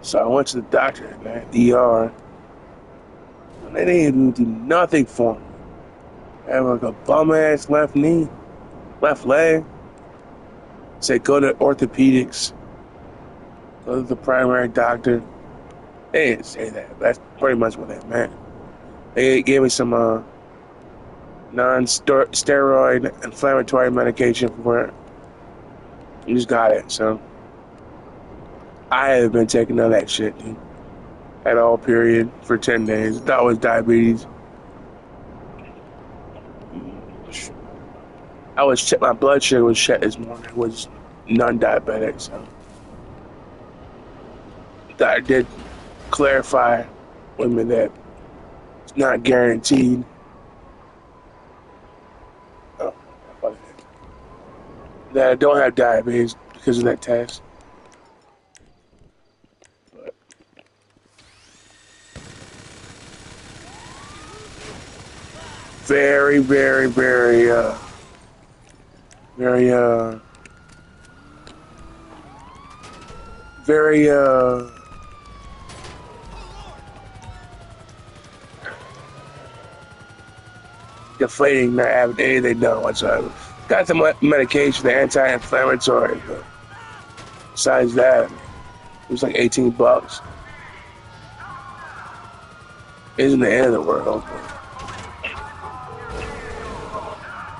So I went to the doctor, man, ER, and they didn't do nothing for me. I have like a bum ass left knee, left leg. Said go to orthopedics, go to the primary doctor. They didn't say that. That's pretty much what that meant. They gave me some non-steroid inflammatory medication for it. You just got it. So I have been taking none of that shit, dude, at all. Period for 10 days. That was diabetes. My blood sugar was checked this morning. It was non-diabetic. So I did clarify with me that it's not guaranteed. Oh, that I don't have diabetes because of that test. But very, very, very, very, very, deflating not having anything done whatsoever. Got the medication, the anti-inflammatory, but besides that, it was like $18. Isn't the end of the world.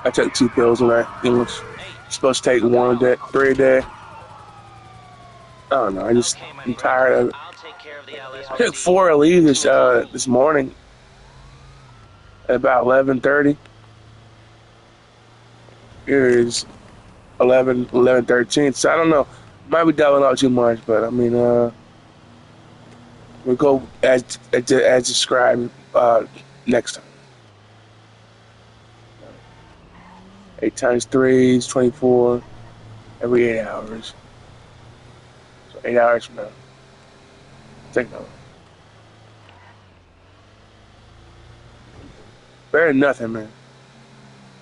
I took 2 pills when I was supposed to take one a day, 3 a day. I don't know. I'm tired of it. I took 4 Aleve this morning at about 11:30. Here is 11:13. So I don't know. Might be doubling up too much, but I mean, we'll go as described next time. 8 times 3 is 24 every 8 hours. So 8 hours from now. Take no. Better than nothing, man.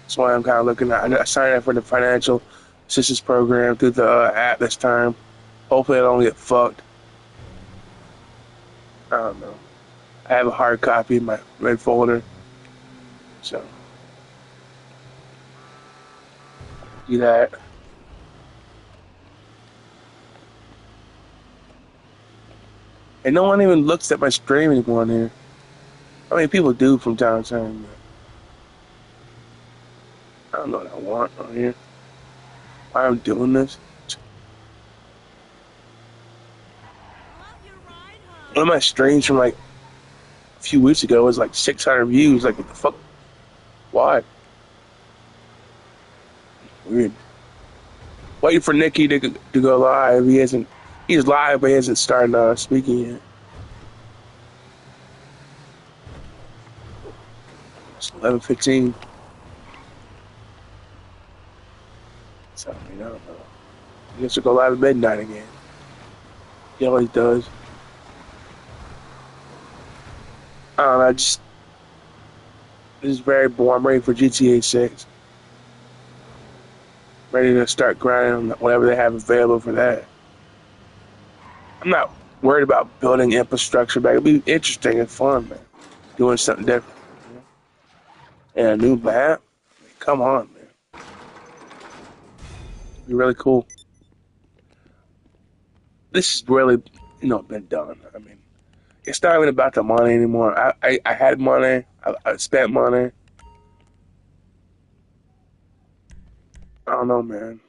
That's why I'm kind of looking at. I signed up for the financial assistance program through the app this time. Hopefully, I don't get fucked. I don't know. I have a hard copy in my red folder, so do that. And no one even looks at my stream anymore on here. I mean, people do from time to time, but I don't know what I want on here. Why I'm doing this? One of my streams from like a few weeks ago was like 600 views. Like, what the fuck? Why? Weird. Waiting for Nikki to go live. He's live, but he hasn't started speaking yet. It's 11:15. So, I mean, I don't know. He has to go live at midnight again. He always does. I don't know. This is very boring. I'm ready for GTA 6. Ready to start grinding on whatever they have available for that. I'm not worried about building infrastructure back. It'll be interesting and fun, man. Doing something different. You know? And a new map. I mean, come on, man. It'd be really cool. This is really, been done. I mean, it's not even about the money anymore. I had money. I spent money. I don't know, man.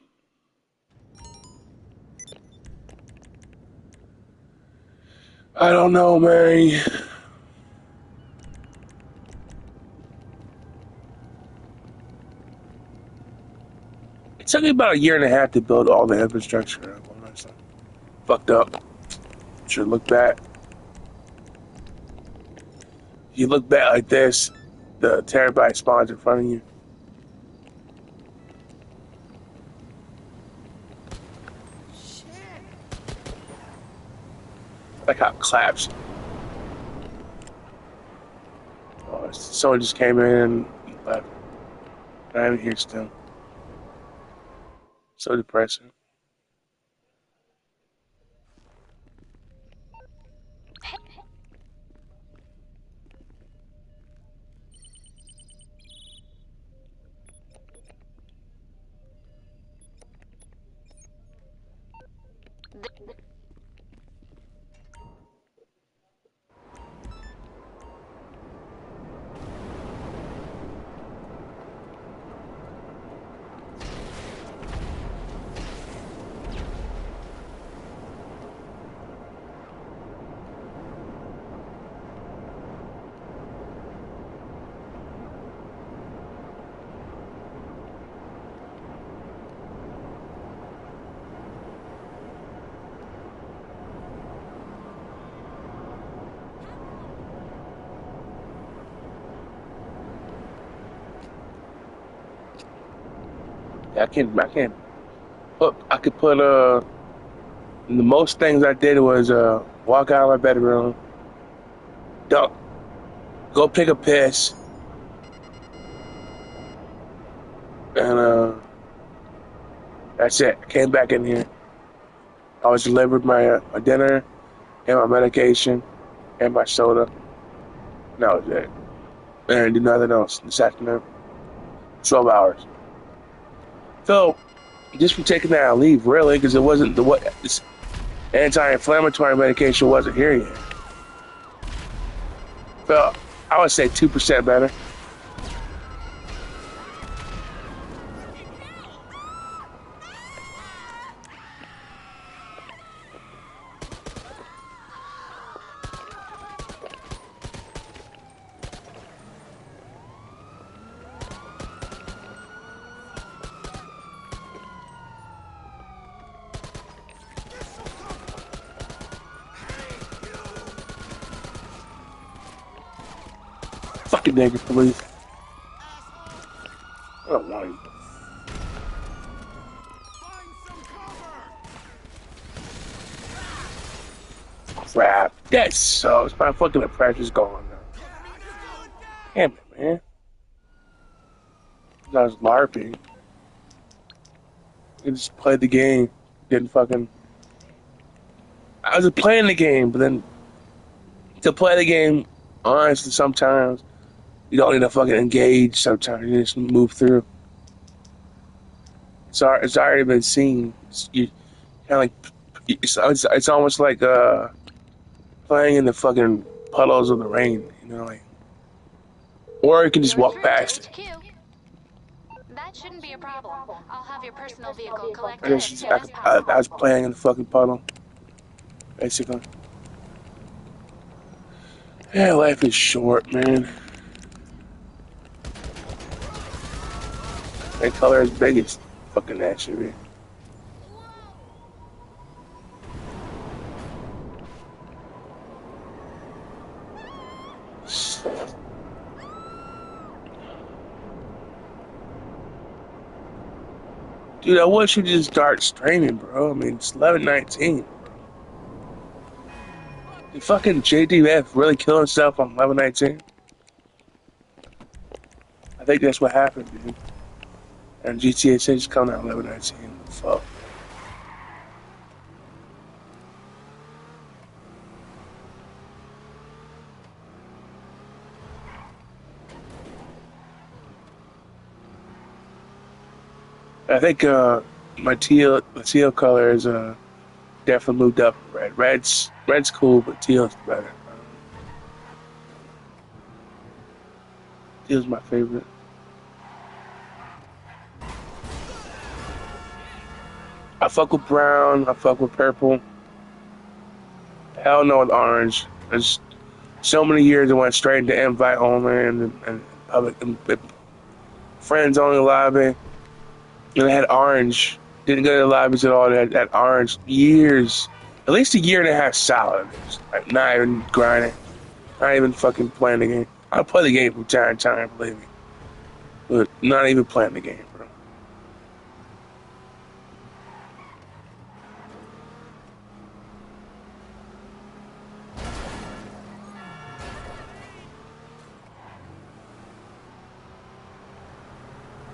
I don't know, man. It took me about a year and a half to build all the infrastructure. Fucked up. Should look back. If you look back like this, the terabyte spawns in front of you. Like how it claps. Oh, someone just came in and left. I'm here still. So depressing. I could put, the most things I did was, walk out of my bedroom, don't, go pick a piss, and, that's it. I came back in here. I was delivered my dinner and my medication and my soda. And that was it. And I didn't do nothing else this afternoon. 12 hours. So, just for taking that, I'll leave, really, because it wasn't this anti-inflammatory medication wasn't here yet. Well, I would say 2% better. Fucking nigga police. I don't want you. Crap. That sucks. My fucking pressure's gone now. Damn it, man. I was LARPing. I just played the game. Didn't fucking. I was playing the game, but then to play the game, honestly, sometimes you don't need to fucking engage. Sometimes you just move through. It's already been seen. You kind of like it's almost like playing in the fucking puddles of the rain. You know, like, or you can just walk past it. That shouldn't be a problem. I'll have your personal vehicle collected. I was playing in the fucking puddle, basically. Yeah, life is short, man. That color is big as fucking that should be. Dude, I wish you just start streaming, bro. I mean, it's 11:19. Did fucking JDF really kill himself on 11:19? I think that's what happened, dude. And GTA 6 coming out 11:19. Fuck. I think the teal color is definitely moved up. Red's cool, but teal's better. Teal's my favorite. I fuck with brown. I fuck with purple. Hell no with orange. There's so many years I went straight into invite only and public and friends only lobby. And I had orange. Didn't go to the lobbies at all. They had orange years. At least a year and a half solid. Like, not even grinding. Not even fucking playing the game. I'll play the game from time to time, believe me. But not even playing the game, bro.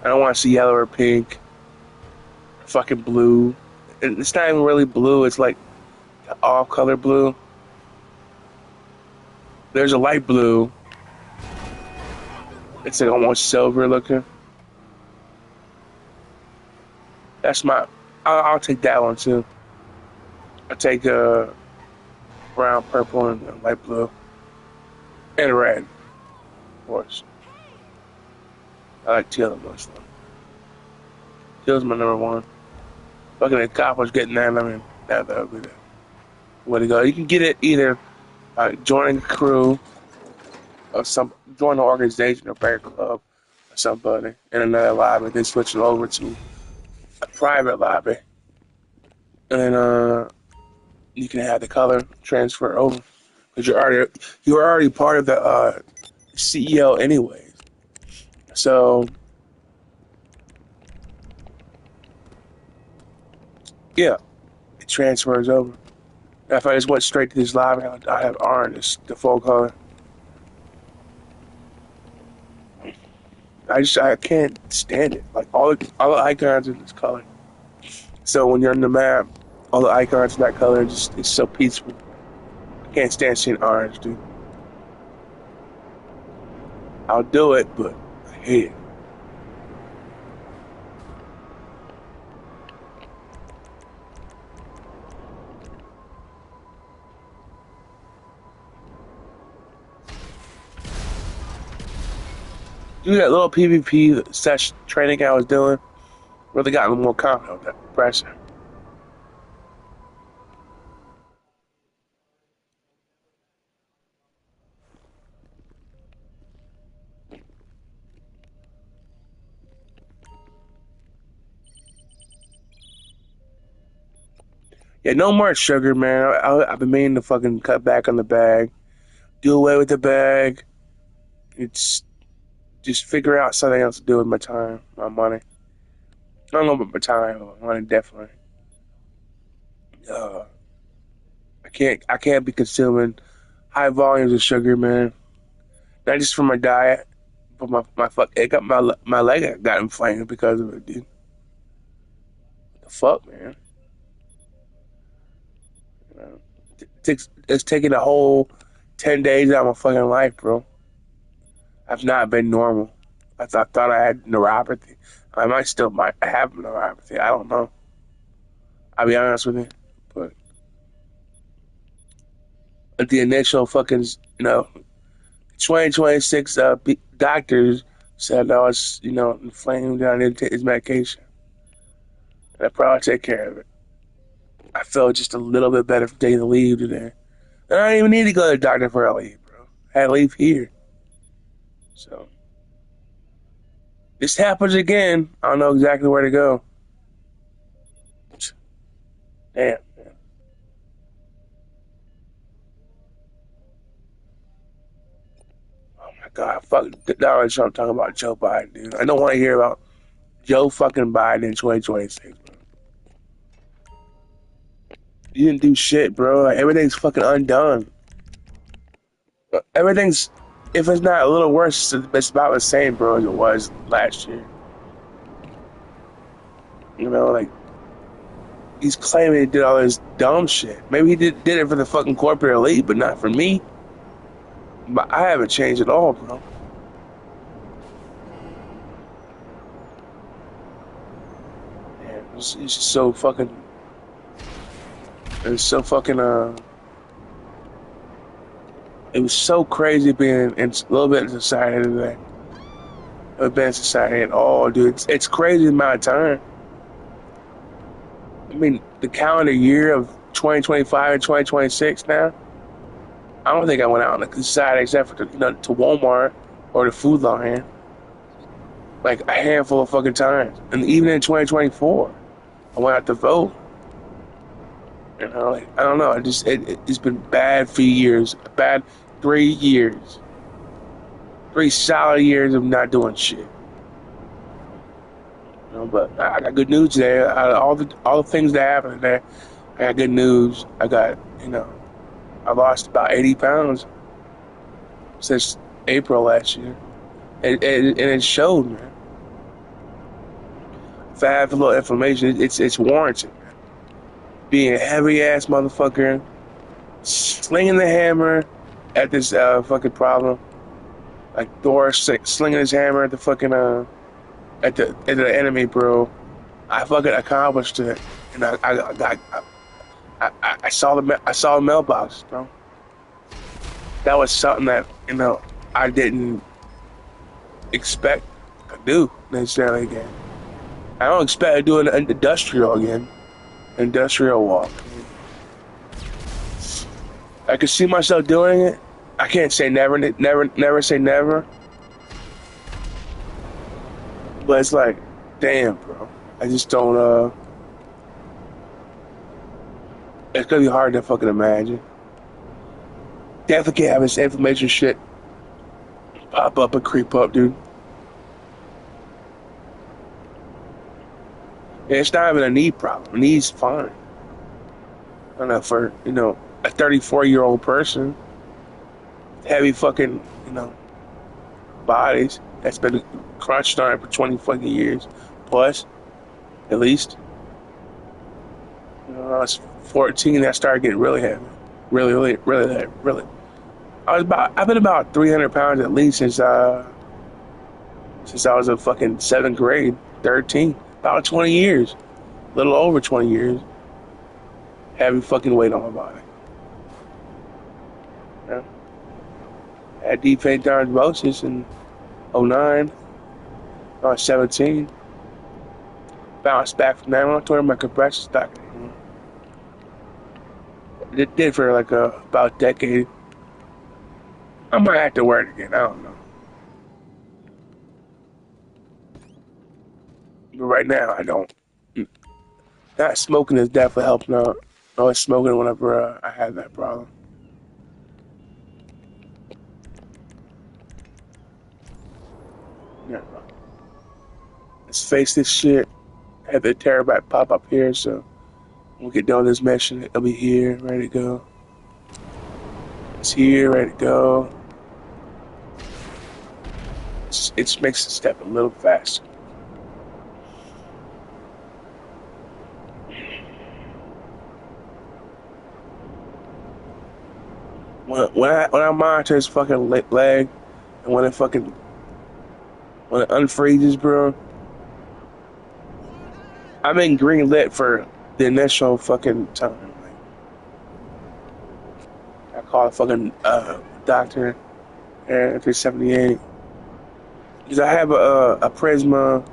I don't want to see yellow or pink. Or fucking blue. And it's not even really blue. It's like off color blue. There's a light blue. It's like almost silver looking. That's my. I'll take that one too. I take brown, purple, and light blue, and red, of course. I like teal the most though. Teal's my number one. Fucking accomplish getting that. I mean, that would be the way to go. You can get it either joining a crew or join an organization or bear club or somebody in another lobby, then switch it over to a private lobby, and you can have the color transfer over because you're already part of the CEO anyways. So yeah, it transfers over. If I just went straight to this lobby, I'd have orange, the full color. I can't stand it. Like all the icons are this color. So when you're on the map, all the icons in that color it's so peaceful. I can't stand seeing orange, dude. I'll do it, but I hate it. Do that little PvP session training I was doing, really got a little more confident with that pressure. Yeah, no more sugar, man. I've been meaning to fucking cut back on the bag, do away with the bag. It's just figure out something else to do with my time, my money. I don't know about my time, but my money definitely. Uh, I can't be consuming high volumes of sugar, man. Not just for my diet, but my fuck. It got my leg got inflamed because of it, dude. What the fuck, man? You know, it's taking a whole 10 days out of my fucking life, bro. I've not been normal. I thought I had neuropathy. I might have neuropathy. I don't know. I'll be honest with you, but the initial fucking 2026 doctors said I was inflamed. I need to take this medication. And I probably take care of it. I felt just a little bit better for taking the leave today. And I don't even need to go to the doctor for a leave, bro. I had leave here. So, this happens again. I don't know exactly where to go. Damn, man. Oh my God, fuck. Donald Trump talking about Joe Biden, dude. I don't want to hear about Joe fucking Biden in 2026, bro. You didn't do shit, bro. Like, everything's fucking undone. Everything's, if it's not a little worse, it's about the same, bro, as it was last year. Like, he's claiming he did all this dumb shit. Maybe he did it for the fucking corporate elite, but not for me. But I haven't changed at all, bro. Man, it's just so fucking. It's so fucking. It was so crazy being in a little bit in society today. I've been in society at all, dude. It's crazy the amount of time. I mean, the calendar year of 2025 and 2026 now. I don't think I went out on the side except for to Walmart or the Food Lion like a handful of fucking times. And even in 2024, I went out to vote. Like, I don't know. It's been bad for years. A bad 3 years. 3 solid years of not doing shit. But I got good news today. All the things that happened today, I got good news. I got I lost about 80 pounds since April last year. And it showed, man. If I have a little inflammation, it's warranted, man. Being a heavy ass motherfucker, slinging the hammer at this fucking problem. Like Thor slinging his hammer at the fucking at the enemy, bro. I fucking accomplished it. And I saw I saw a mailbox, bro. That was something that I didn't expect to do necessarily again. I don't expect to do an industrial again. Industrial walk. I could see myself doing it. I can't say never, never say never. But it's like, damn, bro. I just don't. It's gonna be hard to fucking imagine. Definitely can't have this information shit pop up and creep up, dude. And it's not even a knee problem. Knee's fine. I don't know, for, a 34-year-old person, heavy fucking, bodies that's been crunched on it for 20 fucking years plus, at least. I was 14, I started getting really heavy. Really heavy, really. I've been about 300 pounds at least since I was in fucking 7th grade, 13. About 20 years. A little over 20 years. Heavy fucking weight on my body. Yeah. I had deep vein thrombosis in '09. I was 17. Bounced back from that one. Tore my compression stock. It did for like about a decade. I might have to wear it again. I don't know. But right now, I don't. Not smoking is definitely helping out. I was smoking whenever I had that problem. Yeah. Let's face this shit. Have the terabyte pop up here, so we'll get done with this mission. It'll be here, ready to go. It's here, ready to go. It makes the step a little faster. When I monitor his fucking leg, and when it unfreezes, bro, I'm in green lit for the initial fucking time. I call a fucking doctor at 378 because I have a Prisma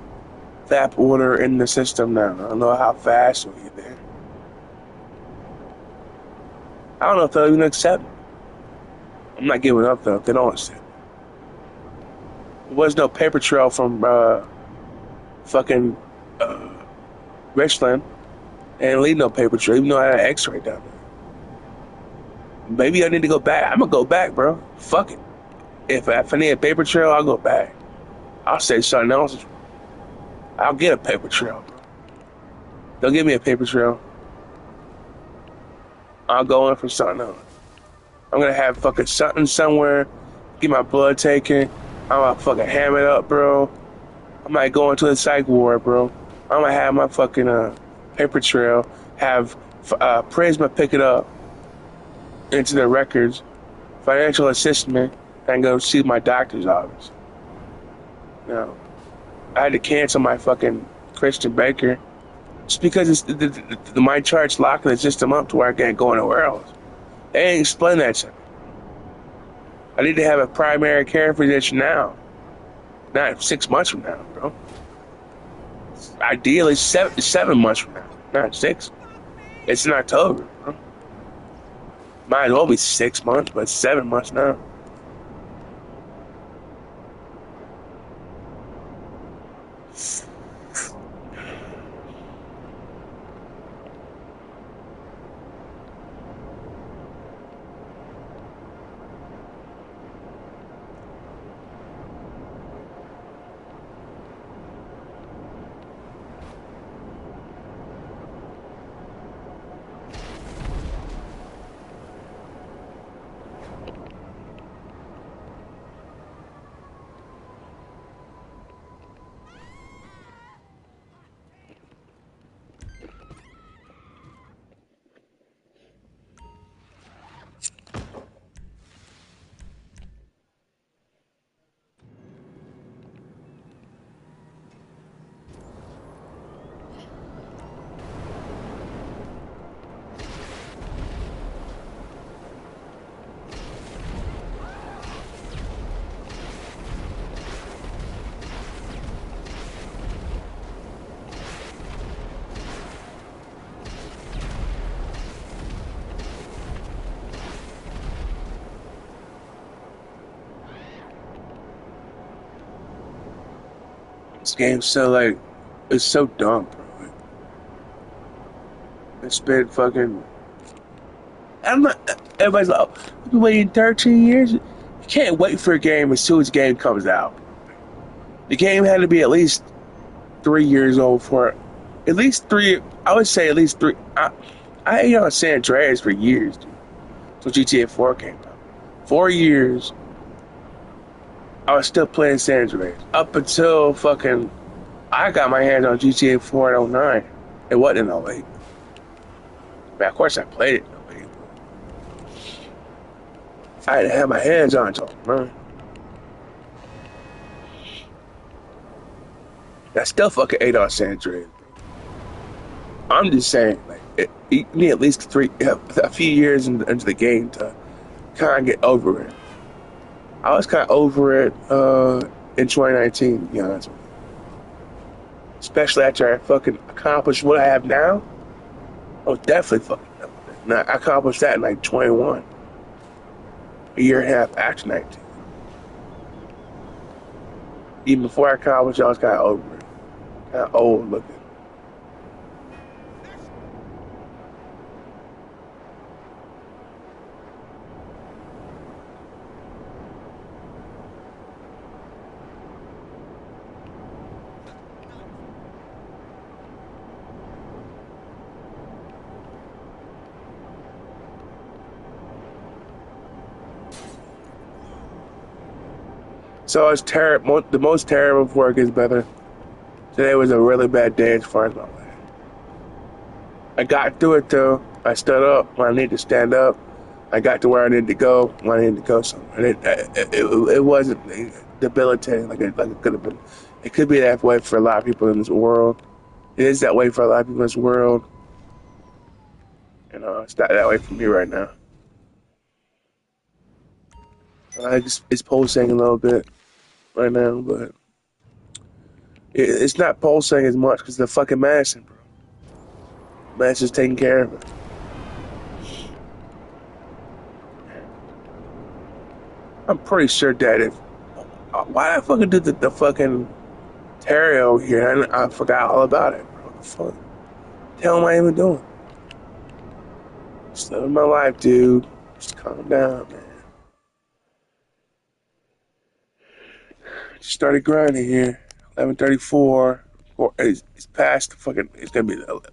VAP order in the system now. I don't know how fast we'll get there. I don't know if they'll even accept it. I'm not giving up though if they don't accept it. There was no paper trail from fucking Richland, and leave no paper trail, even though I had an X-ray down there. Maybe I need to go back. I'm gonna go back, bro. Fuck it. If I need a paper trail, I'll go back. I'll say something else. I'll get a paper trail, bro. Don't give me a paper trail. I'll go in for something else. I'm gonna have fucking something somewhere. Get my blood taken. I'm gonna fucking ham it up, bro. I might go into a psych ward, bro. I'm gonna have my fucking paper trail. Have Prisma pick it up into their records, financial assistance, and go see my doctor's office. I had to cancel my fucking Christian Baker just because my chart's locking the system up to where I can't go anywhere else. They ain't explain that to me. I need to have a primary care physician now, not 6 months from now, bro. Ideally, 7 months from now, not 6. It's in October, bro. Might as well be 6 months, but 7 months now. This game's so like, it's so dumb, bro. It's been fucking. I'm not. Everybody's like, oh, you've been waiting 13 years. You can't wait for a game as soon as the game comes out. The game had to be at least 3 years old for at least 3. I would say at least 3. I ate on San Andreas for years, dude. So GTA 4 came out. 4 years. I was still playing San Andreas up until fucking. I got my hands on GTA 4 in 09. It wasn't in 08. Man, of course I played it in 08. I had to have my hands on it, man. I still fucking ate on San Andreas. I'm just saying, like, you need at least a few years into the game to kind of get over it. I was kind of over it in 2019, to be honest with you. Especially after I fucking accomplished what I have now. I was definitely fucking done with it. Now, I accomplished that in like 21. A year and a half after 19. Even before I accomplished it, I was kind of over it. Kind of old looking. So it's terrible. The most terrible before it gets better. Today was a really bad day as far as my life. I got through it though. I stood up when I needed to stand up. I got to where I needed to go when I needed to go somewhere. It wasn't debilitating like it could have been. It could be that way for a lot of people in this world. It is that way for a lot of people in this world. It's not that way for me right now. It's pulsating a little bit right now, but it's not pulsating as much because the fucking medicine, bro. Medicine's taking care of it. I'm pretty sure that if why did I fucking do the fucking Terry over here? I forgot all about it, bro. What the fuck? What the hell am I even doing? Just living my life, dude. Just calm down, man. Just started grinding here. 11:34. It's past the fucking. It's gonna be the 11.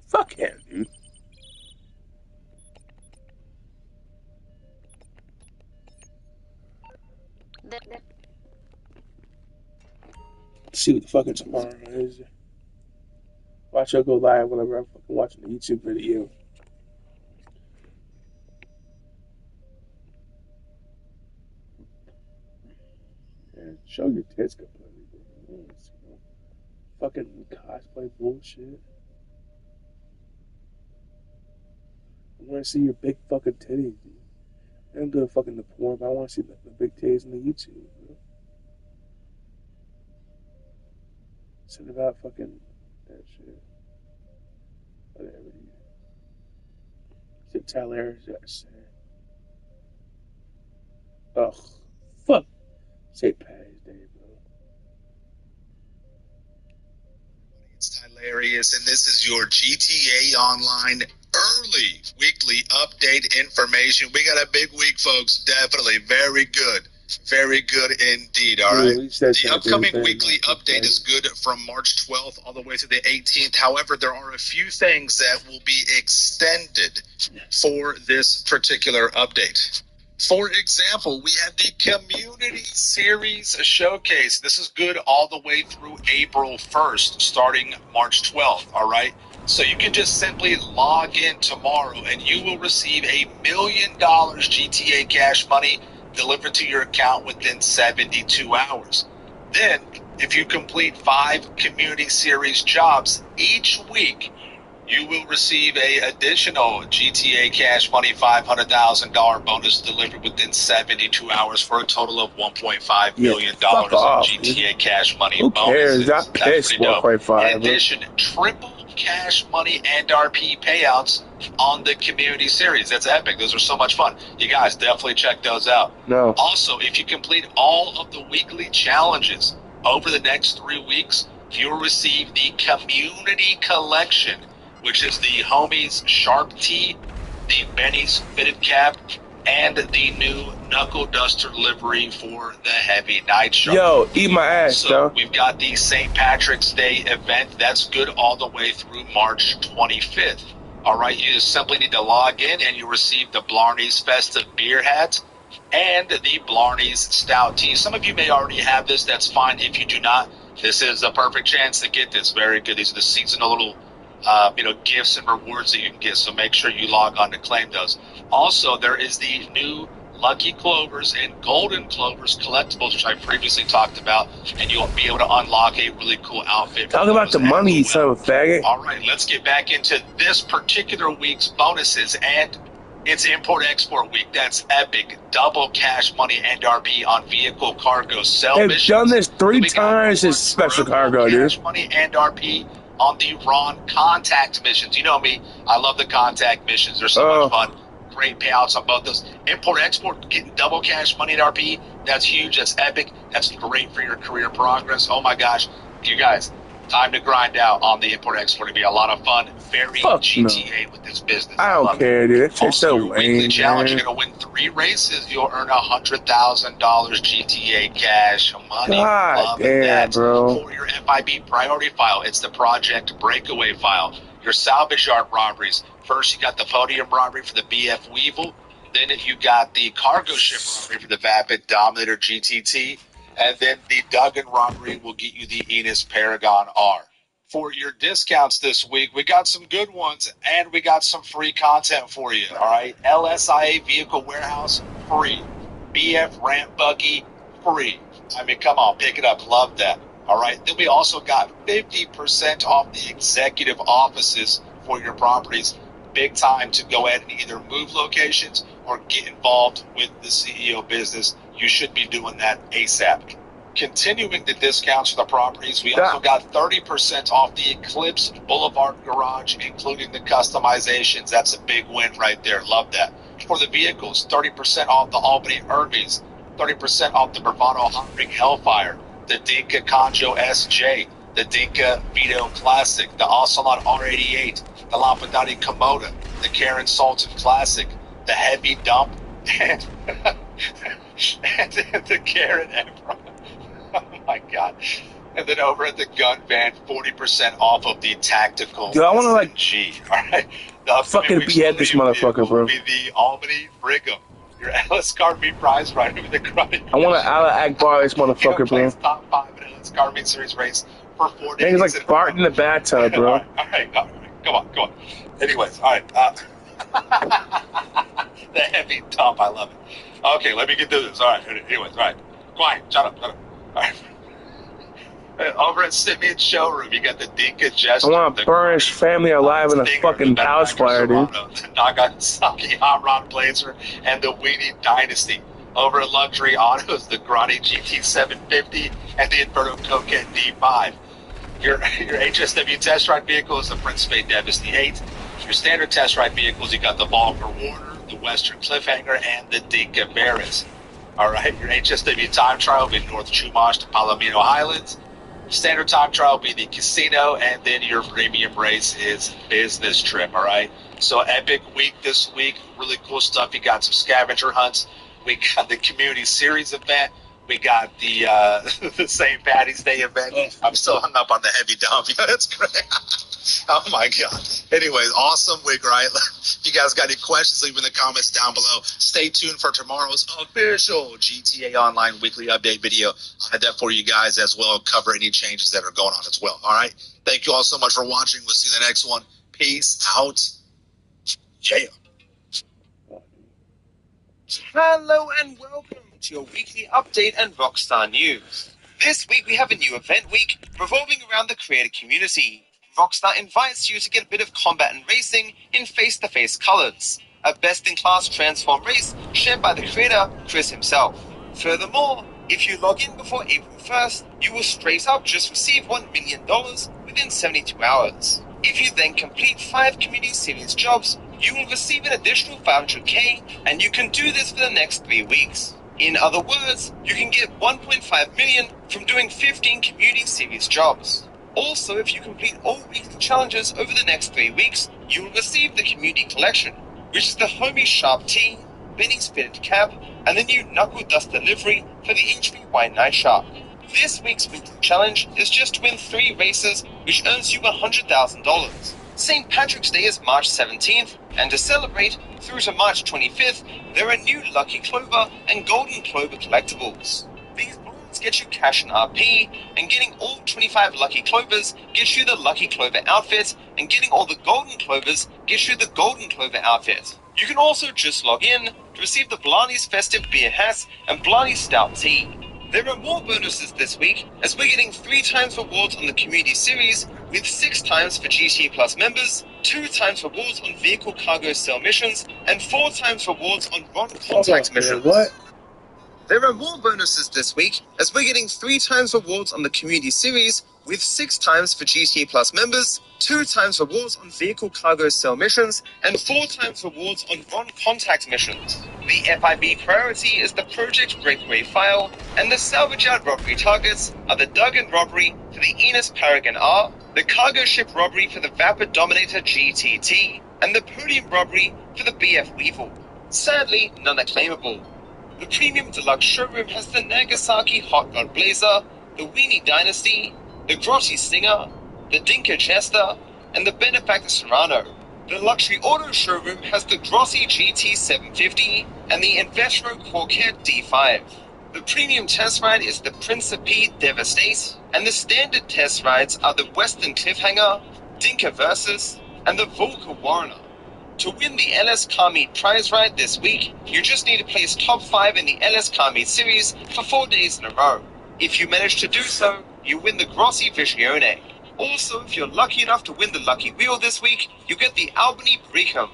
Fuck yeah, dude. Let's see what the fucking tomorrow is. Watch her go live whenever I'm fucking watching a YouTube video. Yeah, show your tits completely, bro. Fucking cosplay bullshit. I want to see your big fucking titties, dude. I don't do a fucking the porn, but I want to see the big titties on the YouTube, bro. Something about fucking that shit. Whatever, dude. Shit, Tyler just said. Ugh. Fuck. St. Patty's Day, bro. It's Tylarius, and this is your GTA Online early weekly update information. We got a big week, folks. Definitely. Very good. Very good indeed. All right. The upcoming weekly update is good from March 12th all the way to the 18th. However, there are a few things that will be extended for this particular update. For example, we have the Community Series Showcase. This is good all the way through April 1st, starting March 12th, all right? So you can just simply log in tomorrow and you will receive $1 million GTA cash money delivered to your account within 72 hours. Then, if you complete 5 Community Series jobs each week, you will receive a additional GTA Cash Money $500,000 bonus delivered within 72 hours for a total of $1.5 million in GTA Cash Money bonuses. That's pretty dope. In addition, triple Cash Money and RP payouts on the Community Series. That's epic. Those are so much fun. You guys definitely check those out. No. Also, if you complete all of the weekly challenges, over the next 3 weeks, you'll receive the Community Collection, which is the Homies Sharp Tee, the Benny's Fitted Cap, and the new Knuckle Duster livery for the Heavy Night Show. Yo, eat my ass, So though. we've got the St. Patrick's Day event. That's good all the way through March 25th. All right, you just simply need to log in and you receive the Blarney's Festive Beer Hat and the Blarney's Stout Tea. Some of you may already have this. That's fine. If you do not, this is a perfect chance to get this. Very good. These are the seasonal little gifts and rewards that you can get. So make sure you log on to claim those. Also, there is the new Lucky Clovers and Golden Clovers collectibles, which I previously talked about, and you'll be able to unlock a really cool outfit. Talk about the money, you son of a faggot. All right, let's get back into this particular week's bonuses, and it's Import-Export Week. That's epic. Double cash money NRP on vehicle cargo sell They've missions. done this 3 We got times, this special cargo, cash dude. money NRP on the Ron contact missions. You know me, I love the contact missions. They're so much fun. Great payouts on both those. Import-Export, getting double cash money at RP. That's huge. That's epic. That's great for your career progress. Oh my gosh. You guys, time to grind out on the Import-Export. It'll be a lot of fun. Very Fuck GTA with this business. I don't care, dude. That shit's so Also, your weekly lame, challenge, man. you're going to win 3 races. You'll earn $100,000 GTA cash money. God Loving damn, that. bro. For your FIB priority file, it's the Project Breakaway file. Your salvage yard robberies. First, you got the podium robbery for the BF Weevil. Then you got the cargo ship robbery for the Vapid Dominator GTT. And then the Duggan robbery will get you the Enos Paragon R. For your discounts this week, we got some good ones, and we got some free content for you, all right? LSIA Vehicle Warehouse, free. BF Ramp Buggy, free. I mean, come on, pick it up. Love that. All right. Then we also got 50% off the executive offices for your properties. Big time to go ahead and either move locations or get involved with the CEO business. You should be doing that ASAP. Continuing the discounts for the properties, we also got 30% off the Eclipse Boulevard Garage, including the customizations. That's a big win right there. Love that. For the vehicles, 30% off the Albany Hermes, 30% off the Bravado Hot Ring Hellfire, the Dinka Conjo SJ, the Dinka Vito Classic, the Ocelot R88, the Lampadati Komoda, the Karen Sultan Classic, the Heavy Dump, and, and the Karen Emperor. Oh my God. And then over at the Gun Van, 40% off of the Tactical Dude, I wanna, like, SMG. All right. The fucking behead this motherfucker, bro. will be the Albany Brigham. Your Ellis Carby prize rider with the Karate. I want to Allah Akbar this motherfucker, bro. Top 5 in Ellis Carby Series race for 4 days. Niggas like Bart in the bathtub, bro. All right. Come on. Anyways, all right. The Heavy Dump, I love it. Okay, let me get through this. All right. Anyways, all right. Quiet. Shut up. All right. Over at Simeon's showroom, you got the Dinka Gesture. I want to burn his family alive in a fucking house fire, dude. The Nagasaki Hot Rod Blazer and the Weenie Dynasty. Over at Luxury Autos, the Grotti GT750 and the Inverto Coquette D5. Your HSW test ride vehicle is the Prince Spade Devasty 8. Your standard test ride vehicles, you got the Volker Warner, the Western Cliffhanger, and the Dinka Barris. All right, your HSW time trial will be North Chumash to Palomino Highlands. Standard time trial will be the casino, and then your premium race is business trip, all right? So epic week this week, really cool stuff. You got some scavenger hunts. We got the community series event. We got the St. Patty's Day event. I'm still hung up on the Heavy Dump. That's great. Oh, my God. Anyways, awesome week, right? If you guys got any questions, leave in the comments down below. Stay tuned for tomorrow's official GTA Online weekly update video. I'll have that for you guys as well. Cover any changes that are going on as well. All right? Thank you all so much for watching. We'll see you in the next one. Peace out. Yeah. Hello and welcome to your weekly update and Rockstar news. This week we have a new event week revolving around the creator community. Rockstar invites you to get a bit of combat and racing in face-to-face colors, a best-in-class transform race shared by the creator, Chris himself. Furthermore, if you log in before April 1st, you will straight up just receive $1 million within 72 hours. If you then complete 5 community series jobs, you will receive an additional $500K, and you can do this for the next 3 weeks. In other words, you can get 1.5 million from doing 15 community series jobs. Also, if you complete all weekly challenges over the next 3 weeks, you will receive the community collection, which is the Homie Sharp Tee, Benny's fitted cap, and the new Knuckle Dust delivery for the HVY Night Shark. This week's weekly challenge is just to win 3 races, which earns you $100,000. St. Patrick's Day is March 17th, and to celebrate, through to March 25th, there are new Lucky Clover and Golden Clover collectibles. These balloons get you cash and RP, and getting all 25 Lucky Clovers gets you the Lucky Clover outfit, and getting all the Golden Clovers gets you the Golden Clover outfit. You can also just log in to receive the Blarney's Festive Beer Hat and Blarney's Stout Tea. There are more bonuses this week, as we're getting 3 times rewards on the Community Series, with 6 times for GTA Plus members, 2 times rewards on vehicle cargo sale missions, and 4 times rewards on Ron Contact missions. What? There are more bonuses this week, as we're getting 3 times rewards on the Community Series, with 6 times for GTA Plus members, 2 times rewards on vehicle cargo sale missions, and 4 times rewards on Ron Contact missions. The FIB priority is the Project Breakaway file, and the salvage yard robbery targets are the Duggan robbery for the Enos Paragon R, the cargo ship robbery for the Vapid Dominator GTT, and the podium robbery for the BF Weevil. Sadly, none are claimable. The Premium Deluxe Showroom has the Nagasaki Hot Rod Blazer, the Weenie Dynasty, the Grotty Singer, the Dinka Chester, and the Benefactor Serrano. The Luxury Auto Showroom has the Grossi GT750 and the Investro Corsair D5. The Premium Test Ride is the Principe Devastate, and the Standard Test Rides are the Western Cliffhanger, Dinka Versus, and the Volca Warrener. To win the LS Car Meet prize ride this week, you just need to place top 5 in the LS Car Meet series for 4 days in a row. If you manage to do so, you win the Grossi Visione. Also, if you're lucky enough to win the Lucky Wheel this week, you get the Albany Brecum.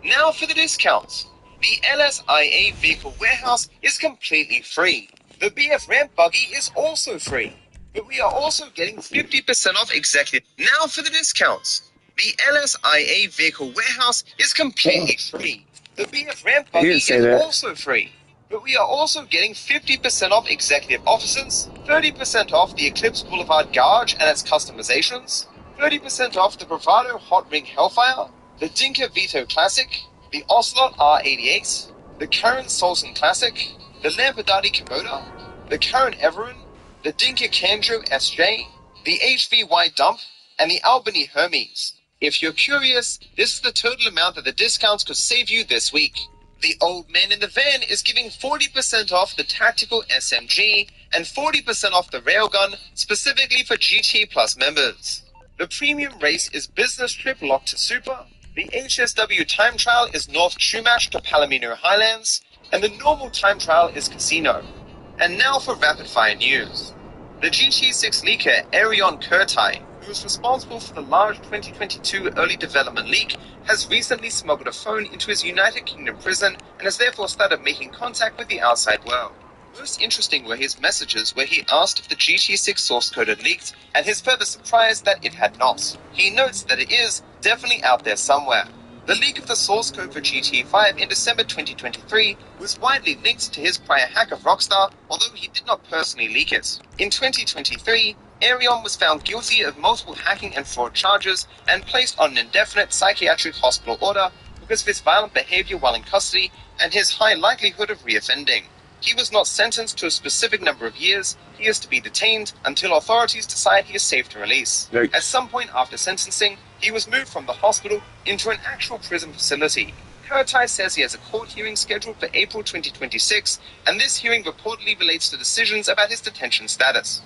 Now for the discounts. The LSIA Vehicle Warehouse is completely free. The BF Ramp Buggy is also free. But we are also getting 50% off Executive. Now for the discounts. The LSIA Vehicle Warehouse is completely free. The BF Ramp Buggy is also free. But we are also getting 50% off Executive Offices, 30% off the Eclipse Boulevard Garage and its customizations, 30% off the Bravado Hot Ring Hellfire, the Dinka Vito Classic, the Ocelot R88, the Karen Solson Classic, the Lampadati Komoda, the Karen Everin, the Dinka Kanjo SJ, the HVY Dump, and the Albany Hermes. If you're curious, this is the total amount that the discounts could save you this week. The Old Man in the Van is giving 40% off the Tactical SMG and 40% off the Railgun, specifically for GT Plus members. The Premium Race is Business Trip Locked to Super, the HSW Time Trial is North Chumash to Palomino Highlands, and the Normal Time Trial is Casino. And now for Rapid Fire News. The GT6 leaker Arion Kurtai, who is responsible for the large 2022 early development leak, has recently smuggled a phone into his United Kingdom prison and has therefore started making contact with the outside world. Most interesting were his messages where he asked if the GT6 source code had leaked, and his further surprise that it had not. He notes that it is definitely out there somewhere. The leak of the source code for GTA 5 in December 2023 was widely linked to his prior hack of Rockstar, although he did not personally leak it. In 2023, Arion was found guilty of multiple hacking and fraud charges and placed on an indefinite psychiatric hospital order because of his violent behavior while in custody and his high likelihood of reoffending. He was not sentenced to a specific number of years. He is to be detained until authorities decide he is safe to release. Yikes. At some point after sentencing, he was moved from the hospital into an actual prison facility. Kurtai says he has a court hearing scheduled for April 2026, and this hearing reportedly relates to decisions about his detention status.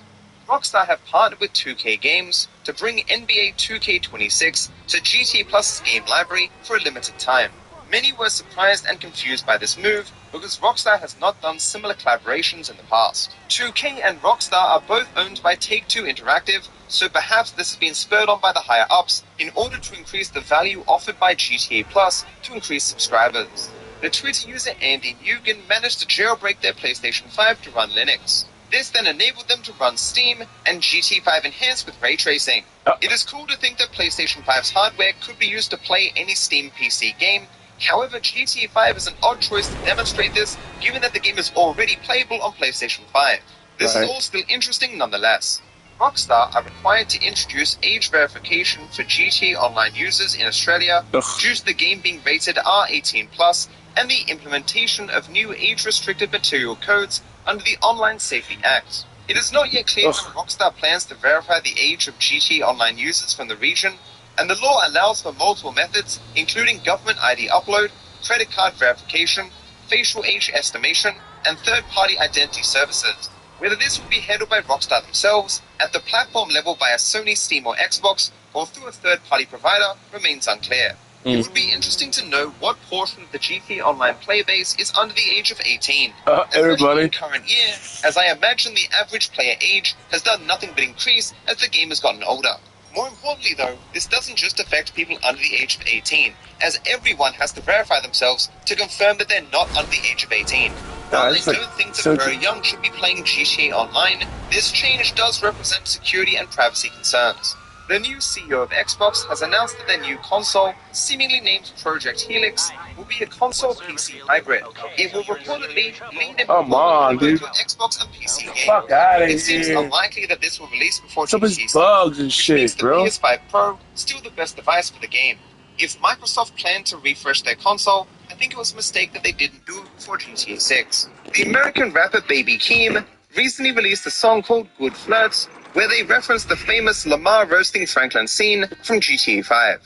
Rockstar have partnered with 2K Games to bring NBA 2K26 to GT Plus's game library for a limited time. Many were surprised and confused by this move because Rockstar has not done similar collaborations in the past. 2K and Rockstar are both owned by Take-Two Interactive, so perhaps this has been spurred on by the higher-ups in order to increase the value offered by GTA Plus to increase subscribers. The Twitter user Andy Nugent managed to jailbreak their PlayStation 5 to run Linux. This then enabled them to run Steam and GTA 5 Enhanced with ray tracing. It is cool to think that PlayStation 5's hardware could be used to play any Steam PC game, However, GTA 5 is an odd choice to demonstrate this, given that the game is already playable on PlayStation 5. This is all still interesting nonetheless. Rockstar are required to introduce age verification for GTA Online users in Australia due to the game being rated R18+, and the implementation of new age-restricted material codes under the Online Safety Act. It is not yet clear when Rockstar plans to verify the age of GTA Online users from the region, and the law allows for multiple methods, including government ID upload, credit card verification, facial age estimation, and third-party identity services. Whether this will be handled by Rockstar themselves, at the platform level via Sony, Steam, or Xbox, or through a third-party provider, remains unclear. It would be interesting to know what portion of the GTA Online player base is under the age of 18. Everybody. In the current year, as I imagine the average player age has done nothing but increase as the game has gotten older. More importantly though, this doesn't just affect people under the age of 18, as everyone has to verify themselves to confirm that they're not under the age of 18. While I don't think that very young should be playing GTA Online, this change does represent security and privacy concerns. The new CEO of Xbox has announced that their new console, seemingly named Project Helix, will be a console-PC hybrid. It will reportedly lean in both Xbox and PC games. Fuck out of It seems here. unlikely that this will release before Some GTA 6, bugs and which means shit, the bro. PS5 Pro still the best device for the game. If Microsoft planned to refresh their console, I think it was a mistake that they didn't do it before GTA 6. The American rapper Baby Keem recently released a song called Good Flirts, where they referenced the famous Lamar roasting Franklin scene from GTA 5.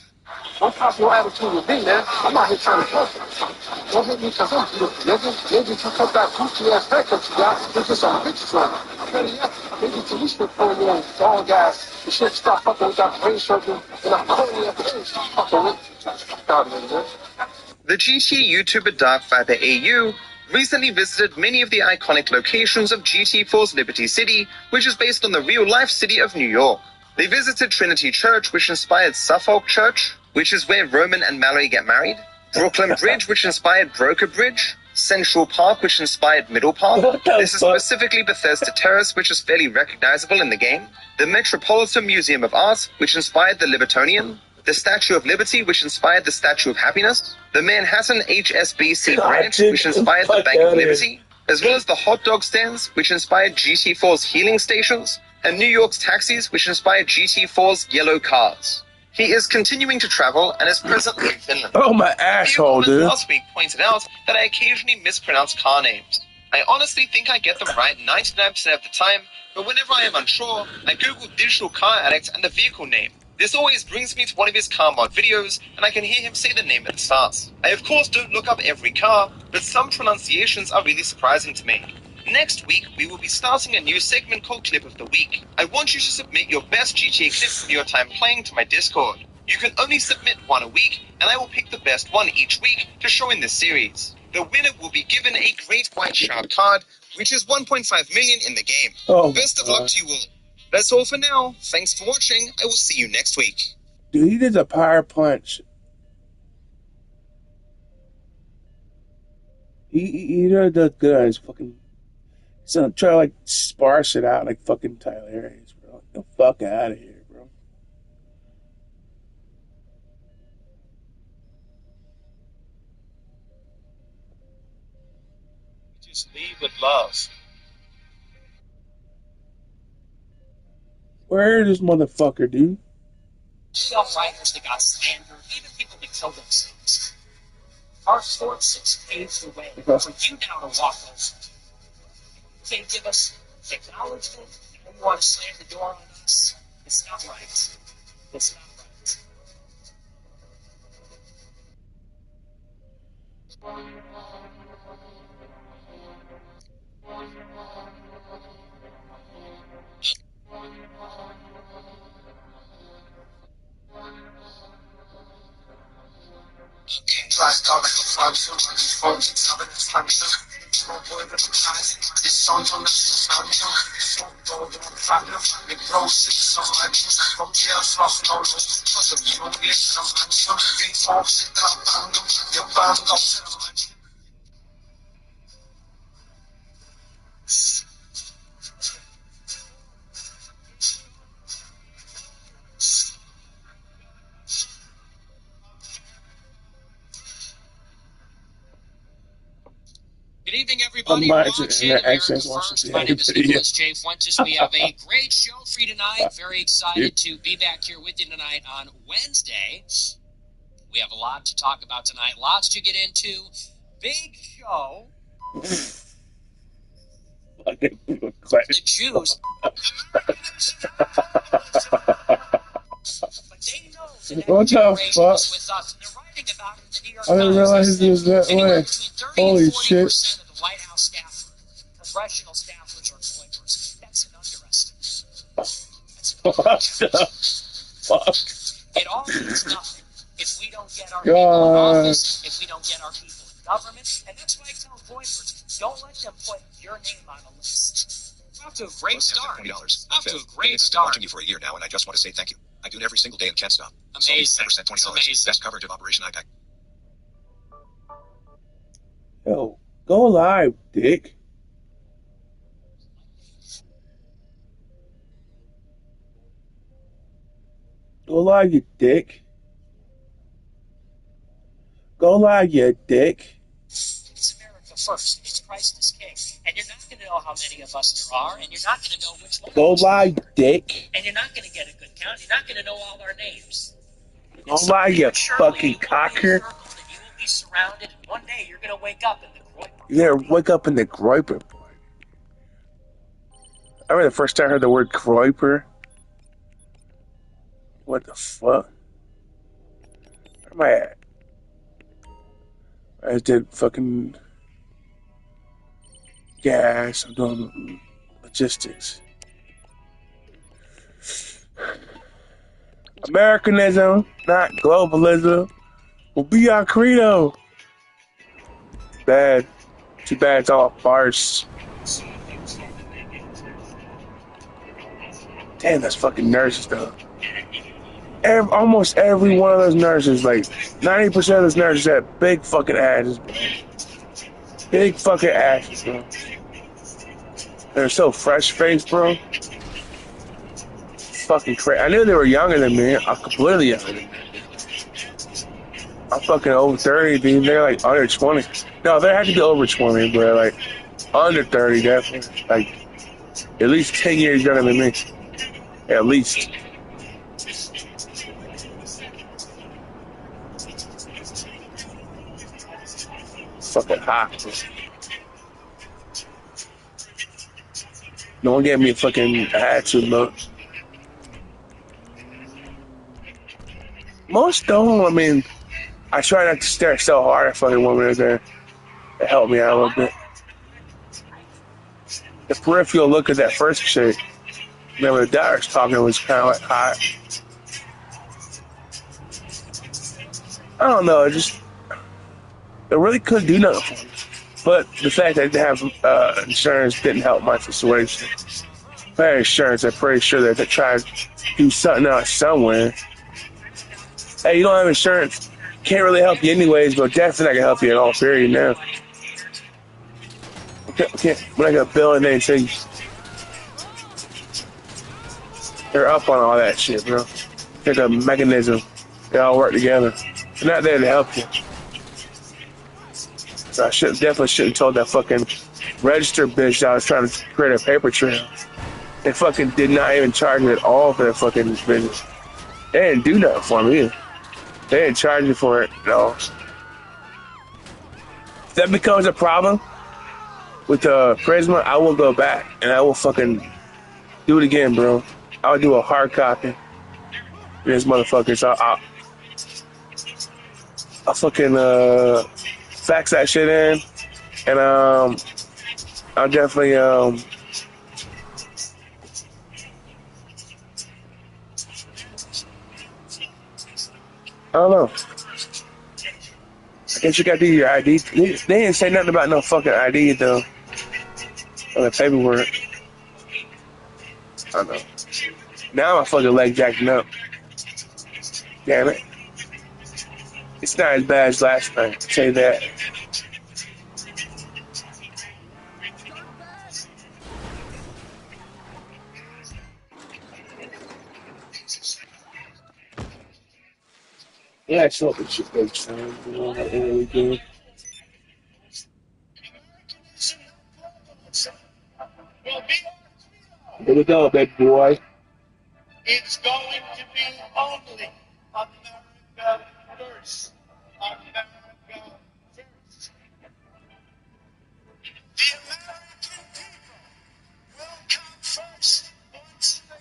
Don't pop your attitude with me, man. I'm out here trying to help you. Don't hit me because I'm beautiful, nigga. Maybe if you cut that goofy ass haircut you got, you get some pictures on it. Better yet, maybe till you should throw me on dog ass. You should stop fucking with that brain surgery, and I'm calling you at the age. Fucking with you. Fuck out of here, man. The GTA YouTuber Dark Viper AU recently visited many of the iconic locations of GTA 4's Liberty City, which is based on the real-life city of New York. They visited Trinity Church, which inspired Suffolk Church, which is where Roman and Mallory get married, Brooklyn Bridge, which inspired Broker Bridge, Central Park, which inspired Middle Park. This is specifically Bethesda Terrace, which is fairly recognizable in the game, the Metropolitan Museum of Art, which inspired the Libertonian, the Statue of Liberty, which inspired the Statue of Happiness, the Manhattan HSBC branch, which inspired the Bank of Liberty, as well as the hot dog stands, which inspired GT4's healing stations, and New York's taxis, which inspired GT4's yellow cars. He is continuing to travel and is presently in Finland. Oh, my asshole, dude. Last week pointed out that I occasionally mispronounce car names. I honestly think I get them right 99% of the time, but whenever I am unsure, I Google Digital Car Addict and the vehicle name. This always brings me to one of his car mod videos, and I can hear him say the name at the start. I of course don't look up every car, but some pronunciations are really surprising to me. Next week, we will be starting a new segment called Clip of the Week. I want you to submit your best GTA clips from your time playing to my Discord. You can only submit one a week, and I will pick the best one each week to show in this series. The winner will be given a Great White Shark card, which is 1.5 million in the game. Best of luck to you all. That's all for now. Thanks for watching. I will see you next week. Dude, he did a power punch. He really does good on his fucking... He's gonna try to, like, sparse it out like fucking Tyler Harris, bro. Get the fuck out of here, bro. Just lead with love. Where is this motherfucker, dude? Self-writers that got slandered, even people that kill themselves. Our Sword 6 paves the way for you now to walk those. You can't give us acknowledgement, and you want to slam the door on us. It's not right. It's not Good evening, I'm everybody. watching Watching that America accent watching First. the My name is video. Nicholas J. Fuentes. We have a great show for you tonight. Very excited to be back here with you tonight on Wednesday. We have a lot to talk about tonight. Lots to get into. Big show. The Jews. But they know that What the generation fuck? is with us, and they're writing about it in the New York I didn't Times. realize They it was said that anywhere way. between 30 Holy and shit. 40% of the White House staffers, congressional staffers, are coiffers. That's an underestimate. That's an What the fuck? It all means nothing if we don't get our people in office, if we don't get our people in government. And that's why I tell coiffers, don't let them put your name on a list. We're off to a great start. $20. Off to a I've great been start. watching you for a year now, and I just want to say thank you. I tune every single day and can't stop. Amazing. So 10% $20. Amazing. Best coverage of Operation IPAC. Yo, go live, dick. Go live, you dick. Go live, you dick. It's America first. It's Christ is King. And you're not going to know how many of us there are, and you're not going to know which one. Go live, dick. And you're not going to get a good count. You're not going to know all our names. Go live, you Surely fucking you will be cocker. encircled and you will be surrounded, and one day you're going to wake up in the Groiper. You're gonna wake up in the Groiper. I remember the first time I heard the word Groiper. What the fuck? Where am I at? I just did fucking gas. I'm doing logistics. Americanism, not globalism, will be our credo. Bad. Too bad it's all a farce. Damn, that's fucking nurses though. Almost every one of those nurses, like 90% of those nurses have big fucking asses, bro. Big fucking asses, bro. They're so fresh faced, bro. Fucking crazy. I knew they were younger than me. I'm completely younger than me. I'm fucking over 30, dude. They're like under 20. No, they had to be over 20, bro. Like under 30, definitely. Like at least 10 years younger than me. At least. Fucking hot, bro. No one gave me a fucking attitude look. Most don't. I mean, I try not to stare so hard at fucking women in there. It helped me out a little bit. The peripheral look of that first chick, remember the doctor's talking, was kind of like hot. I don't know, it really couldn't do nothing for me. But the fact that I didn't have insurance didn't help my situation. If I had insurance, I'm pretty sure that they tried to do something else somewhere. Hey, you don't have insurance, can't really help you anyways, but definitely I can help you in all period now. Okay, when I got a bill and they say they're up on all that shit, bro. There's a mechanism. They all work together. They're not there to help you. So I definitely shouldn't have told that fucking register bitch that I was trying to create a paper trail. They fucking did not even charge me at all for that fucking business. They didn't do nothing for me either. They didn't charge me for it at all. If that becomes a problem with Prisma, I will go back and I will fucking do it again, bro. I'll do a hard copy. This motherfucker. So I'll fucking fax that shit in, and I'll definitely I don't know. I guess you gotta do your ID. They didn't say nothing about no fucking ID though. On the paperwork. I know. Now my fucking leg jacking up. Damn it. It's not as bad as last night, I'll tell you that. Yeah, I saw the shit next time. You know, that really good. will be Here we go, big boy. It's going to be only America first. America first. The American people will come first once again.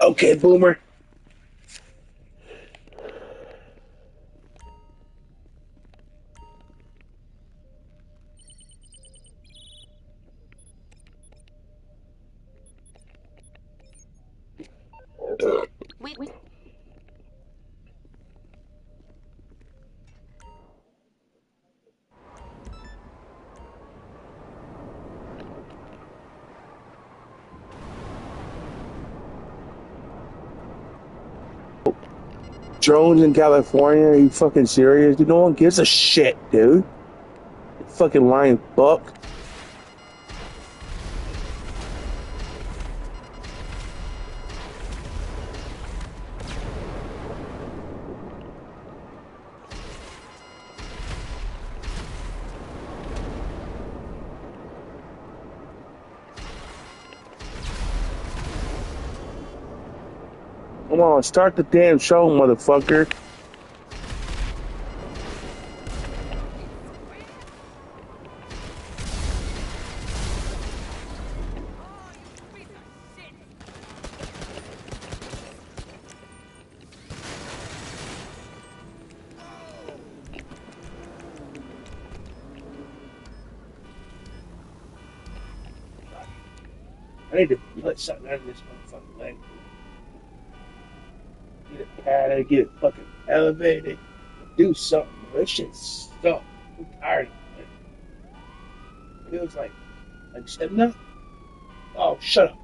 Okay, Boomer. We Drones in California? Are you fucking serious? Dude, no one gives a shit, dude. You fucking lying fuck. Come on, start the damn show, motherfucker. I need to put something under this motherfucking leg. Get it padded, get it fucking elevated, do something. This shit's stuck. I'm tired of it. Feels like I just had enough. Oh, shut up.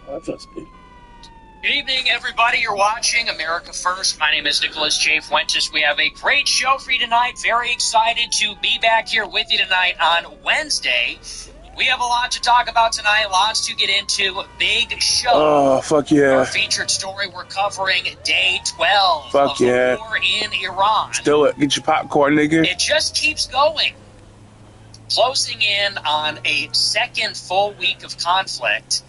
Oh, that feels good. Good evening, everybody. You're watching America First. My name is Nicholas J. Fuentes. We have a great show for you tonight. Very excited to be back here with you tonight on Wednesday. We have a lot to talk about tonight, lots to get into. Big show. Oh, fuck yeah. Our featured story, we're covering day 12 Fuck of yeah. the war in Iran. Still it. Get your popcorn, nigga. It just keeps going. Closing in on a second full week of conflict.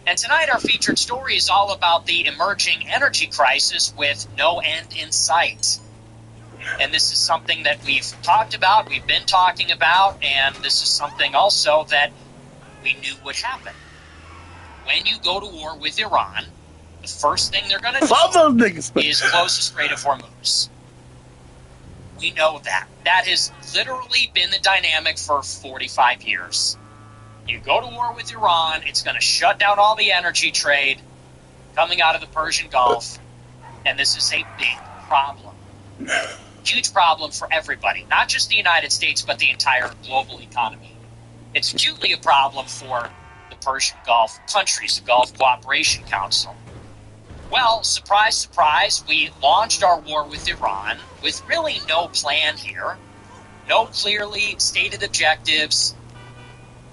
And tonight our featured story is all about the emerging energy crisis with no end in sight. And this is something that we've talked about, we've been talking about, and this is something also that we knew would happen. When you go to war with Iran, the first thing they're going to Love do those niggas. is close the Strait of Hormuz. We know that. That has literally been the dynamic for 45 years. You go to war with Iran, it's going to shut down all the energy trade coming out of the Persian Gulf, and this is a big problem. Huge problem for everybody, not just the United States, but the entire global economy. It's acutely a problem for the Persian Gulf countries, the Gulf Cooperation Council. Well, surprise, surprise, we launched our war with Iran with really no plan here, no clearly stated objectives,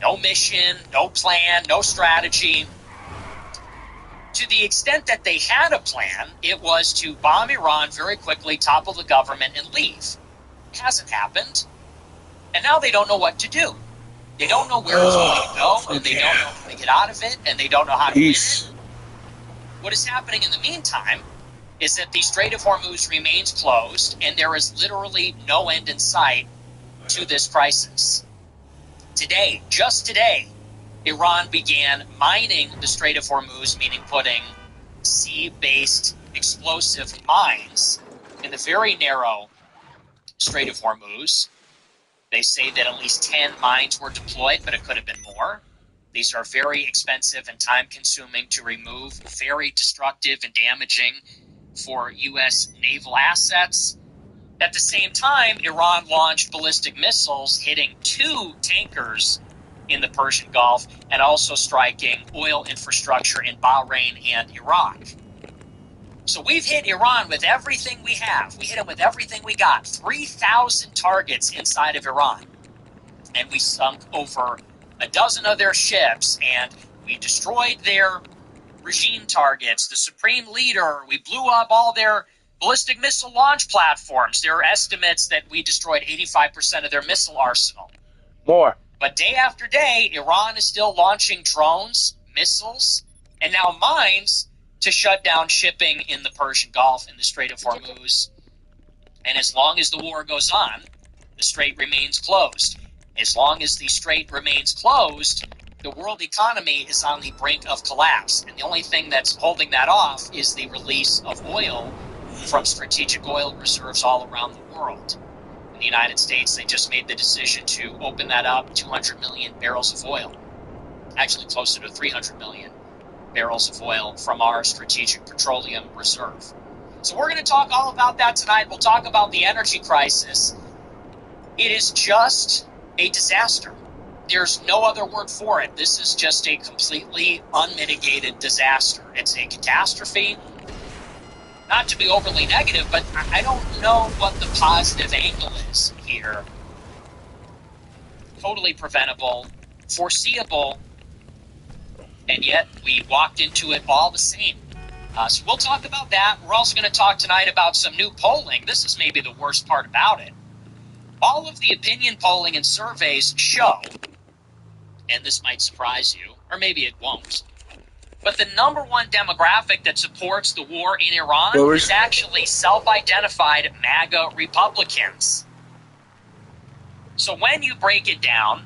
no mission, no plan, no strategy. To the extent that they had a plan, it was to bomb Iran very quickly, topple the government, and leave. It hasn't happened. And now they don't know what to do. They don't know where it's going to go, and they don't know how to get out of it, and they don't know how to win it. What is happening in the meantime is that the Strait of Hormuz remains closed, and there is literally no end in sight to this crisis. Today, just today, Iran began mining the Strait of Hormuz, meaning putting sea-based explosive mines in the very narrow Strait of Hormuz. They say that at least 10 mines were deployed, but it could have been more. These are very expensive and time-consuming to remove, very destructive and damaging for U.S. naval assets. At the same time, Iran launched ballistic missiles hitting 2 tankers in the Persian Gulf and also striking oil infrastructure in Bahrain and Iraq. So we've hit Iran with everything we have. We hit them with everything we got. 3,000 targets inside of Iran. And we sunk over a dozen of their ships, and we destroyed their regime targets. The supreme leader, we blew up all their ballistic missile launch platforms. There are estimates that we destroyed 85% of their missile arsenal. More. But day after day, Iran is still launching drones, missiles, and now mines to shut down shipping in the Persian Gulf and the Strait of Hormuz. And as long as the war goes on, the strait remains closed. As long as the strait remains closed, the world economy is on the brink of collapse. And the only thing that's holding that off is the release of oil from strategic oil reserves all around the world. In the United States, they just made the decision to open that up, 200 million barrels of oil. Actually closer to 300 million barrels of oil from our strategic petroleum reserve. So we're going to talk all about that tonight. We'll talk about the energy crisis. It is just a disaster. There's no other word for it. This is just a completely unmitigated disaster. It's a catastrophe. Not to be overly negative, but I don't know what the positive angle is here. Totally preventable, foreseeable, and yet we walked into it all the same. So we'll talk about that. We're also going to talk tonight about some new polling. This is maybe the worst part about it. All of the opinion polling and surveys show, and this might surprise you, or maybe it won't, but the number one demographic that supports the war in Iran is actually self-identified MAGA Republicans. So when you break it down,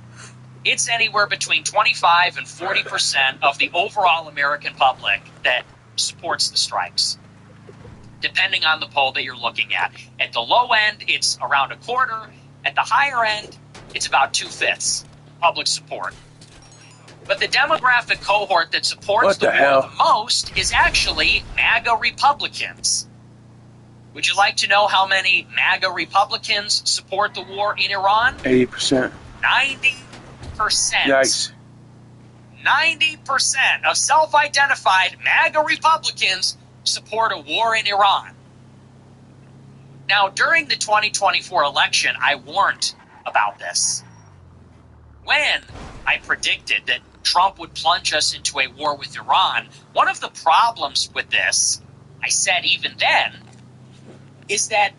it's anywhere between 25 and 40% of the overall American public that supports the strikes, depending on the poll that you're looking at. At the low end, it's around a quarter. At the higher end, it's about 2/5 public support. But the demographic cohort that supports the war the most is actually MAGA Republicans. Would you like to know how many MAGA Republicans support the war in Iran? 80%. 90%. Yikes. 90% of self-identified MAGA Republicans support a war in Iran. Now, during the 2024 election, I warned about this. When I predicted that Trump would plunge us into a war with Iran, one of the problems with this, I said even then, is that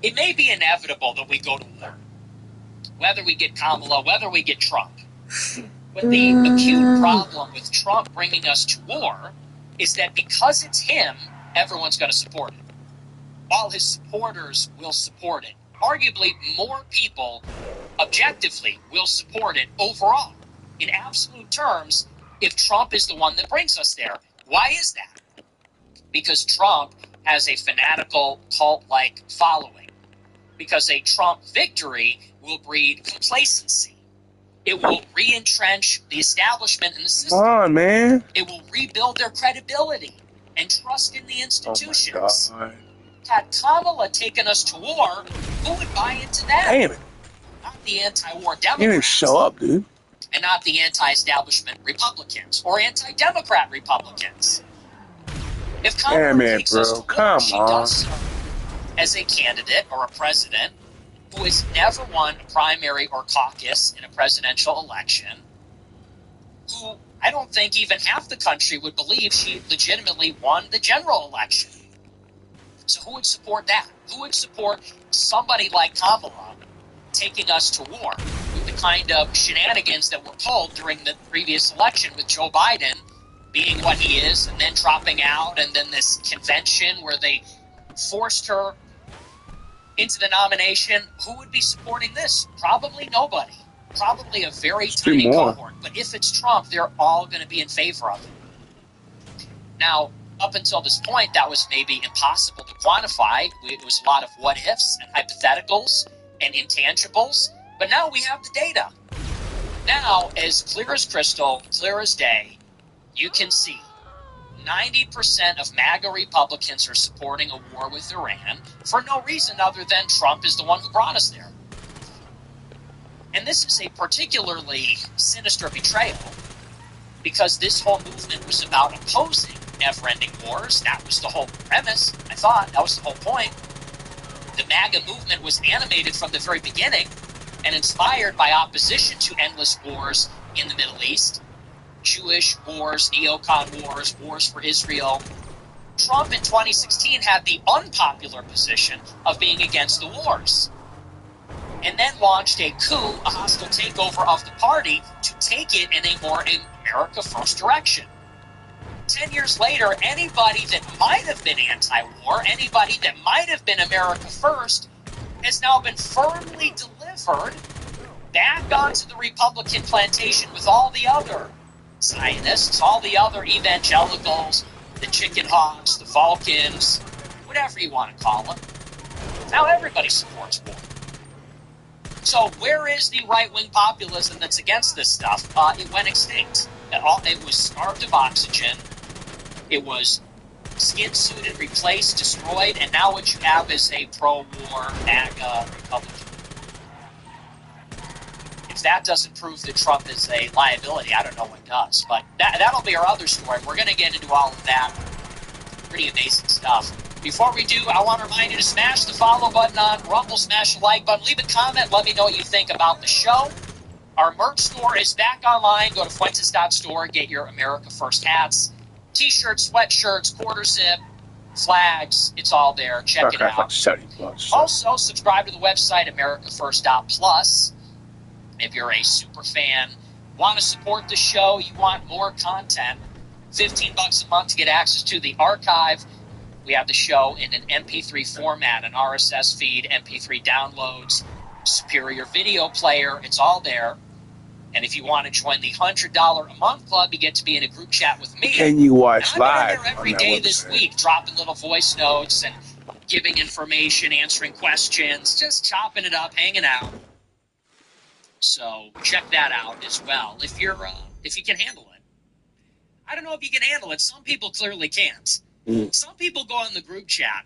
it may be inevitable that we go to war. Whether we get Kamala, whether we get Trump. But the acute problem with Trump bringing us to war is that because it's him, everyone's going to support it. All his supporters will support it. Arguably, more people objectively will support it overall, in absolute terms, if Trump is the one that brings us there. Why is that? Because Trump has a fanatical cult-like following. Because a Trump victory will breed complacency. It will re-entrench the establishment and the system. Come on, man. It will rebuild their credibility and trust in the institutions. Oh my God. Had Kamala taken us to war, who would buy into that? Damn it. Not the anti-war You Democrats. didn't show up, dude. And not the anti-establishment Republicans or anti-Democrat Republicans. If Kamala Damn it, takes us to bro. war, Come she on. does so as a candidate or a president who has never won a primary or caucus in a presidential election, who I don't think even half the country would believe she legitimately won the general election. So who would support that? Who would support somebody like Kamala taking us to war? Would the kind of shenanigans that were pulled during the previous election with Joe Biden being what he is and then dropping out, and then this convention where they forced her into the nomination. Who would be supporting this? Probably nobody. Probably a very tiny cohort. But if it's Trump, they're all going to be in favor of it. Now, up until this point, that was maybe impossible to quantify. It was a lot of what ifs and hypotheticals and intangibles. But now we have the data. Now, as clear as crystal, clear as day, you can see 90% of MAGA Republicans are supporting a war with Iran for no reason other than Trump is the one who brought us there. And this is a particularly sinister betrayal because this whole movement was about opposing never-ending wars. That was the whole premise, I thought. That was the whole point. The MAGA movement was animated from the very beginning and inspired by opposition to endless wars in the Middle East. Jewish wars, neocon wars, wars for Israel. Trump in 2016 had the unpopular position of being against the wars, and then launched a coup, a hostile takeover of the party to take it in a more America First direction. 10 years later, anybody that might have been anti-war, anybody that might have been America First, has now been firmly delivered back onto the Republican plantation with all the other Zionists, all the other evangelicals, the chicken hawks, the Vulcans, whatever you want to call them. Now everybody supports war. So where is the right-wing populism that's against this stuff? It went extinct. It was starved of oxygen. It was skin-suited, replaced, destroyed, and now what you have is a pro-war MAGA Republican. If that doesn't prove that Trump is a liability, I don't know what does. But that'll be our other story. We're going to get into all of that. Pretty amazing stuff. Before we do, I want to remind you to smash the follow button on Rumble, smash the like button, leave a comment, let me know what you think about the show. Our merch store is back online. Go to Fuentes.store, get your America First hats, t-shirts, sweatshirts, quarter zip, flags. It's all there. Check it out. Also, subscribe to the website, AmericaFirst.plus. If you're a super fan, want to support the show, you want more content, $15 a month to get access to the archive. We have the show in an MP3 format, an RSS feed, MP3 downloads, superior video player. It's all there. And if you want to join the $100 a month club, you get to be in a group chat with me. Can you watch live? I'm in there every day this week, dropping little voice notes and giving information, answering questions, just chopping it up, hanging out. So check that out as well if you can handle it. I don't know if you can handle it. Some people clearly can't. Some people go in the group chat.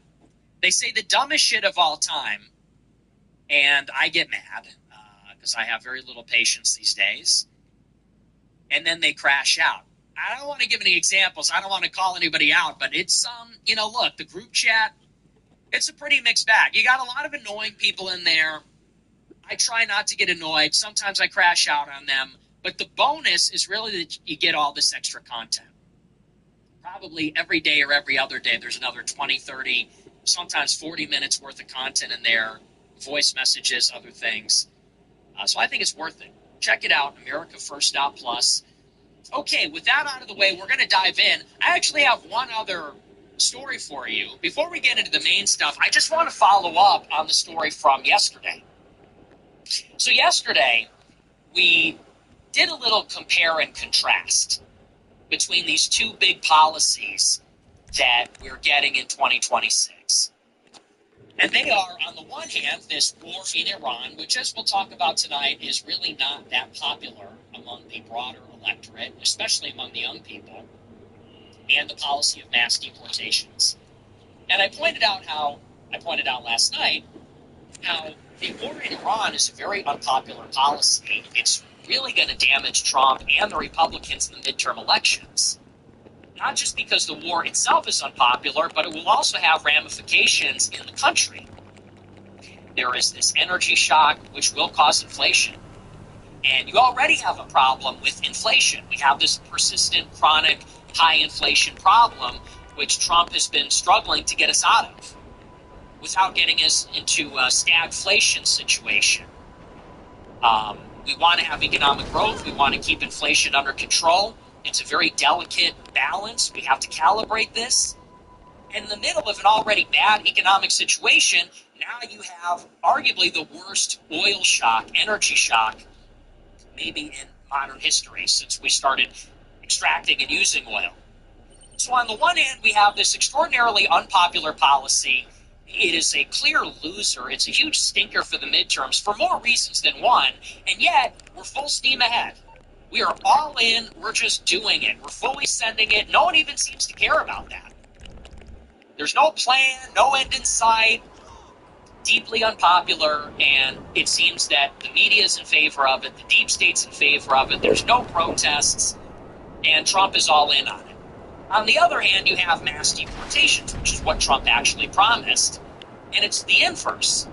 They say the dumbest shit of all time, and I get mad because I have very little patience these days. And then they crash out. I don't want to give any examples. I don't want to call anybody out, but it's look, the group chat, it's a pretty mixed bag. You got a lot of annoying people in there. I try not to get annoyed. Sometimes I crash out on them. But the bonus is really that you get all this extra content. Probably every day or every other day, there's another 20, 30, sometimes 40 minutes worth of content in there, voice messages, other things. So I think it's worth it. Check it out, AmericaFirst.plus. Okay, with that out of the way, we're going to dive in. I actually have one other story for you. Before we get into the main stuff, I just want to follow up on the story from yesterday. So yesterday, we did a little compare and contrast between these two big policies that we're getting in 2026. And they are, on the one hand, this war in Iran, which, as we'll talk about tonight, is really not that popular among the broader electorate, especially among the young people, and the policy of mass deportations. And I pointed out last night how the war in Iran is a very unpopular policy. It's really going to damage Trump and the Republicans in the midterm elections. Not just because the war itself is unpopular, but it will also have ramifications in the country. There is this energy shock, which will cause inflation. And you already have a problem with inflation. We have this persistent, chronic, high inflation problem, which Trump has been struggling to get us out of, without getting us into a stagflation situation. We want to have economic growth. We want to keep inflation under control. It's a very delicate balance. We have to calibrate this. In the middle of an already bad economic situation, now you have arguably the worst oil shock, energy shock, maybe in modern history since we started extracting and using oil. So on the one hand, we have this extraordinarily unpopular policy. It is a clear loser. It's a huge stinker for the midterms for more reasons than one, and yet we're full steam ahead. We are all in. We're just doing it. We're fully sending it. No one even seems to care about that. There's no plan, no end in sight, deeply unpopular, and it seems that the media is in favor of it, the deep state's in favor of it, there's no protests, and Trump is all in on it. On the other hand, you have mass deportations, which is what Trump actually promised, and it's the inverse.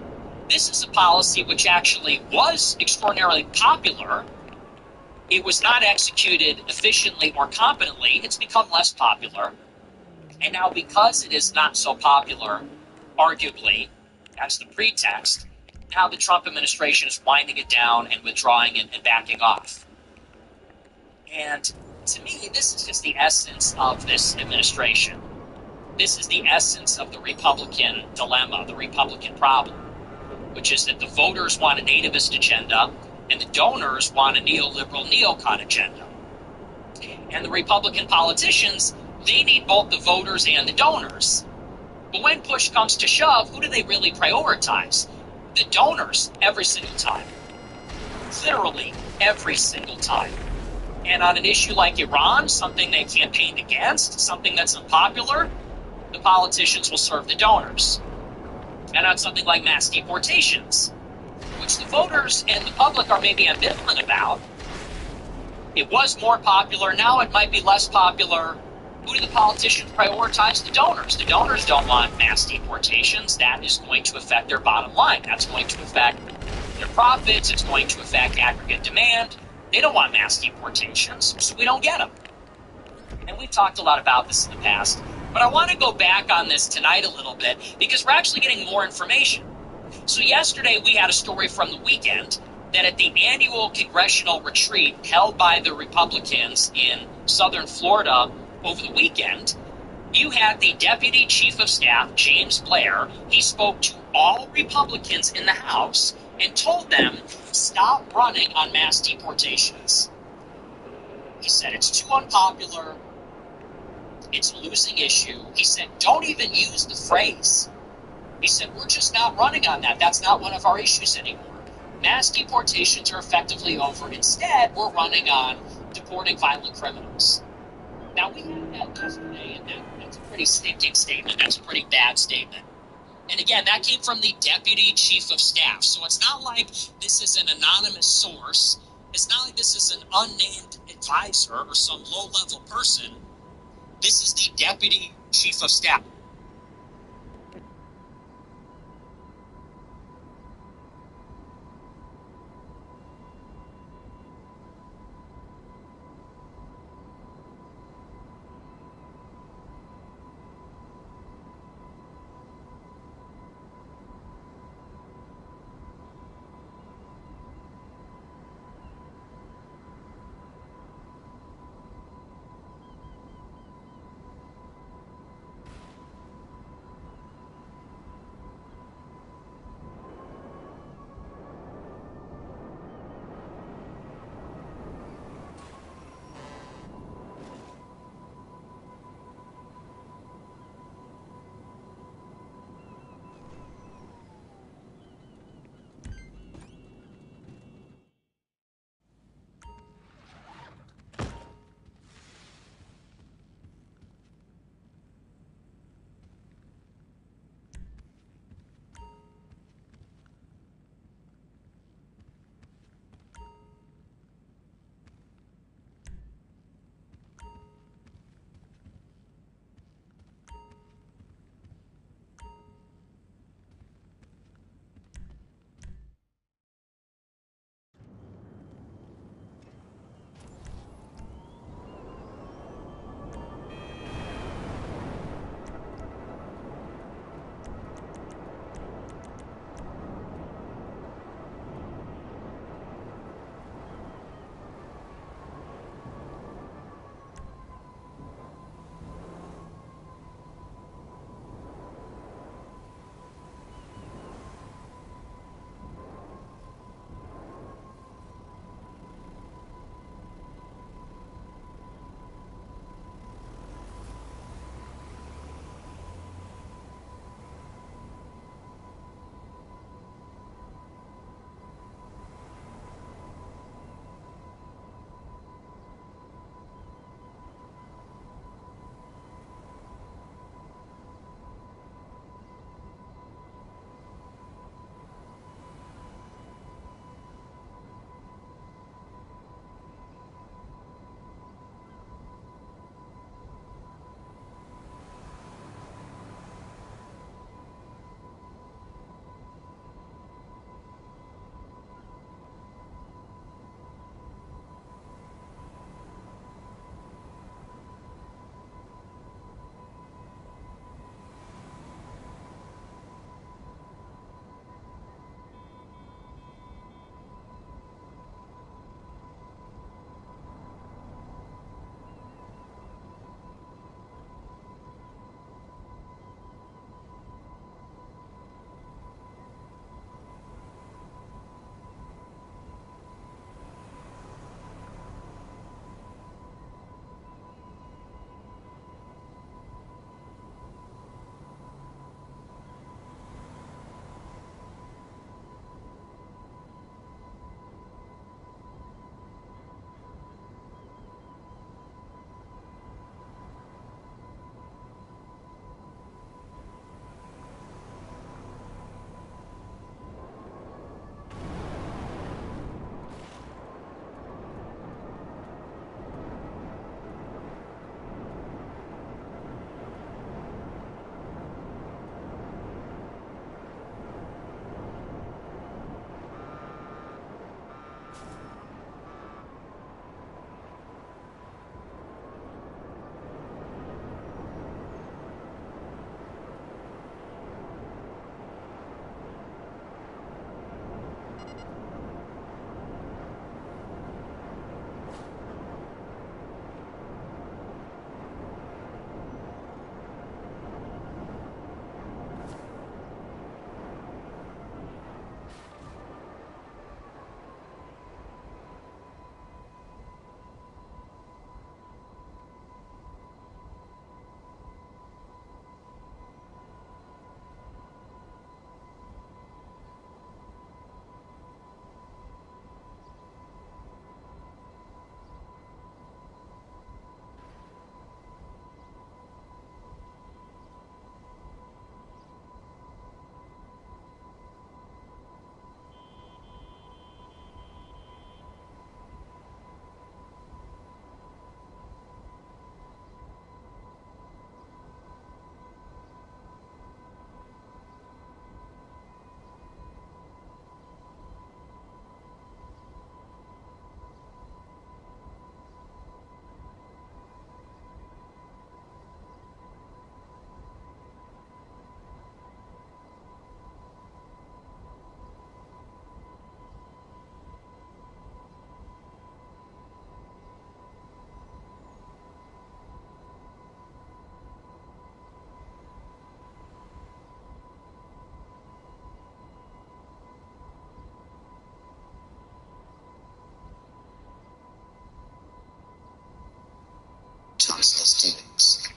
This is a policy which actually was extraordinarily popular. It was not executed efficiently or competently. It's become less popular. And now because it is not so popular, arguably, that's the pretext, now the Trump administration is winding it down and withdrawing and backing off. And to me, this is just the essence of this administration. This is the essence of the Republican dilemma, the Republican problem, which is that the voters want a nativist agenda and the donors want a neoliberal neocon agenda. And the Republican politicians, they need both the voters and the donors. But when push comes to shove, who do they really prioritize? The donors every single time. Literally every single time. And on an issue like Iran, something they campaigned against, something that's unpopular, the politicians will serve the donors. And on something like mass deportations, which the voters and the public are maybe ambivalent about, it was more popular, now it might be less popular. Who do the politicians prioritize? The donors. The donors don't want mass deportations. That is going to affect their bottom line. That's going to affect their profits. It's going to affect aggregate demand. They don't want mass deportations, so we don't get them. And we've talked a lot about this in the past, but I want to go back on this tonight a little bit because we're actually getting more information. So yesterday we had a story from the weekend that at the annual congressional retreat held by the Republicans in southern Florida over the weekend, you had the Deputy Chief of Staff, James Blair. He spoke to all Republicans in the House and told them, stop running on mass deportations. He said it's too unpopular. It's a losing issue. He said, don't even use the phrase. He said, we're just not running on that. That's not one of our issues anymore. Mass deportations are effectively over. Instead, we're running on deporting violent criminals. Now, we had that yesterday, and that's a pretty stinking statement. That's a pretty bad statement. And again, that came from the Deputy Chief of Staff. So it's not like this is an anonymous source. It's not like this is an unnamed advisor or some low-level person. This is the Deputy Chief of Staff.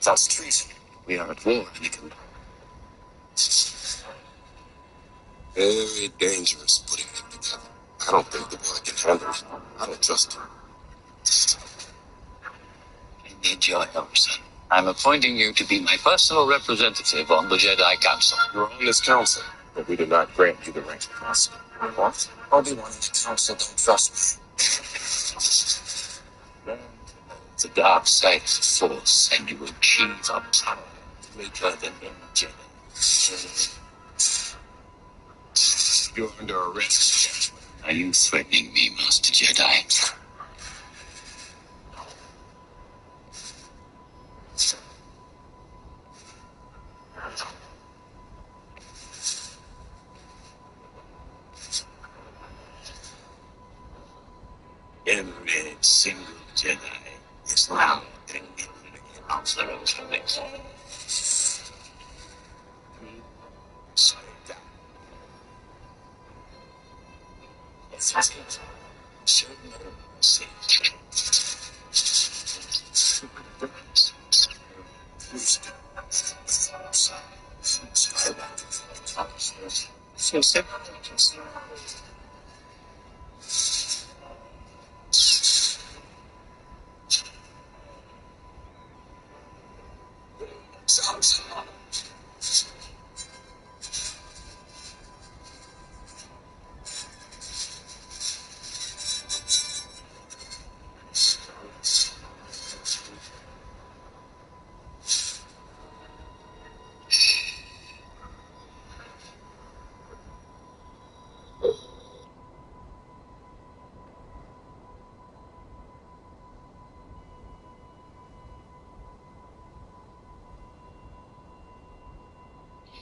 That's treason. We are at war, Anakin. Very dangerous putting them together. I don't think the boy can handle it. I don't trust him. I need your help, son. I'm appointing you to be my personal representative on the Jedi Council. You're on this council, but we do not grant you the rank of master. What? Obi-Wan and the Council don't trust me. The dark side of the Force, and you will achieve a power greater than any Jedi. You're under arrest. Are you threatening me, Master Jedi? Every single Jedi is now an counselor of conviction. Say that. It's his certain say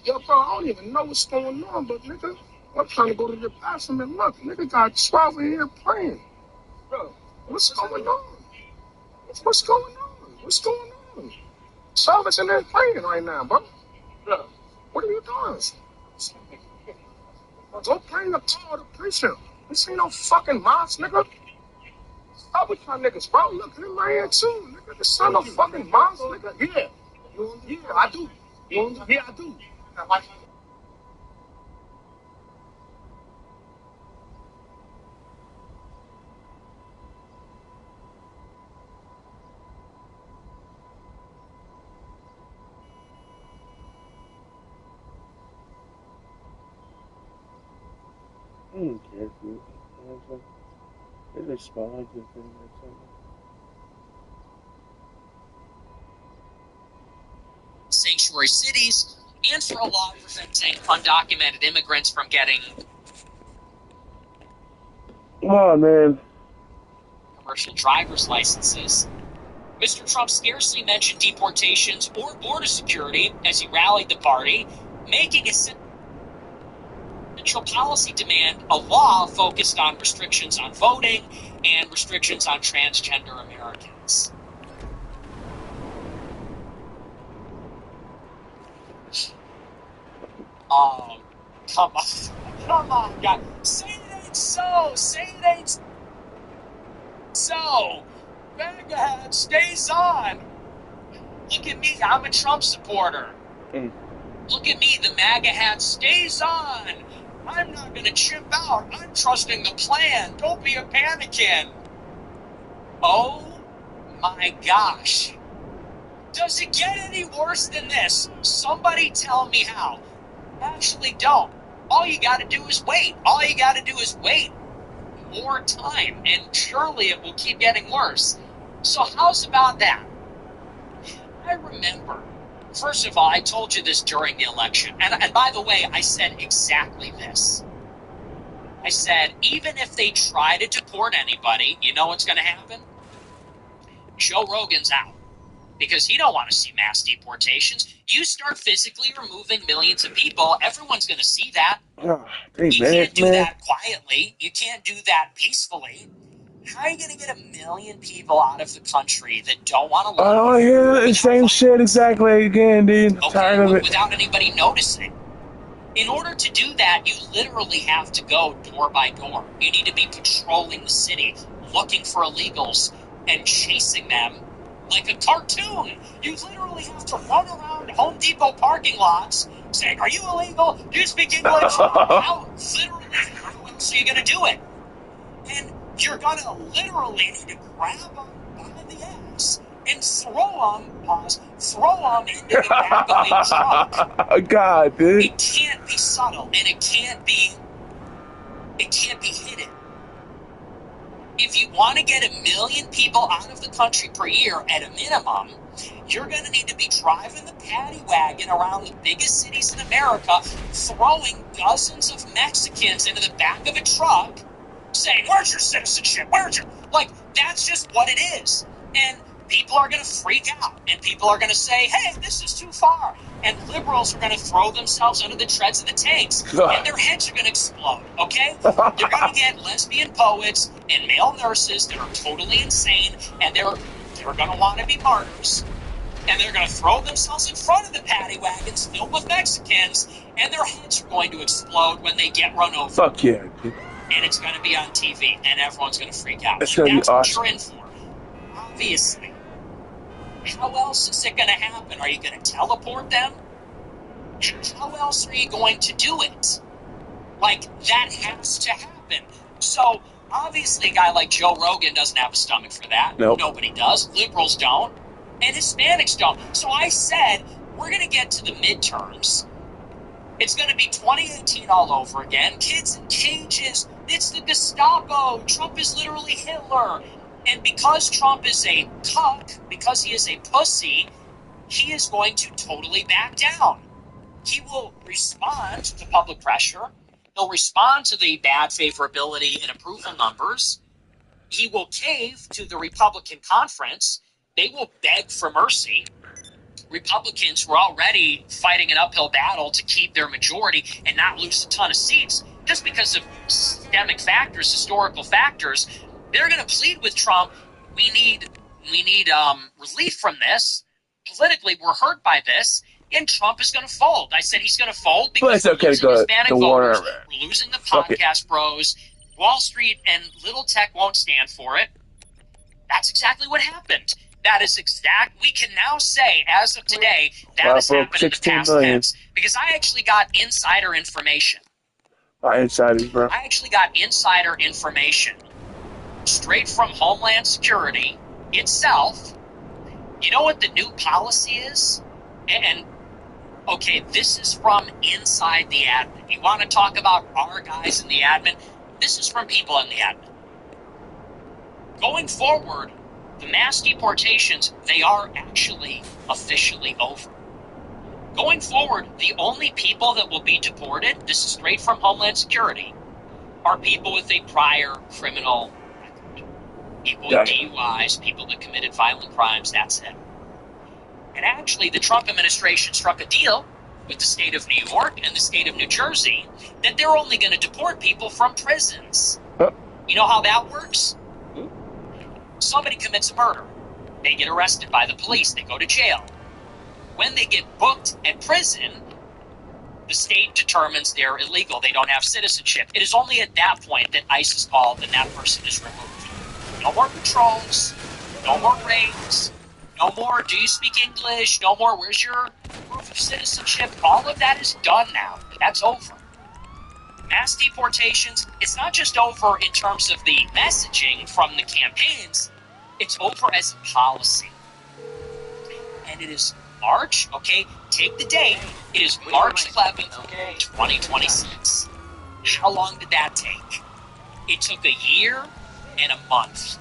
Yo, bro, I don't even know what's going on, but nigga, I'm trying to go to your bathroom and look, nigga got 12 in here playing. Bro, what's going on? What's going on? What's going on? 12 is in there playing right now, bro. Bro, what are you doing? Go play in the car to preacher. This ain't no fucking moss, nigga. Stop with y'all niggas, bro. Look, him right here too, nigga. This ain't no fucking moss, nigga. Yeah. Yeah, I do. Yeah, I do. I don't care if you they just spell like this thing or something. Sanctuary cities, and for a law preventing undocumented immigrants from getting Come on, man. commercial driver's licenses. Mr. Trump scarcely mentioned deportations or border security as he rallied the party, making a central policy demand a law focused on restrictions on voting and restrictions on transgender Americans. Oh, come on, God. Say it ain't so. Say it ain't so. MAGA hat stays on. Look at me. I'm a Trump supporter. Look at me. The MAGA hat stays on. I'm not going to chimp out. I'm trusting the plan. Don't be a panikin. Oh, my gosh. Does it get any worse than this? Somebody tell me how. Actually, don't. All you got to do is wait. All you got to do is wait. More time, and surely it will keep getting worse. So how's about that? I remember. First of all, I told you this during the election. And by the way, I said exactly this. I said, even if they try to deport anybody, you know what's going to happen? Joe Rogan's out. Because he don't want to see mass deportations. You start physically removing millions of people, everyone's going to see that. Oh, You can't do that quietly. You can't do that peacefully. How are you going to get 1 million people out of the country that don't want to live? I don't hear the same shit exactly again, dude. Okay, Tired of it. without anybody noticing. In order to do that, you literally have to go door by door. You need to be patrolling the city, looking for illegals, and chasing them like a cartoon. You literally have to run around Home Depot parking lots saying, "Are you illegal? Do you speak English?" How else are you going to do it? And you're going to literally need to grab them by the ass and throw them into the back of a truck. God, dude. It can't be subtle, and it can't be hidden. If you want to get 1 million people out of the country per year at a minimum, you're going to need to be driving the paddy wagon around the biggest cities in America, throwing dozens of Mexicans into the back of a truck, saying, "Where's your citizenship? Where's your..." Like, that's just what it is. And people are going to freak out, and people are going to say, "Hey, this is too far." And liberals are going to throw themselves under the treads of the tanks, and their heads are going to explode, okay? You're going to get lesbian poets and male nurses that are totally insane, and they're going to want to be martyrs, and they're going to throw themselves in front of the paddy wagons filled with Mexicans, and their heads are going to explode when they get run over. Fuck yeah, dude. And it's going to be on TV, and everyone's going to freak out. It's going to be awesome. That's what you're in for, obviously. How else is it going to happen? Are you going to teleport them? How else are you going to do it? Like, that has to happen. So, obviously, a guy like Joe Rogan doesn't have a stomach for that. Nope. Nobody does. Liberals don't. And Hispanics don't. So I said, we're going to get to the midterms. It's going to be 2018 all over again. Kids in cages. It's the Gestapo. Trump is literally Hitler. And because Trump is a cuck, because he is a pussy, he is going to totally back down. He will respond to public pressure. He'll respond to the bad favorability and approval numbers. He will cave to the Republican conference. They will beg for mercy. Republicans were already fighting an uphill battle to keep their majority and not lose a ton of seats just because of systemic factors, historical factors. They're going to plead with Trump. We need relief from this. Politically, we're hurt by this, and Trump is going to fold. I said he's going to fold because But it's okay to go Hispanic to voters. war. We're losing the Fuck it. podcast bros. Wall Street and little tech won't stand for it. That's exactly what happened. That is exact. We can now say, as of today, that Wow, has broke happened in the 16 past million. tense. Because I actually got insider information. Insiders, bro. I actually got insider information straight from Homeland Security itself. You know what the new policy is? And okay, this is from inside the admin. You want to talk about our guys in the admin? This is from people in the admin. Going forward, the mass deportations, they are actually officially over. Going forward, the only people that will be deported, this is straight from Homeland Security, are people with a prior criminal record. People with DUIs, people that committed violent crimes, that's it. And actually, the Trump administration struck a deal with the state of New York and the state of New Jersey that they're only going to deport people from prisons. You know how that works? Somebody commits a murder. They get arrested by the police. They go to jail. When they get booked at prison, the state determines they're illegal. They don't have citizenship. It is only at that point that ICE is called and that person is removed. No more patrols. No more raids. No more, do you speak English? No more, where's your proof of citizenship? All of that is done now. That's over. Mass deportations, it's not just over in terms of the messaging from the campaigns, it's over as a policy. And it is March, okay, take the date, it is March 11th, 2026. How long did that take? It took a year and a month.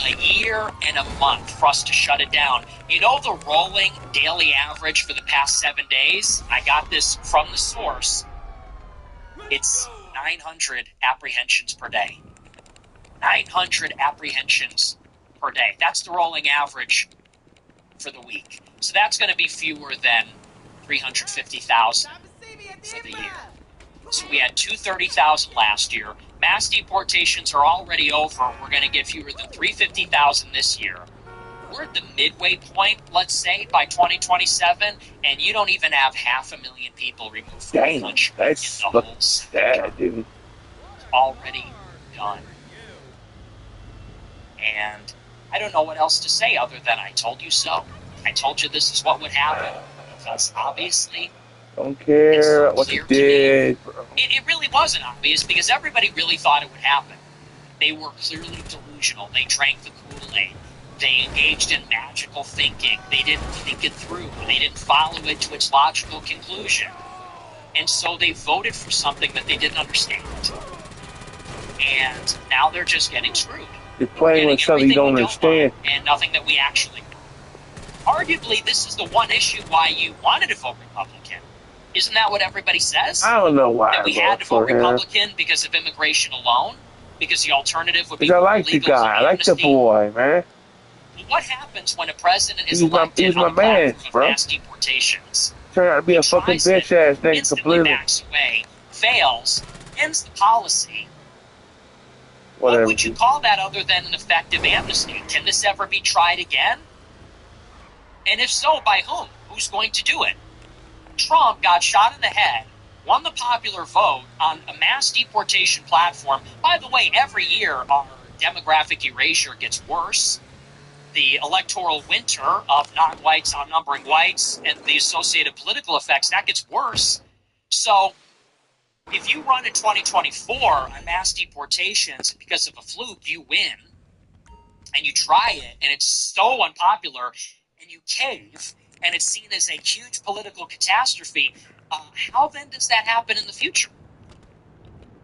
A year and a month for us to shut it down. You know the rolling daily average for the past 7 days? I got this from the source. It's 900 apprehensions per day. 900 apprehensions per day. That's the rolling average for the week. So that's going to be fewer than 350,000 for the year. So we had 230,000 last year. Mass deportations are already over. We're going to get fewer than 350,000 this year. We're at the midway point, let's say, by 2027, and you don't even have 500,000 people removed from the country. That's in the whole sad, dude. Already done. And I don't know what else to say other than I told you so. I told you this is what would happen. Because obviously, Don't care what you did, bro. it really wasn't obvious because everybody really thought it would happen. They were clearly delusional. They drank the Kool-Aid. They engaged in magical thinking. They didn't think it through. They didn't follow it to its logical conclusion. And so they voted for something that they didn't understand. And now they're just getting screwed. You're playing with something you don't understand. And nothing that we actually... Arguably, this is the one issue why you wanted to vote Republican. Isn't that what everybody says? I don't know why that we had to vote Republican because of immigration alone? Because the alternative would be... Because I like the guy. I like the boy, man. What happens when a president is elected he's my on the man, platform of bro. mass deportations? Turned out to be a fucking bitch ass nigga Instantly completely. backs away, fails, ends the policy. Whatever. What would you call that other than an effective amnesty? Can this ever be tried again? And if so, by whom? Who's going to do it? Trump got shot in the head, won the popular vote on a mass deportation platform. By the way, every year our demographic erasure gets worse. The electoral winter of non-whites outnumbering whites and the associated political effects, that gets worse. So if you run in 2024 on mass deportations because of a fluke, you win, and you try it, and it's so unpopular, and you cave, and it's seen as a huge political catastrophe, how then does that happen in the future?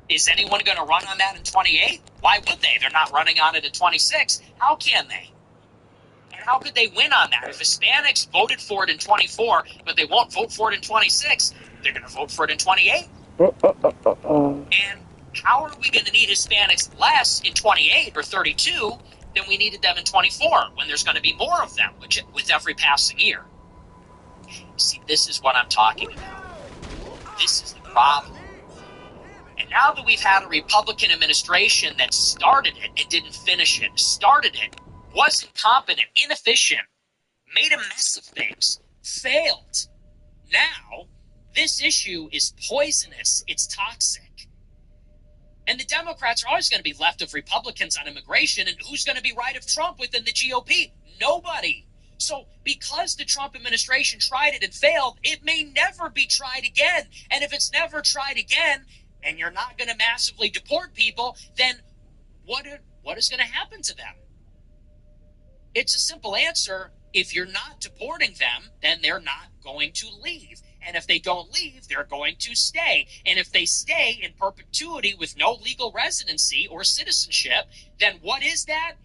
Is anyone going to run on that in 28? Why would they? They're not running on it in 26. How can they? And how could they win on that? If Hispanics voted for it in 24, but they won't vote for it in 26, they're going to vote for it in 28. And how are we going to need Hispanics less in 28 or 32 than we needed them in 24 when there's going to be more of them with every passing year? See, this is what I'm talking about. This is the problem. And now that we've had a Republican administration that started it and didn't finish it, started it, was incompetent, inefficient, made a mess of things, failed. Now, this issue is poisonous. It's toxic. And the Democrats are always going to be left of Republicans on immigration, and who's going to be right of Trump within the GOP? Nobody. So because the Trump administration tried it and failed, it may never be tried again. And if it's never tried again, and you're not going to massively deport people, then what is going to happen to them? It's a simple answer. If you're not deporting them, then they're not going to leave. And if they don't leave, they're going to stay. And if they stay in perpetuity with no legal residency or citizenship, then what is that?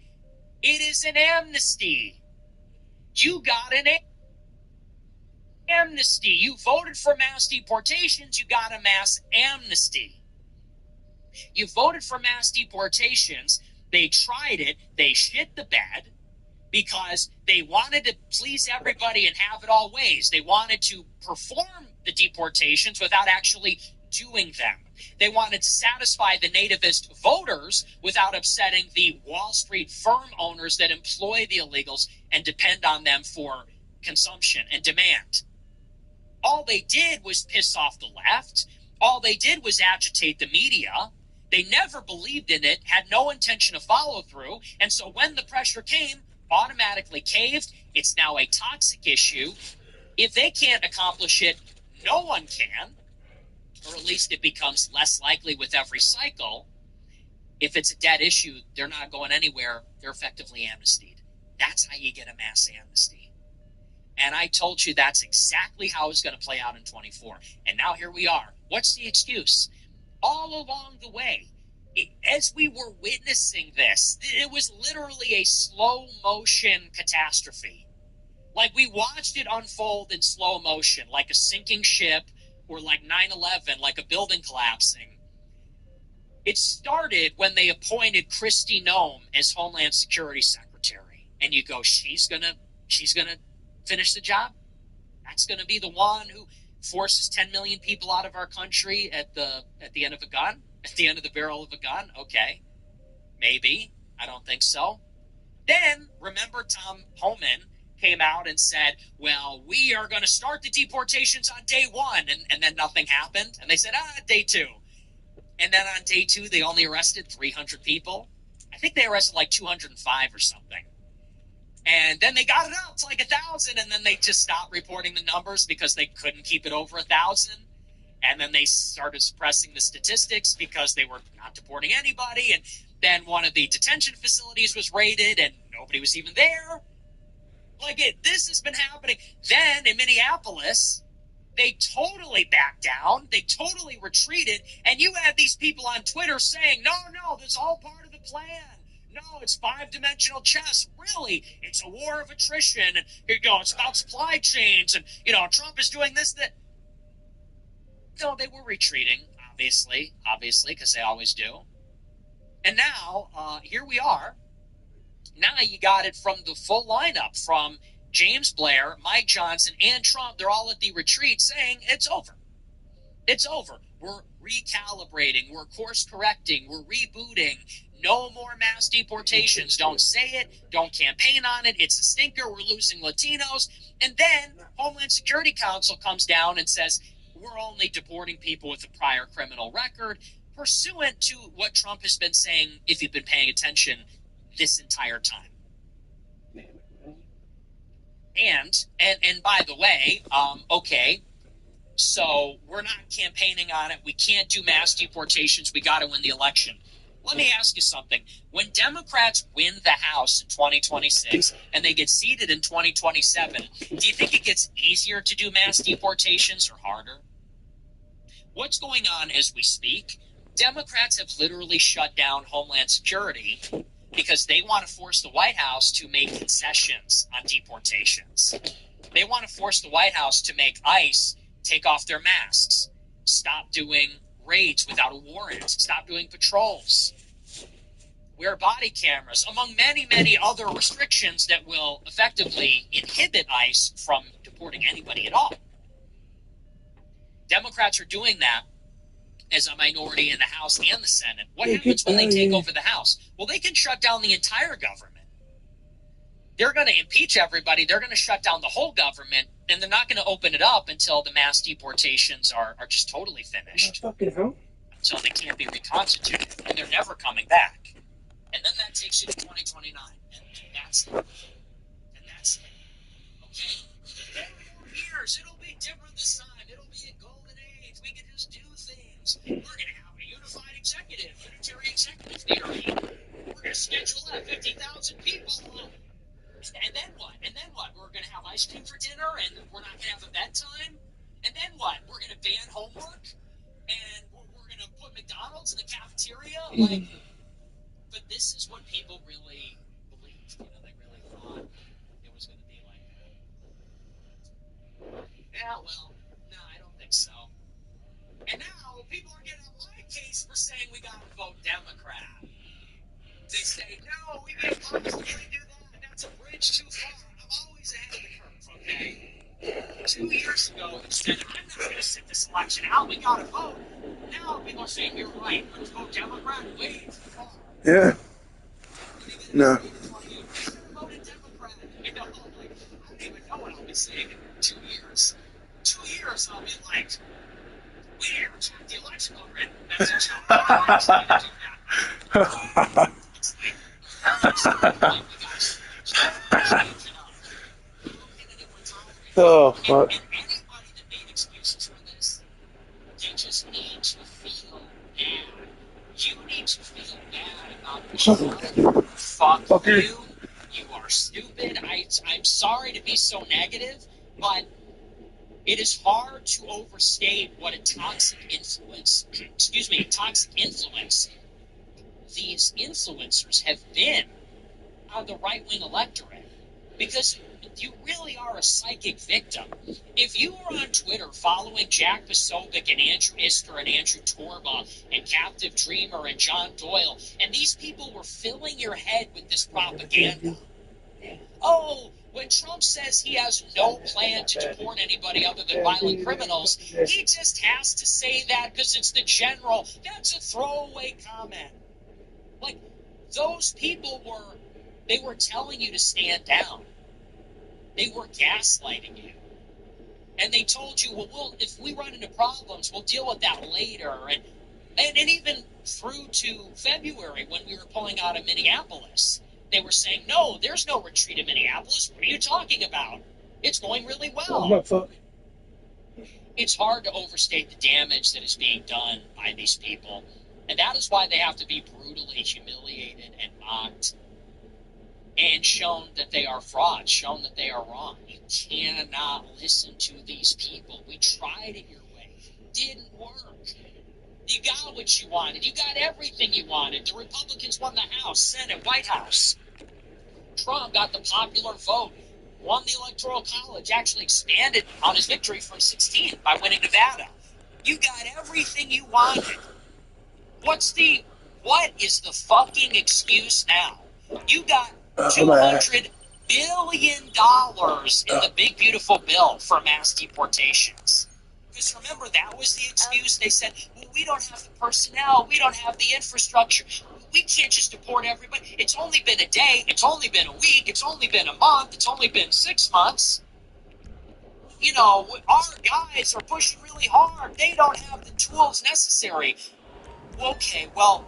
It is an amnesty. You got an amnesty. You voted for mass deportations, you got a mass amnesty. You voted for mass deportations, they tried it, they shit the bed because they wanted to please everybody and have it all ways. They wanted to perform the deportations without actually doing them. They wanted to satisfy the nativist voters without upsetting the Wall Street firm owners that employ the illegals and depend on them for consumption and demand. All they did was piss off the left. All they did was agitate the media. They never believed in it, had no intention of follow through, and so when the pressure came, automatically caved. It's now a toxic issue. If they can't accomplish it, no one can. Or at least it becomes less likely with every cycle. If it's a dead issue, they're not going anywhere. They're effectively amnestied. That's how you get a mass amnesty. And I told you that's exactly how it's going to play out in 24. And now here we are. What's the excuse? All along the way, as we were witnessing this, it was literally a slow motion catastrophe. Like we watched it unfold in slow motion, like a sinking ship, or like 9/11, like a building collapsing. It started when they appointed Kristi Noem as Homeland Security Secretary. And you go, she's gonna finish the job? That's gonna be the one who forces 10 million people out of our country at the end of a gun? At the end of the barrel of a gun? Okay. Maybe. I don't think so. Then, remember Tom Homan came out and said, well, we are going to start the deportations on day one, and then nothing happened. And they said, day two. And then on day two, they only arrested 300 people. I think they arrested like 205 or something. And then they got it up to like 1,000, and then they just stopped reporting the numbers because they couldn't keep it over 1,000. And then they started suppressing the statistics because they were not deporting anybody. And then one of the detention facilities was raided, and nobody was even there. This has been happening. Then in Minneapolis, they totally backed down. They totally retreated. And you had these people on Twitter saying, no, this is all part of the plan. No, it's five-dimensional chess. Really, it's a war of attrition. And, it's about supply chains. And, Trump is doing this, that. No, they were retreating, obviously, because they always do. And now, here we are. Now you got it from the full lineup, from James Blair, Mike Johnson, and Trump. They're all at the retreat saying it's over. It's over. We're recalibrating. We're course correcting. We're rebooting. No more mass deportations. Don't say it. Don't campaign on it. It's a stinker. We're losing Latinos. And then Homeland Security Council comes down and says, we're only deporting people with a prior criminal record, pursuant to what Trump has been saying, if you've been paying attention, this entire time. And by the way, okay, so we're not campaigning on it. We can't do mass deportations. We got to win the election. Let me ask you something. When Democrats win the House in 2026 and they get seated in 2027, do you think it gets easier to do mass deportations or harder? What's going on as we speak? Democrats have literally shut down Homeland Security because they want to force the White House to make concessions on deportations. They want to force the White House to make ICE take off their masks, stop doing raids without a warrant, stop doing patrols, wear body cameras, among many, many other restrictions that will effectively inhibit ICE from deporting anybody at all. Democrats are doing that as a minority in the House and the Senate. What happens when they take over the House? Well, they can shut down the entire government. They're going to impeach everybody. They're going to shut down the whole government, and they're not going to open it up until the mass deportations are just totally finished. Until they can't be reconstituted, and they're never coming back. And then that takes you to 2029, and that's it. And that's it. Okay? In 4 years, it'll be different this time. It'll be a golden age. We can just do things. We're going to have a unified executive, unitary executive theory. We're going to schedule 50,000 people. And then what? We're going to have ice cream for dinner, and we're not going to have a bedtime? And then what? We're going to ban homework? And we're going to put McDonald's in the cafeteria? But this is what people really believed. They really thought it was going to be like that. Yeah, well, no, I don't think so. And now people are getting on my case for saying we got to vote Democrat. They say, no, we can't possibly do that. That's a bridge too far. I'm always ahead of the curve, okay? 2 years ago, you said, I'm not going to sit this election out. We got to vote. Now people are saying, you're right. Let's vote Democrat. Way too far. Yeah. No. Voted Democrat. I don't even know what I'll be saying in 2 years. 2 years, I'll be like, we're check the election already. That's a joke. I'm actually going to do that. Oh, fuck. And anybody that made excuses for this, they just need to feel bad. You need to feel bad about yourself. Fuck you. You are stupid. I'm sorry to be so negative, but it is hard to overstate what a toxic influence, these influencers have been on the right-wing electorate. Because you really are a psychic victim. If you were on Twitter following Jack Posobiec and Andrew Isker and Andrew Torba and Captive Dreamer and John Doyle, and these people were filling your head with this propaganda. Oh, when Trump says he has no plan to deport anybody other than violent criminals, he just has to say that because it's the general. That's a throwaway comment. Those people were telling you to stand down. They were gaslighting you. And they told you, well, if we run into problems, we'll deal with that later. And even through to February when we were pulling out of Minneapolis, They were saying, no, there's no retreat in Minneapolis. What are you talking about? It's going really well. Motherfucker. It's hard to overstate the damage that is being done by these people. And that is why they have to be brutally humiliated and mocked and shown that they are frauds, shown that they are wrong. You cannot listen to these people. We tried it your way. It didn't work. You got what you wanted. You got everything you wanted. The Republicans won the House, Senate, White House. Trump got the popular vote, won the Electoral College, actually expanded on his victory from 16 by winning Nevada. You got everything you wanted. What is the fucking excuse now? You got $200 billion in the big beautiful bill for mass deportations. Because remember, that was the excuse. They said, well, we don't have the personnel, we don't have the infrastructure, we can't just deport everybody. It's only been a day, it's only been a week, it's only been a month, it's only been 6 months. You know, our guys are pushing really hard. They don't have the tools necessary. Okay, well,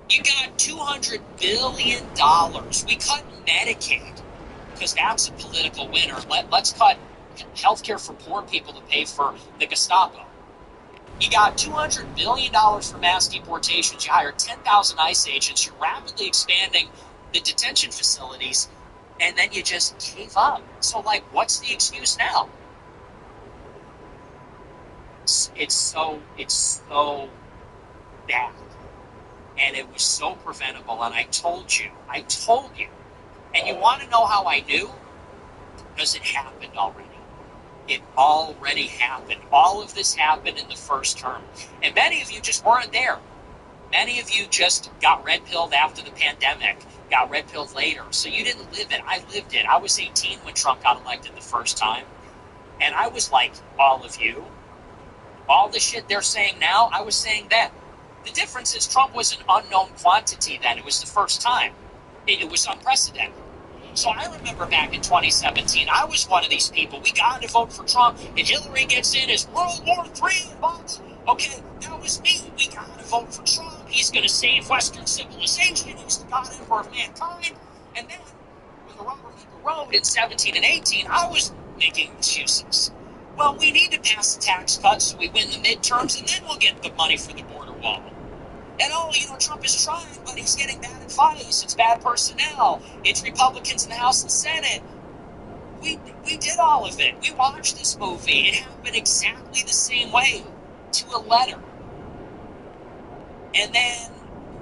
you got $200 billion. We cut Medicaid because that's a political winner. Let's cut healthcare for poor people to pay for the Gestapo. You got $200 billion for mass deportations. You hired 10,000 ICE agents. You're rapidly expanding the detention facilities, and then you just gave up. So, like, what's the excuse now? It's so bad. And it was so preventable. And I told you. And you want to know how I knew? Because it happened already. It already happened. All of this happened in the first term. And many of you just weren't there. Many of you just got red-pilled after the pandemic, got red-pilled later. So you didn't live it. I lived it. I was 18 when Trump got elected the first time. And I was like all of you. All the shit they're saying now, I was saying then. The difference is Trump was an unknown quantity then. It was the first time. It was unprecedented. So I remember back in 2017, I was one of these people. We got to vote for Trump, and Hillary gets in as World War III involved. Okay, that was me. We got to vote for Trump. He's going to save Western civilization. He's the God Emperor of mankind. And then, when the rubber hit the road in 17 and 18, I was making excuses. Well, we need to pass a tax cut so we win the midterms, and then we'll get the money for the border wall. And Trump is trying, but he's getting bad advice. It's bad personnel. It's Republicans in the House and Senate. We did all of it. We watched this movie. It happened exactly the same way, to a letter. And then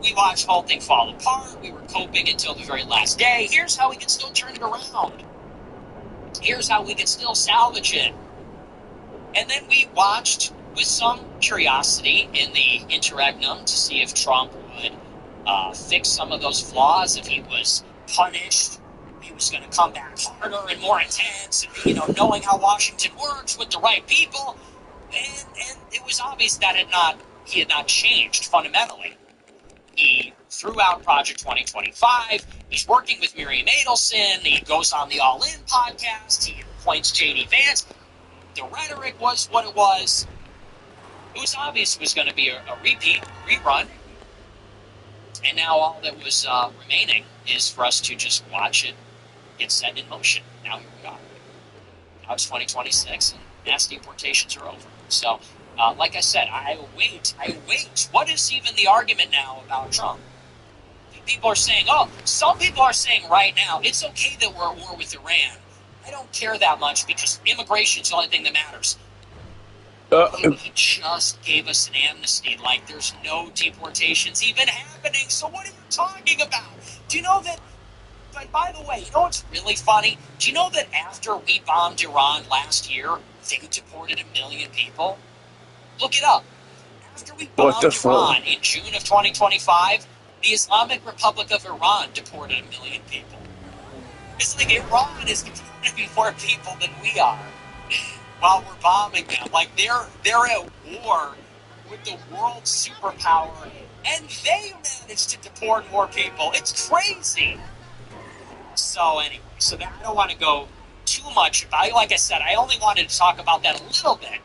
we watched the whole thing fall apart. We were coping until the very last day. Here's how we can still turn it around. Here's how we can still salvage it. And then we watched with some curiosity in the interregnum to see if Trump would fix some of those flaws, if he was punished, he was going to come back harder and more intense, and knowing how Washington works with the right people. And it was obvious that he had not changed fundamentally. He threw out Project 2025. He's working with Miriam Adelson. He goes on the All In podcast. He appoints J.D. Vance. The rhetoric was what it was. It was obvious it was going to be a rerun. And now all that was remaining is for us to just watch it get set in motion. Now here we are. Now it's 2026 and mass deportations are over. So, like I said, I wait. What is even the argument now about Trump? People are saying, some people are saying right now, it's okay that we're at war with Iran. I don't care that much because immigration is the only thing that matters. He just gave us an amnesty, like there's no deportations even happening. So what are you talking about? Do you know that? But by the way, you know what's really funny? Do you know that after we bombed Iran last year, they deported 1 million people? Look it up. After we bombed Iran in June of 2025, the Islamic Republic of Iran deported 1 million people. It's like Iran is deporting more people than we are. While we're bombing them, like they're at war with the world superpower, and they managed to deport more people. It's crazy. So anyway, I don't want to go too much about it. Like I said, I only wanted to talk about that a little bit,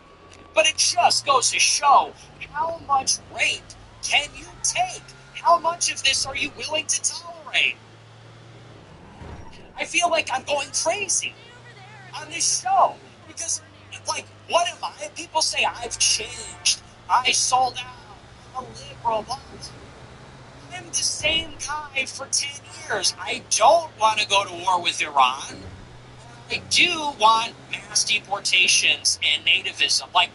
but it just goes to show how much rape can you take? How much of this are you willing to tolerate? feel like I'm going crazy on this show because, like, what am I? People say I've changed. I sold out. I'm a liberal. I'm the same guy for 10 years. I don't want to go to war with Iran. I do want mass deportations and nativism. Like,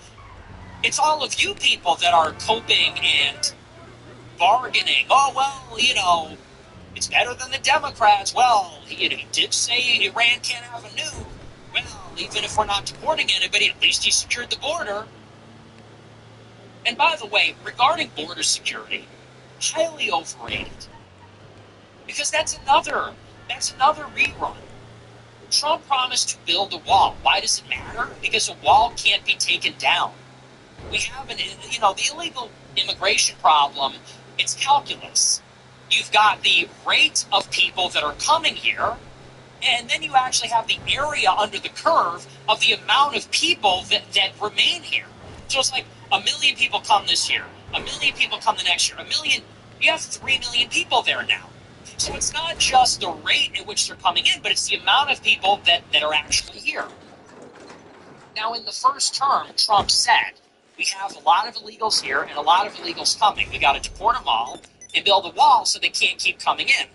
it's all of you people that are coping and bargaining. Oh, well, you know, it's better than the Democrats. Well, he did say Iran can't have a nuke. Well, even if we're not deporting anybody, at least he secured the border. And by the way, regarding border security, highly overrated. Because that's another rerun. Trump promised to build a wall. Why does it matter? Because a wall can't be taken down. We have the illegal immigration problem, it's calculus. You've got the rate of people that are coming here, and then you actually have the area under the curve of the amount of people that remain here. So it's like 1 million people come this year, 1 million people come the next year, 1 million, you have 3 million people there now. So it's not just the rate at which they're coming in, but it's the amount of people that are actually here. Now, in the first term, Trump said, we have a lot of illegals here and a lot of illegals coming. We got to deport them all and build a wall so they can't keep coming in.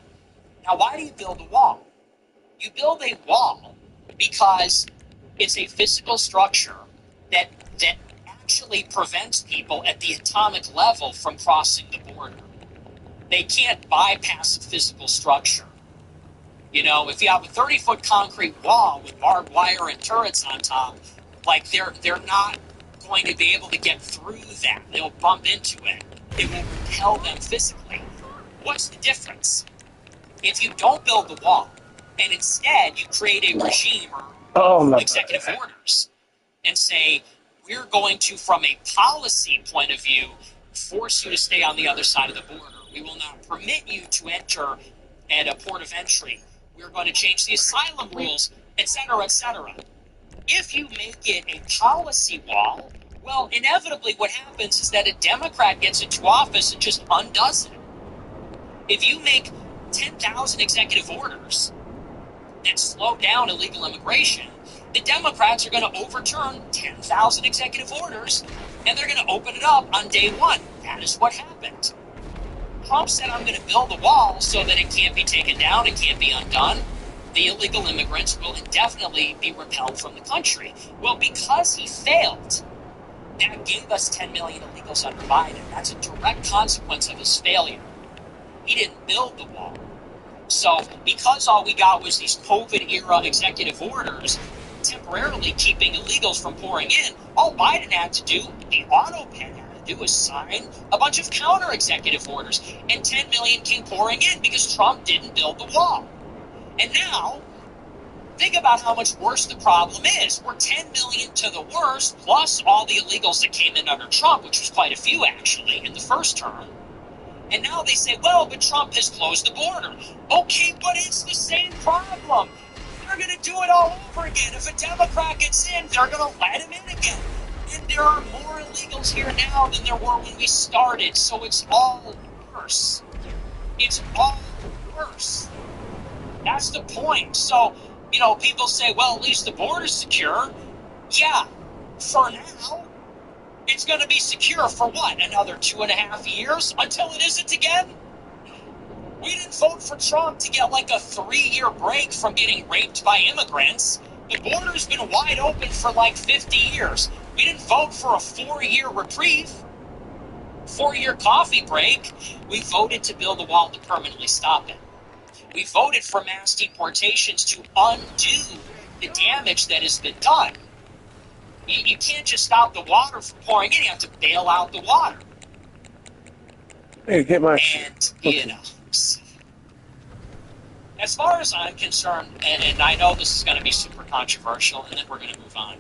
Now, why do you build a wall? You build a wall because it's a physical structure that actually prevents people at the atomic level from crossing the border. They can't bypass a physical structure. You know, if you have a 30-foot concrete wall with barbed wire and turrets on top, like they're not going to be able to get through that. They'll bump into it. It will repel them physically. What's the difference? If you don't build the wall and instead you create a regime or executive orders and say, we're going to, from a policy point of view, force you to stay on the other side of the border. We will not permit you to enter at a port of entry. We're going to change the asylum rules, etc., etc. If you make it a policy wall, well, inevitably what happens is that a Democrat gets into office and just undoes it. If you make 10,000 executive orders that slow down illegal immigration, the Democrats are going to overturn 10,000 executive orders, and they're going to open it up on day one. That is what happened. Trump said, I'm going to build a wall so that it can't be taken down, it can't be undone. The illegal immigrants will indefinitely be repelled from the country. Well, because he failed, that gave us 10 million illegals under Biden. That's a direct consequence of his failure. He didn't build the wall. So because all we got was these COVID-era executive orders temporarily keeping illegals from pouring in, all Biden had to do, the auto pen had to do, was sign a bunch of counter-executive orders, and 10 million came pouring in because Trump didn't build the wall. And now, think about how much worse the problem is. We're 10 million to the worst, plus all the illegals that came in under Trump, which was quite a few, actually, in the first term. And now they say, well, but Trump has closed the border. Okay, but it's the same problem. They're going to do it all over again. If a Democrat gets in, they're going to let him in again. And there are more illegals here now than there were when we started, so it's all worse. It's all worse. That's the point. So, you know, people say, well, at least the border's secure. Yeah, for now. It's going to be secure for what? Another 2.5 years until it isn't again? We didn't vote for Trump to get like a 3-year break from getting raped by immigrants. The border's been wide open for like 50 years. We didn't vote for a 4-year reprieve, 4-year coffee break. We voted to build a wall to permanently stop it. We voted for mass deportations to undo the damage that has been done. You can't just stop the water from pouring in. You have to bail out the water. Hey, get my And, you know, as far as I'm concerned, and I know this is going to be super controversial, and then we're going to move on.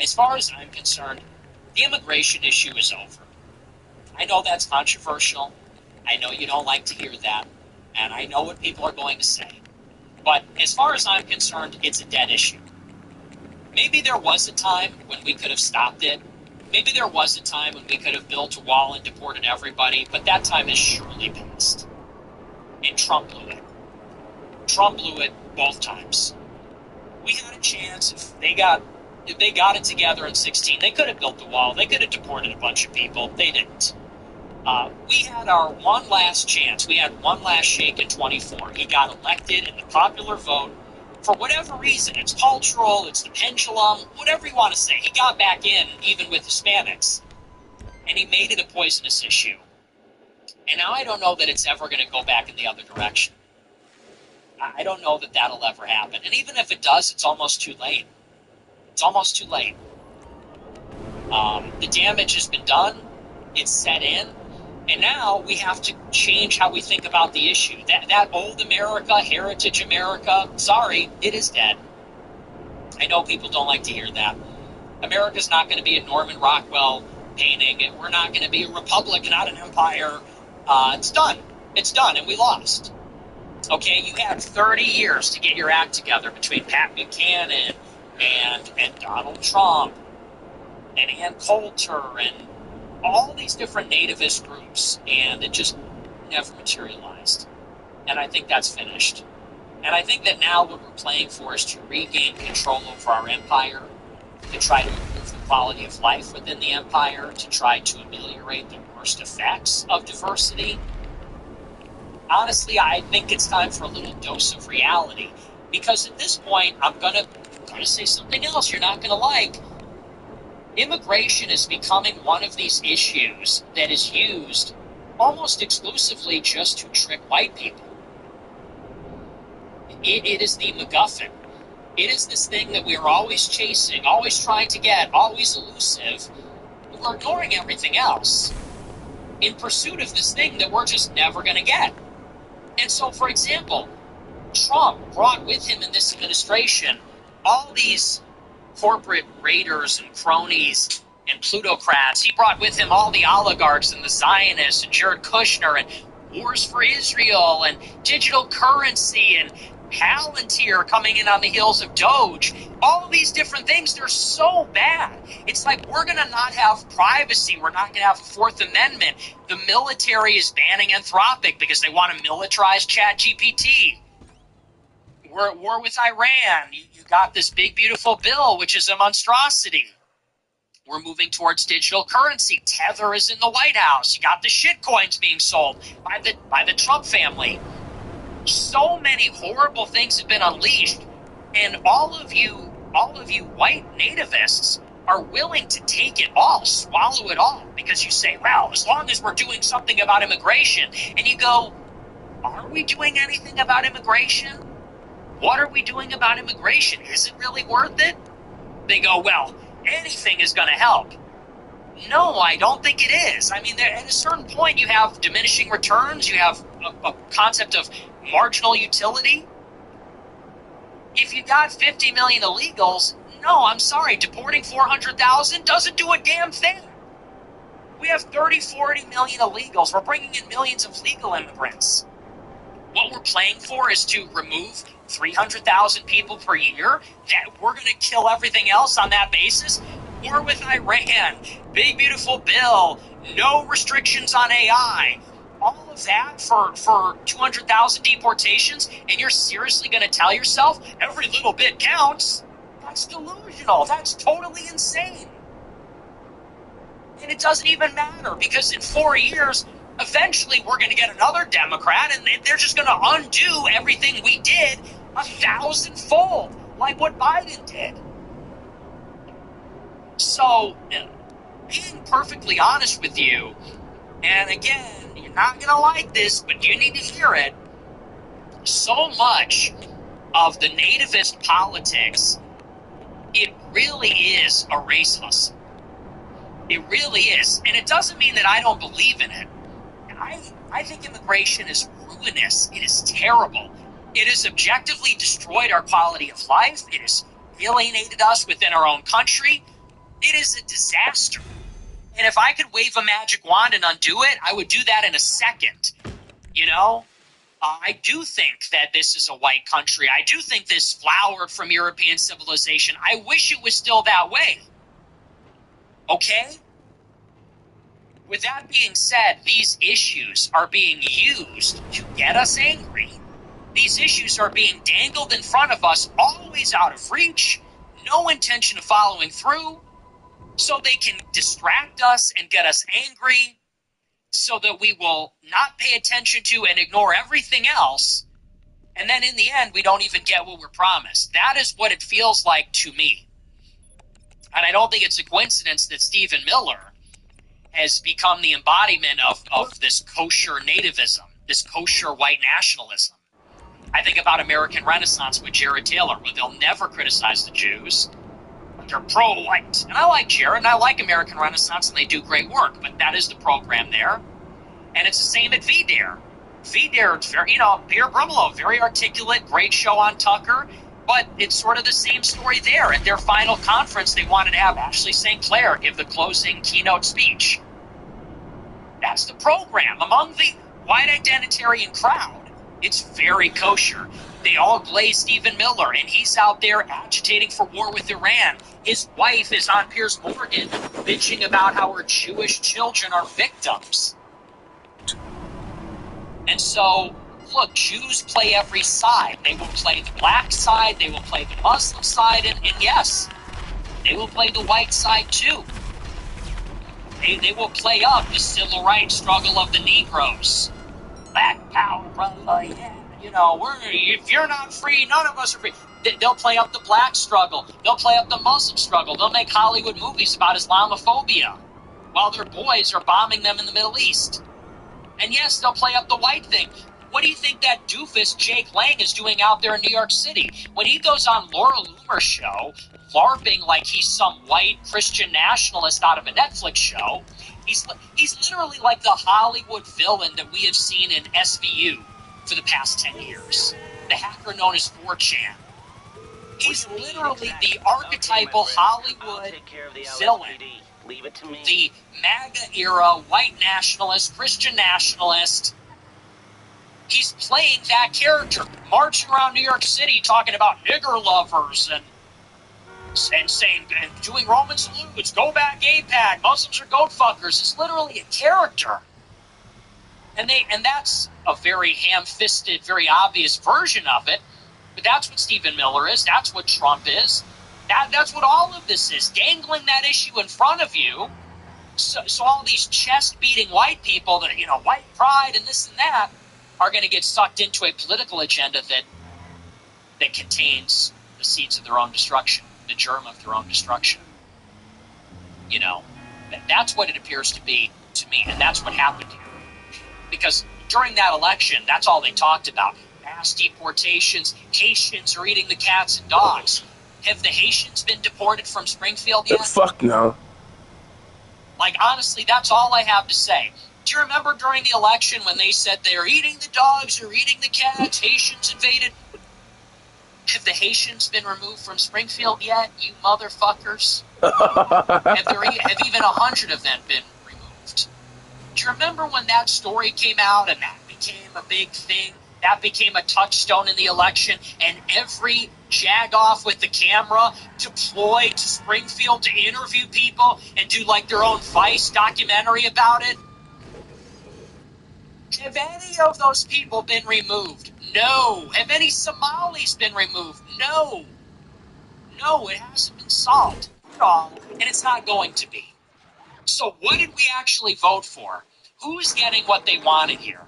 As far as I'm concerned, the immigration issue is over. I know that's controversial. I know you don't like to hear that. And I know what people are going to say. But as far as I'm concerned, it's a dead issue. Maybe there was a time when we could have stopped it. Maybe there was a time when we could have built a wall and deported everybody, but that time is surely past. And Trump blew it. Trump blew it both times. We had a chance. If they got it together in 16, they could have built the wall. They could have deported a bunch of people. They didn't. We had our one last chance. We had one last shake in 24. He got elected in the popular vote. For whatever reason, it's cultural, it's the pendulum, whatever you want to say. He got back in, even with Hispanics. And he made it a poisonous issue. And now I don't know that it's ever going to go back in the other direction. I don't know that that'll ever happen. And even if it does, it's almost too late. It's almost too late. The damage has been done. It's set in. And now we have to change how we think about the issue. That old America, heritage America, sorry, it is dead. I know people don't like to hear that. America's not going to be a Norman Rockwell painting. We're not going to be a republic, not an empire. It's done. It's done, and we lost. Okay, you had 30 years to get your act together between Pat Buchanan and Donald Trump and Ann Coulter and all these different nativist groups, and it just never materialized. And I think that's finished. And I think that now what we're playing for is to regain control over our empire, to try to improve the quality of life within the empire, to try to ameliorate the worst effects of diversity. Honestly, I think it's time for a little dose of reality, because at this point, I'm gonna say something else you're not gonna like. Immigration is becoming one of these issues that is used almost exclusively just to trick white people. It is the MacGuffin. It is this thing that we are always chasing, always trying to get, always elusive. We're ignoring everything else in pursuit of this thing that we're just never going to get. And so, for example, Trump brought with him in this administration all these corporate raiders and cronies and plutocrats. He brought with him all the oligarchs and the Zionists and Jared Kushner and Wars for Israel and digital currency and Palantir coming in on the heels of Doge. All of these different things, they're so bad. It's like we're going to not have privacy. We're not going to have the Fourth Amendment. The military is banning Anthropic because they want to militarize ChatGPT. We're at war with Iran. You got this big, beautiful bill, which is a monstrosity. We're moving towards digital currency. Tether is in the White House. You got the shit coins being sold by the Trump family. So many horrible things have been unleashed, and all of you white nativists are willing to take it all, swallow it all, because you say, well, as long as we're doing something about immigration. And you go, are we doing anything about immigration? What are we doing about immigration? Is it really worth it? They go, well, anything is going to help. No, I don't think it is. I mean, at a certain point, you have diminishing returns. You have a concept of marginal utility. If you got 50 million illegals, no, I'm sorry, deporting 400,000 doesn't do a damn thing. We have 30, 40 million illegals. We're bringing in millions of legal immigrants. What we're playing for is to remove 300,000 people per year, that we're going to kill everything else on that basis. War with Iran, big beautiful bill, no restrictions on AI, all of that for 200,000 deportations, and you're seriously going to tell yourself every little bit counts? That's delusional. That's totally insane. And it doesn't even matter, because in 4 years, eventually we're going to get another Democrat, and they're just going to undo everything we did 1,000-fold, like what Biden did. So, being perfectly honest with you, and again, you're not going to like this, but you need to hear it, so much of the nativist politics, it really is a race hustle. It really is. And it doesn't mean that I don't believe in it. I think immigration is ruinous. It is terrible. It has objectively destroyed our quality of life. It has alienated us within our own country. It is a disaster. And if I could wave a magic wand and undo it, I would do that in a second. You know? I do think that this is a white country. I do think this flowered from European civilization. I wish it was still that way. Okay? With that being said, these issues are being used to get us angry, These issues are being dangled in front of us, always out of reach, no intention of following through, so they can distract us and get us angry, so that we will not pay attention to and ignore everything else. And then in the end, we don't even get what we're promised. That is what it feels like to me. And I don't think it's a coincidence that Stephen Miller has become the embodiment of this kosher nativism, this kosher white nationalism. I think about American Renaissance with Jared Taylor, where they'll never criticize the Jews, but they're pro-white. And I like Jared, and I like American Renaissance, and they do great work, but that is the program there. And it's the same at VDARE. VDARE, it's very, Pierre Brumelo, very articulate, great show on Tucker, but it's sort of the same story there. At their final conference, they wanted to have Ashley St. Clair give the closing keynote speech. That's the program. Among the white identitarian crowd, it's very kosher. They all glaze Stephen Miller, and he's out there agitating for war with Iran. His wife is on Piers Morgan bitching about how her Jewish children are victims. And so, look, Jews play every side. They will play the black side, they will play the Muslim side, and yes, they will play the white side too. They will play up the civil rights struggle of the Negroes. Black power, brother, yeah. If you're not free, none of us are free. They'll play up the black struggle. They'll play up the Muslim struggle. They'll make Hollywood movies about Islamophobia while their boys are bombing them in the Middle East. And yes, they'll play up the white thing. What do you think that doofus Jake Lang is doing out there in New York City? When he goes on Laura Loomer's show, LARPing like he's some white Christian nationalist out of a Netflix show, he's literally like the Hollywood villain that we have seen in SVU for the past 10 years. The hacker known as 4chan. He's literally the archetypal Hollywood villain. Leave it to me. The MAGA-era white nationalist, Christian nationalist. He's playing that character, marching around New York City talking about nigger lovers and saying, and doing Roman salutes, go back AIPAC, Muslims are goat fuckers. It's literally a character. And that's a very ham-fisted, very obvious version of it. But that's what Stephen Miller is. That's what Trump is. That's what all of this is, dangling that issue in front of you, so all these chest-beating white people that are, white pride and this and that, are going to get sucked into a political agenda that contains the seeds of their own destruction, the germ of their own destruction. That's what it appears to be to me, and that's what happened here. Because during that election, that's all they talked about. Mass deportations, Haitians are eating the cats and dogs. Have the Haitians been deported from Springfield yet? Fuck no. Like, honestly, that's all I have to say. Do you remember during the election when they said they're eating the dogs, they're eating the cats, Haitians invaded? Have the Haitians been removed from Springfield yet, you motherfuckers? have even 100 of them been removed? Do you remember when that story came out and that became a big thing? That became a touchstone in the election, and every jagoff with the camera deployed to Springfield to interview people and do like their own Vice documentary about it? Have any of those people been removed? No. Have any Somalis been removed? No. No, it hasn't been solved at all, and it's not going to be. So what did we actually vote for? Who's getting what they wanted here?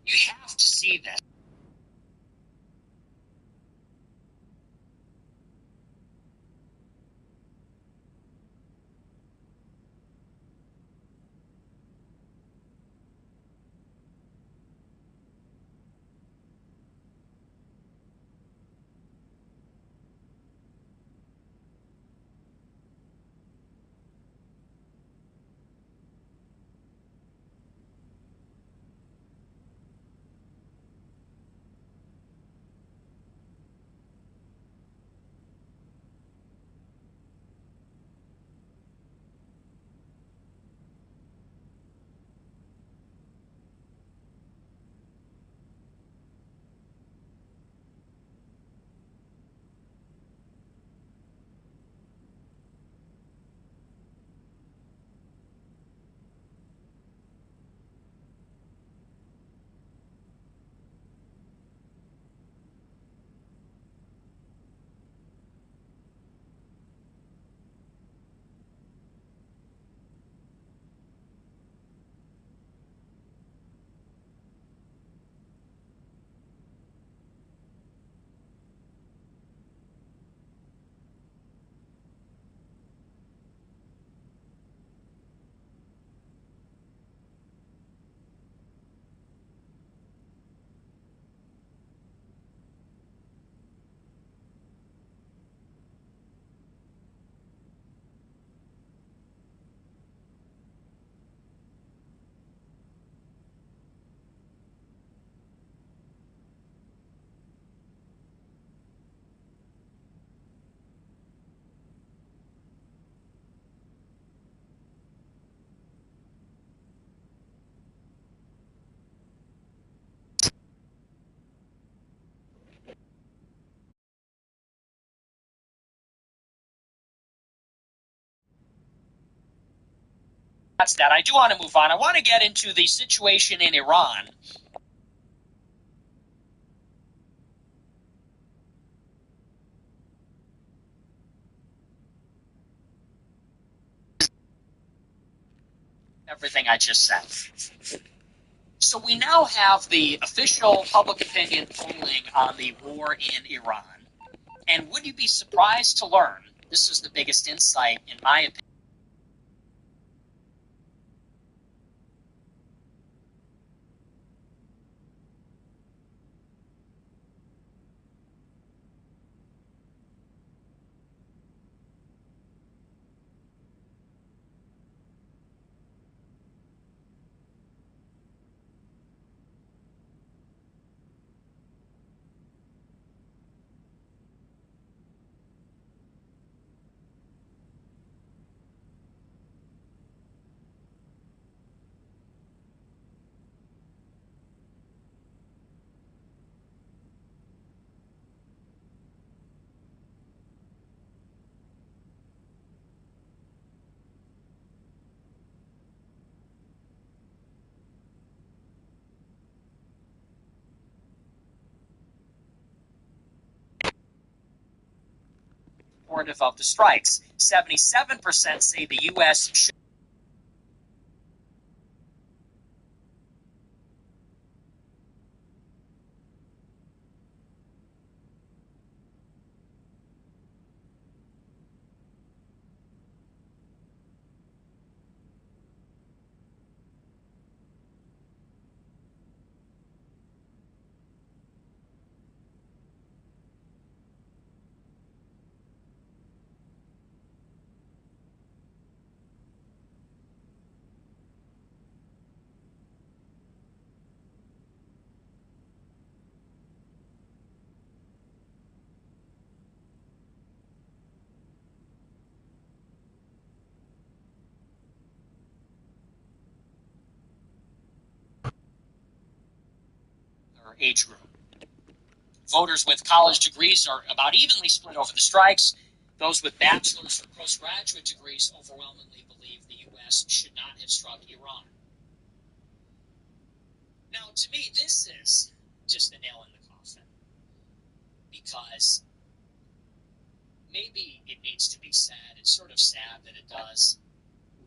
You have to see this. That's that. I do want to move on. I want to get into the situation in Iran. Everything I just said. So we now have the official public opinion polling on the war in Iran. And would you be surprised to learn, this is the biggest insight in my opinion, supportive of the strikes. 77% say the U.S. should age group. Voters with college degrees are about evenly split over the strikes. Those with bachelor's or postgraduate degrees overwhelmingly believe the U.S. should not have struck Iran. Now, to me, this is just a nail in the coffin. Because maybe it needs to be said, it's sort of sad that it does.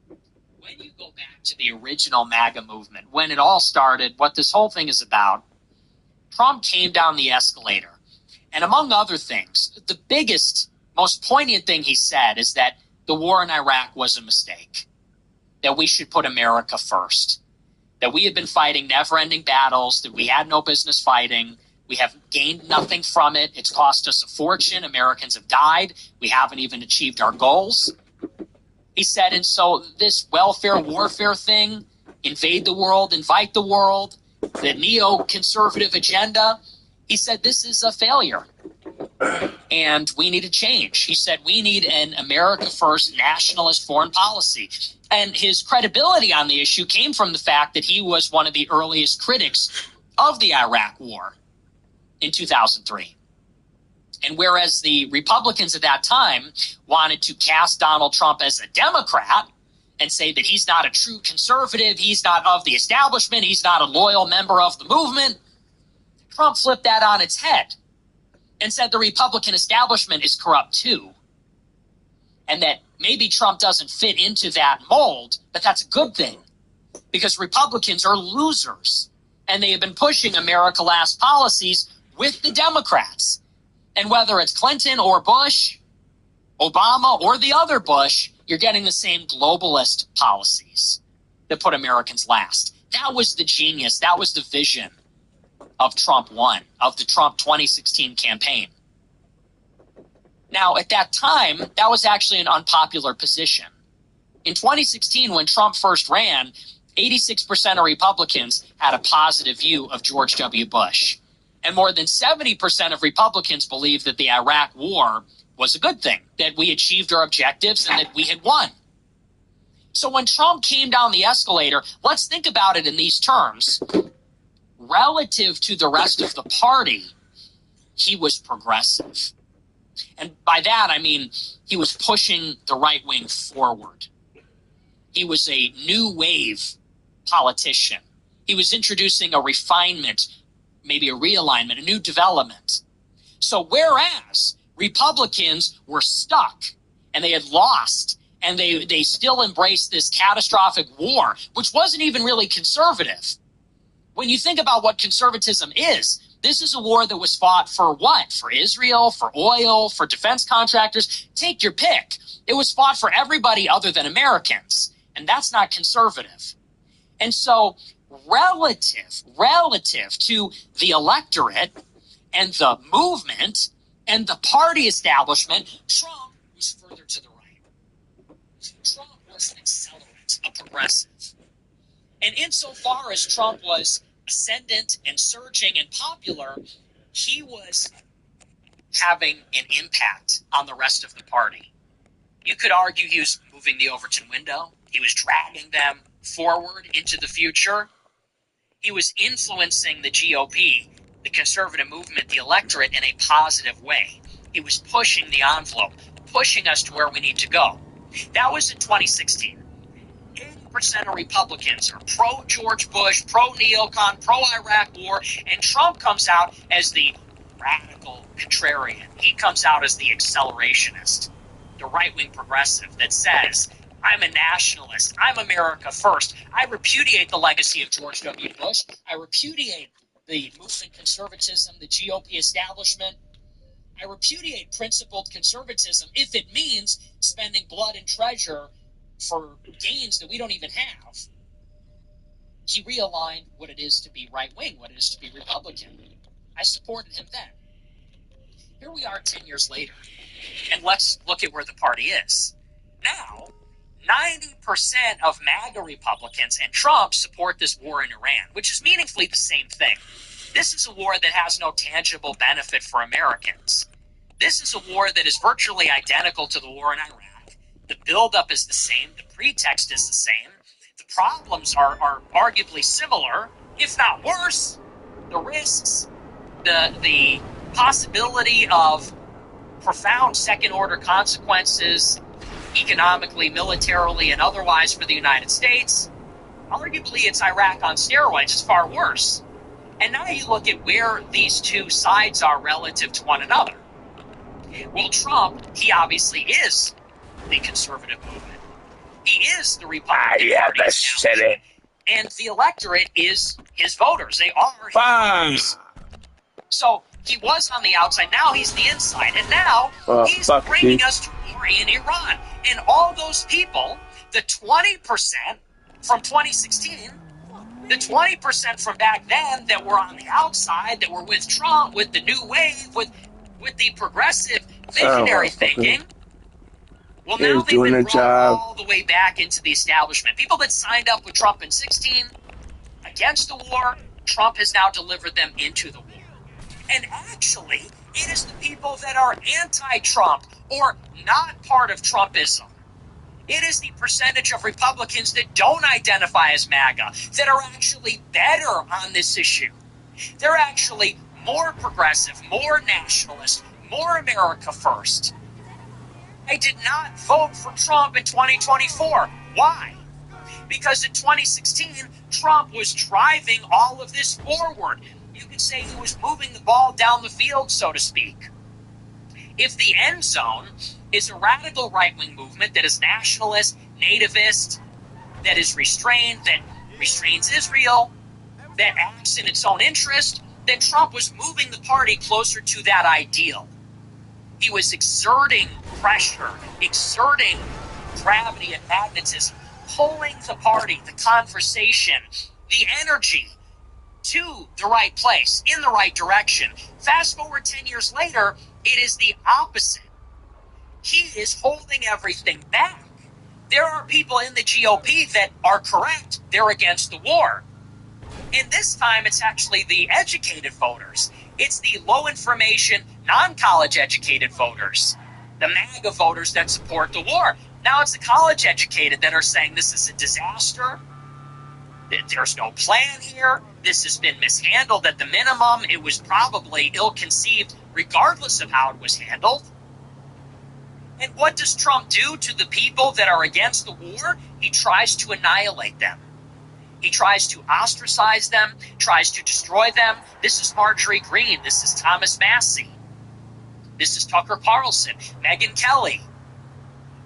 When you go back to the original MAGA movement, when it all started, what this whole thing is about, Trump came down the escalator. And among other things, the biggest, most poignant thing he said is that the war in Iraq was a mistake, that we should put America first, that we had been fighting never-ending battles, that we had no business fighting, we have gained nothing from it, it's cost us a fortune, Americans have died, we haven't even achieved our goals. He said, and so this welfare warfare thing, invade the world, invite the world, the neoconservative agenda, he said this is a failure and we need a change. He said we need an America first nationalist foreign policy. And his credibility on the issue came from the fact that he was one of the earliest critics of the Iraq war in 2003. And whereas the Republicans at that time wanted to cast Donald Trump as a Democrat and say that he's not a true conservative, he's not of the establishment, he's not a loyal member of the movement, Trump flipped that on its head and said the Republican establishment is corrupt too. And that maybe Trump doesn't fit into that mold, but that's a good thing because Republicans are losers and they have been pushing America last policies with the Democrats. And whether it's Clinton or Bush, Obama or the other Bush, you're getting the same globalist policies that put Americans last. That was the genius. That was the vision of Trump 1, of the Trump 2016 campaign. Now, at that time, that was actually an unpopular position. In 2016, when Trump first ran, 86% of Republicans had a positive view of George W. Bush. And more than 70% of Republicans believed that the Iraq war was a good thing, that we achieved our objectives and that we had won. So when Trump came down the escalator, let's think about it in these terms. Relative to the rest of the party, he was progressive. And by that, I mean he was pushing the right wing forward. He was a new wave politician. He was introducing a refinement, maybe a realignment, a new development. So whereas Republicans were stuck and they had lost and they still embraced this catastrophic war, which wasn't even really conservative. When you think about what conservatism is, this is a war that was fought for what? For Israel, for oil, for defense contractors. Take your pick. It was fought for everybody other than Americans. And that's not conservative. And so relative to the electorate and the movement and the party establishment, Trump was further to the right. Trump was an accelerant, a progressive. And insofar as Trump was ascendant and surging and popular, he was having an impact on the rest of the party. You could argue he was moving the Overton window. He was dragging them forward into the future. He was influencing the GOP, the conservative movement, the electorate in a positive way. He was pushing the envelope, pushing us to where we need to go. That was in 2016. 80% of Republicans are pro-George Bush, pro-neocon, pro-Iraq war, and Trump comes out as the radical contrarian. He comes out as the accelerationist, the right-wing progressive that says, I'm a nationalist. I'm America first. I repudiate the legacy of George W. Bush. I repudiate the movement conservatism, the GOP establishment. I repudiate principled conservatism if it means spending blood and treasure for gains that we don't even have. He realigned what it is to be right-wing, what it is to be Republican. I supported him then. Here we are 10 years later, and let's look at where the party is. Now, 90% of MAGA Republicans and Trump support this war in Iran, which is meaningfully the same thing. This is a war that has no tangible benefit for Americans. This is a war that is virtually identical to the war in Iraq. The buildup is the same. The pretext is the same. The problems are arguably similar, if not worse. The risks, the possibility of profound second-order consequences, economically, militarily, and otherwise for the United States. Arguably, it's Iraq on steroids. It's far worse. And now you look at where these two sides are relative to one another. Well, Trump, he obviously is the conservative movement. He is the Republican Party establishment. And the electorate is his voters. They are his voters. So he was on the outside. Now he's the inside. And now he's bringing us to war in Iran. And all those people, the 20% from 2016, the 20% from back then that were on the outside, that were with Trump, with the new wave, with the progressive visionary thinking, well, now they've been brought all the way back into the establishment. People that signed up with Trump in 2016 against the war, Trump has now delivered them into the war. And actually, it is the people that are anti-Trump or not part of Trumpism. It is the percentage of Republicans that don't identify as MAGA that are actually better on this issue. They're actually more progressive, more nationalist, more America first. I did not vote for Trump in 2024. Why? Because in 2016, Trump was driving all of this forward. You could say he was moving the ball down the field, so to speak. If the end zone is a radical right-wing movement that is nationalist, nativist, that is restrained, that restrains Israel, that acts in its own interest, then Trump was moving the party closer to that ideal. He was exerting pressure, exerting gravity and magnetism, pulling the party, the conversation, the energy to the right place, in the right direction. Fast forward 10 years later, it is the opposite. He is holding everything back. There are people in the GOP that are correct. They're against the war. And this time, it's actually the educated voters. It's the low information, non-college educated voters, the MAGA voters that support the war. Now it's the college educated that are saying this is a disaster. There's no plan here. This has been mishandled at the minimum. It was probably ill-conceived regardless of how it was handled. And what does Trump do to the people that are against the war? he tries to annihilate them. He tries to ostracize them, tries to destroy them. This is Marjorie Greene. This is Thomas Massie. This is Tucker Carlson, Megyn Kelly.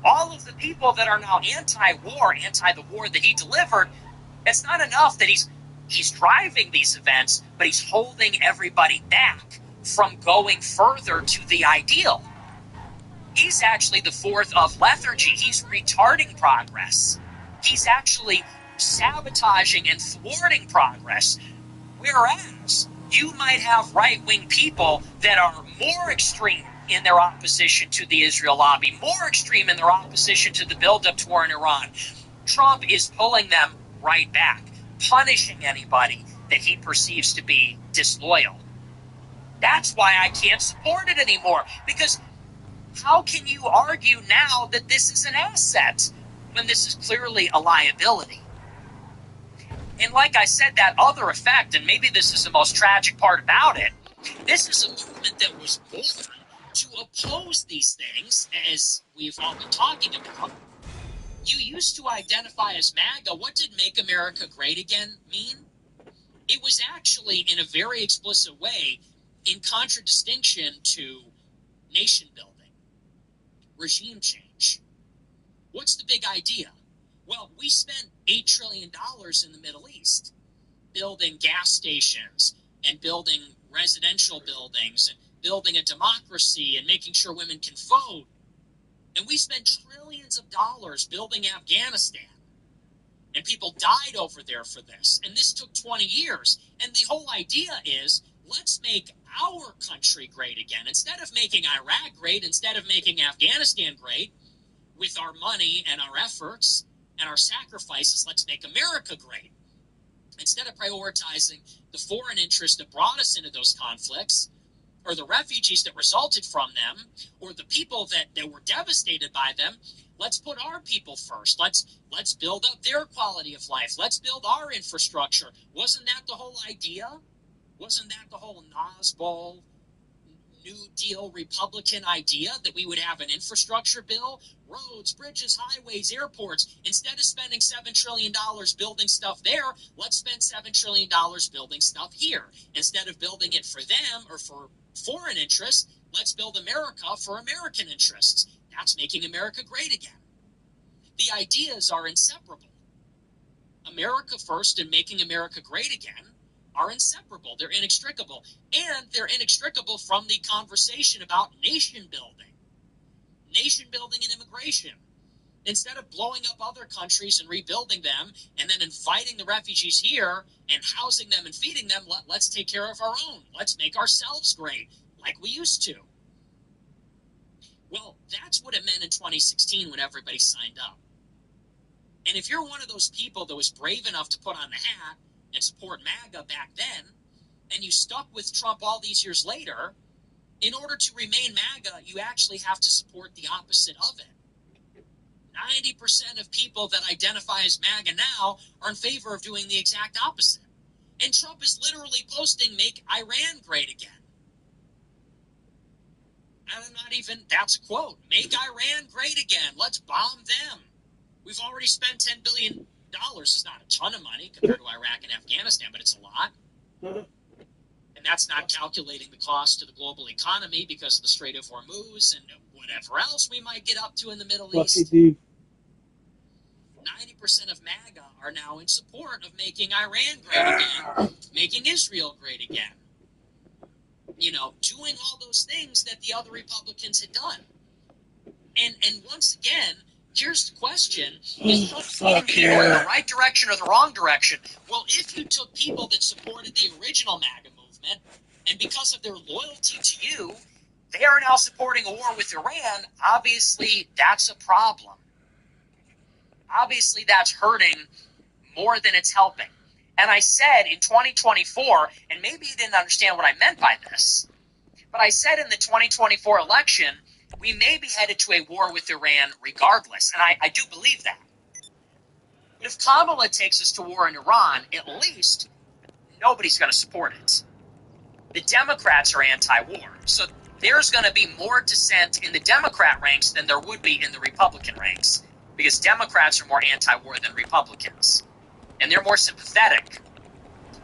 All of the people that are now anti-war, anti the war that he delivered, it's not enough that he's driving these events, but he's holding everybody back from going further to the ideal. He's actually the fourth of lethargy. He's retarding progress. He's actually sabotaging and thwarting progress. Whereas you might have right-wing people that are more extreme in their opposition to the Israel lobby, more extreme in their opposition to the build-up to war in Iran. Trump is pulling them right back, punishing anybody that he perceives to be disloyal. That's why I can't support it anymore, because how can you argue now that this is an asset when this is clearly a liability? And like I said, that other effect, and maybe this is the most tragic part about it, this is a movement that was born to oppose these things, as we've all been talking about. You used to identify as MAGA. What did Make America Great Again mean? It was actually, in a very explicit way, in contradistinction to nation building, regime change. What's the big idea? Well, we spent $8 trillion in the Middle East building gas stations and building residential buildings and building a democracy and making sure women can vote. And we spent trillions of dollars building Afghanistan. And people died over there for this. And this took 20 years. And the whole idea is, let's make our country great again. Instead of making Iraq great, instead of making Afghanistan great, with our money and our efforts and our sacrifices, let's make America great. Instead of prioritizing the foreign interests that brought us into those conflicts, or the refugees that resulted from them, or the people that were devastated by them, let's put our people first. Let's build up their quality of life. Let's build our infrastructure. Wasn't that the whole idea? Wasn't that the whole Nosbol New Deal Republican idea, that we would have an infrastructure bill? Roads, bridges, highways, airports. Instead of spending $7 trillion building stuff there, let's spend $7 trillion building stuff here. Instead of building it for them or for foreign interests, let's build America for American interests. That's making America great again. The ideas are inseparable. America first and making America great again are inseparable. They're inextricable. And they're inextricable from the conversation about nation building. Nation building and immigration. Instead of blowing up other countries and rebuilding them and then inviting the refugees here and housing them and feeding them, let's take care of our own. Let's make ourselves great, like we used to. Well, that's what it meant in 2016 when everybody signed up. And if you're one of those people that was brave enough to put on the hat and support MAGA back then, and you stuck with Trump all these years later, in order to remain MAGA, you actually have to support the opposite of it. 90% of people that identify as MAGA now are in favor of doing the exact opposite. And Trump is literally posting, "Make Iran great again." And I'm not even, that's a quote, "Make Iran great again. Let's bomb them. We've already spent $10 billion. It's not a ton of money compared to Iraq and Afghanistan, but it's a lot. And that's not calculating the cost to the global economy because of the Strait of Hormuz and whatever else we might get up to in the Middle East. 90% of MAGA are now in support of making Iran great again, making Israel great again. You know, doing all those things that the other Republicans had done. And once again, here's the question: is Trump people in the right direction or the wrong direction? Well, if you took people that supported the original MAGA movement, and because of their loyalty to you, they are now supporting a war with Iran, obviously that's a problem. Obviously that's hurting more than it's helping. And I said in 2024, and maybe you didn't understand what I meant by this, but I said in the 2024 election, we may be headed to a war with Iran regardless, and I do believe that. But if Kamala takes us to war in Iran, at least nobody's going to support it. The Democrats are anti-war, so there's going to be more dissent in the Democrat ranks than there would be in the Republican ranks. because Democrats are more anti-war than Republicans. And they're more sympathetic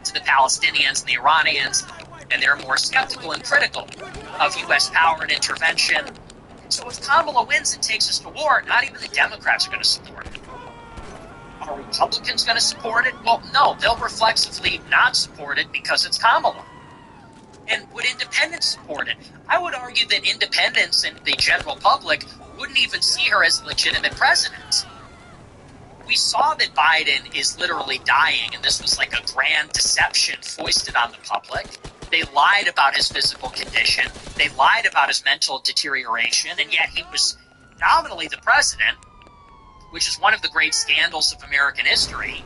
to the Palestinians and the Iranians, and they're more skeptical and critical of U.S. power and intervention. So if Kamala wins and takes us to war, not even the Democrats are going to support it. Are Republicans going to support it? Well, no, they'll reflexively not support it because it's Kamala. And would independents support it? I would argue that independents and the general public wouldn't even see her as a legitimate president. We saw that Biden is literally dying, and this was like a grand deception foisted on the public. They lied about his physical condition. They lied about his mental deterioration, and yet he was nominally the president, which is one of the great scandals of American history.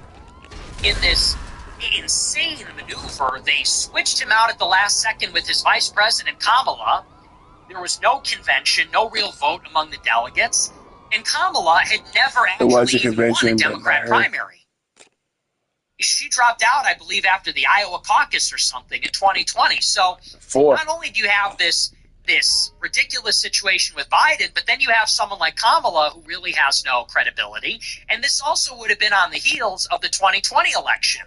In this insane maneuver, they switched him out at the last second with his vice president, Kamala. There was no convention, no real vote among the delegates, and Kamala had never actually even won a Democrat primary. She dropped out, I believe, after the Iowa caucus or something in 2020. So not only do you have this ridiculous situation with Biden, but then you have someone like Kamala who really has no credibility. And this also would have been on the heels of the 2020 election,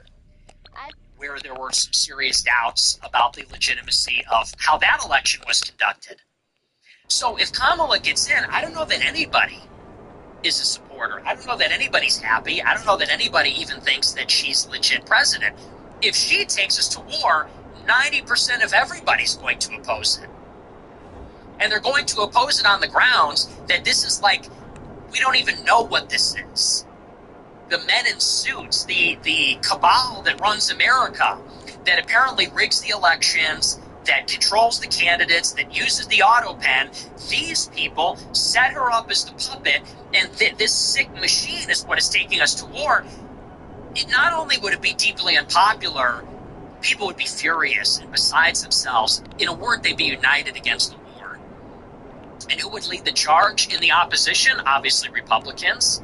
where there were some serious doubts about the legitimacy of how that election was conducted. So if Kamala gets in, I don't know that anybody is a supporter. I don't know that anybody's happy. I don't know that anybody even thinks that she's legit president. If she takes us to war, 90% of everybody's going to oppose it. And they're going to oppose it on the grounds that this is like, we don't even know what this is. The men in suits, the cabal that runs America, that apparently rigs the elections, that controls the candidates, that uses the auto pen, these people set her up as the puppet, and this sick machine is what is taking us to war. Not only would it be deeply unpopular, people would be furious and besides themselves. In a word, they'd be united against the war. And who would lead the charge in the opposition? Obviously Republicans.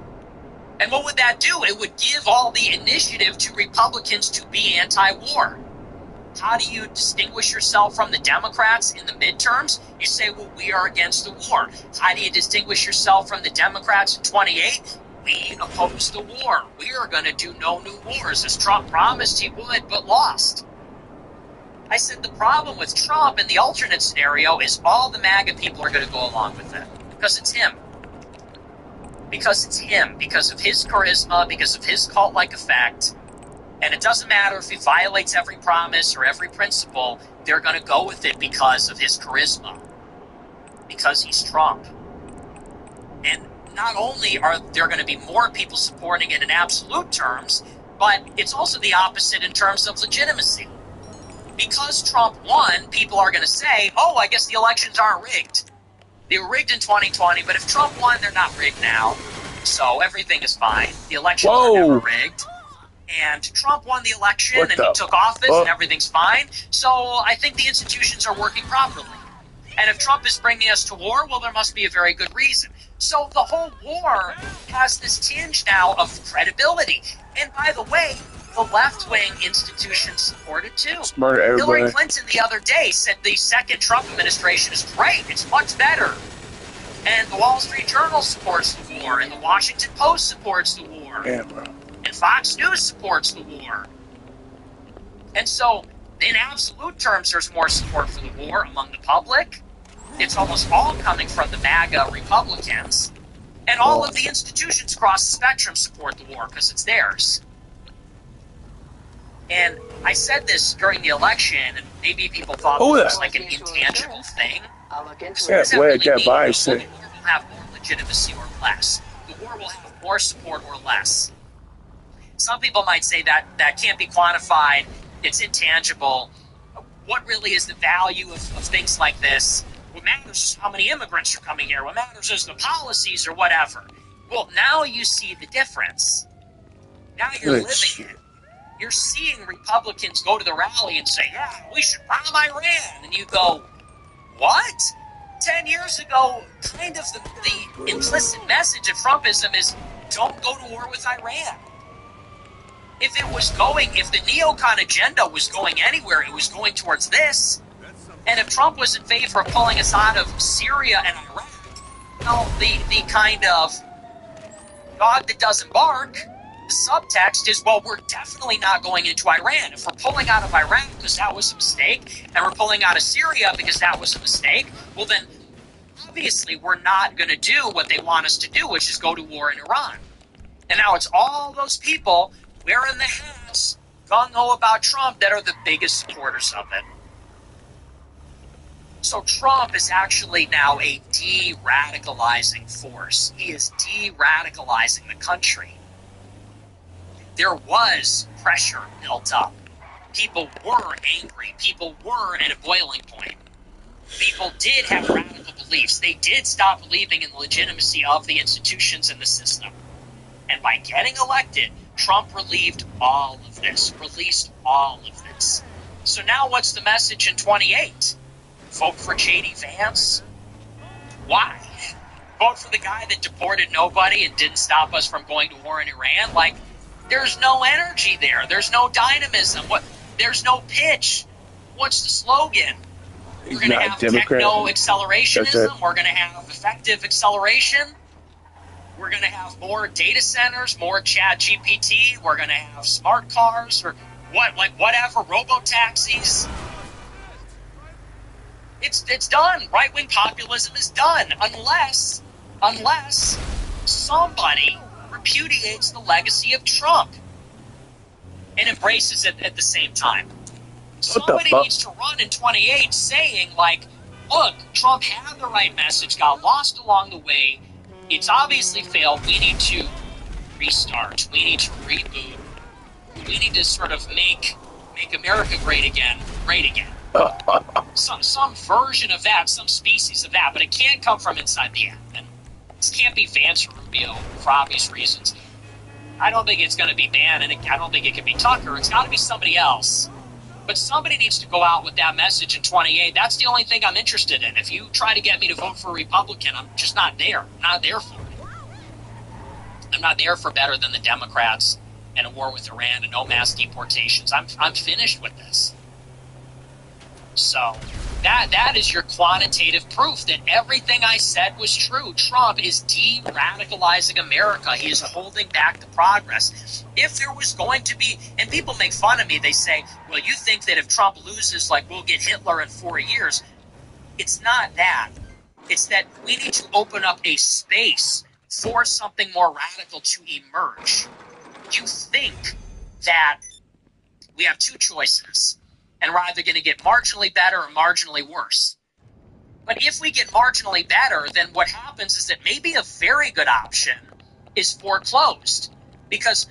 And what would that do? It would give all the initiative to Republicans to be anti-war. How do you distinguish yourself from the Democrats in the midterms? You say, well, we are against the war. How do you distinguish yourself from the Democrats in 28? We oppose the war. We are going to do no new wars, as Trump promised he would, but lost. I said the problem with Trump in the alternate scenario is all the MAGA people are going to go along with it. Because it's him. Because it's him. Because of his charisma, because of his cult-like effect. And it doesn't matter if he violates every promise or every principle, they're going to go with it because of his charisma. Because he's Trump. And not only are there going to be more people supporting it in absolute terms, but it's also the opposite in terms of legitimacy. Because Trump won, people are going to say, oh, I guess the elections aren't rigged. They were rigged in 2020, but if Trump won, they're not rigged now. So everything is fine. The elections were never rigged. And Trump won the election, and he took office, and everything's fine. So I think the institutions are working properly. And if Trump is bringing us to war, well, there must be a very good reason. So the whole war has this tinge now of credibility. And by the way, the left-wing institutions support it too. Hillary Clinton the other day said the second Trump administration is great. It's much better. And the Wall Street Journal supports the war, and the Washington Post supports the war. Yeah, bro. And Fox News supports the war. And so, in absolute terms, there's more support for the war among the public. It's almost all coming from the MAGA Republicans. And all of the institutions across the spectrum support the war because it's theirs. And I said this during the election, and maybe people thought it was like an intangible thing. Yeah, where it got by, the war will have more legitimacy or less. The war will have more support or less. Some people might say that that can't be quantified. It's intangible. What really is the value of things like this? What matters is how many immigrants are coming here. What matters is the policies or whatever. Well, now you see the difference. Now you're living it. You're seeing Republicans go to the rally and say, yeah, we should bomb Iran. And you go, what? 10 years ago, kind of the implicit message of Trumpism is don't go to war with Iran. If the neocon agenda was going anywhere, it was going towards this. And if Trump was in favor of pulling us out of Syria and Iraq, well, the kind of dog that doesn't bark. The subtext is, well, we're definitely not going into Iran. If we're pulling out of Iraq because that was a mistake, and we're pulling out of Syria because that was a mistake, well then, obviously we're not going to do what they want us to do, which is go to war in Iran. And now it's all those people wearing the hats, gung-ho about Trump, that are the biggest supporters of it. So Trump is actually now a de-radicalizing force. He is de-radicalizing the country. There was pressure built up. People were angry. People were at a boiling point. People did have radical beliefs. They did stop believing in the legitimacy of the institutions and the system. And by getting elected, Trump relieved all of this, released all of this. So now what's the message in 28? Vote for J.D. Vance? Why? Vote for the guy that deported nobody and didn't stop us from going to war in Iran? Like, there's no energy there. There's no dynamism. There's no pitch. What's the slogan? We're going to have techno-accelerationism. We're going to have effective acceleration. We're going to have more data centers, more Chat GPT. We're going to have smart cars or whatever, robo-taxis. It's done. Right-wing populism is done unless somebody repudiates the legacy of Trump and embraces it at the same time. Somebody needs to run in 28 saying, like, look, Trump had the right message, got lost along the way. It's obviously failed. We need to restart. We need to reboot. We need to sort of make America great again. Some version of that, some species of that, but it can't come from inside the app. And this can't be Vance or Rubio for obvious reasons. I don't think it's going to be Ban, and I don't think it can be Tucker. It's got to be somebody else. But somebody needs to go out with that message in 28. That's the only thing I'm interested in. If you try to get me to vote for a Republican, I'm just not there. I'm not there for it. I'm not there for better than the Democrats and a war with Iran and no mass deportations. I'm finished with this. So that is your quantitative proof that everything I said was true. Trump is de-radicalizing America. He is holding back the progress. If there was going to be, and people make fun of me, they say, well, you think that if Trump loses, like, we'll get Hitler in 4 years. It's not that. It's that we need to open up a space for something more radical to emerge. You think that we have two choices, and we're either going to get marginally better or marginally worse. But if we get marginally better, then what happens is that maybe a very good option is foreclosed, because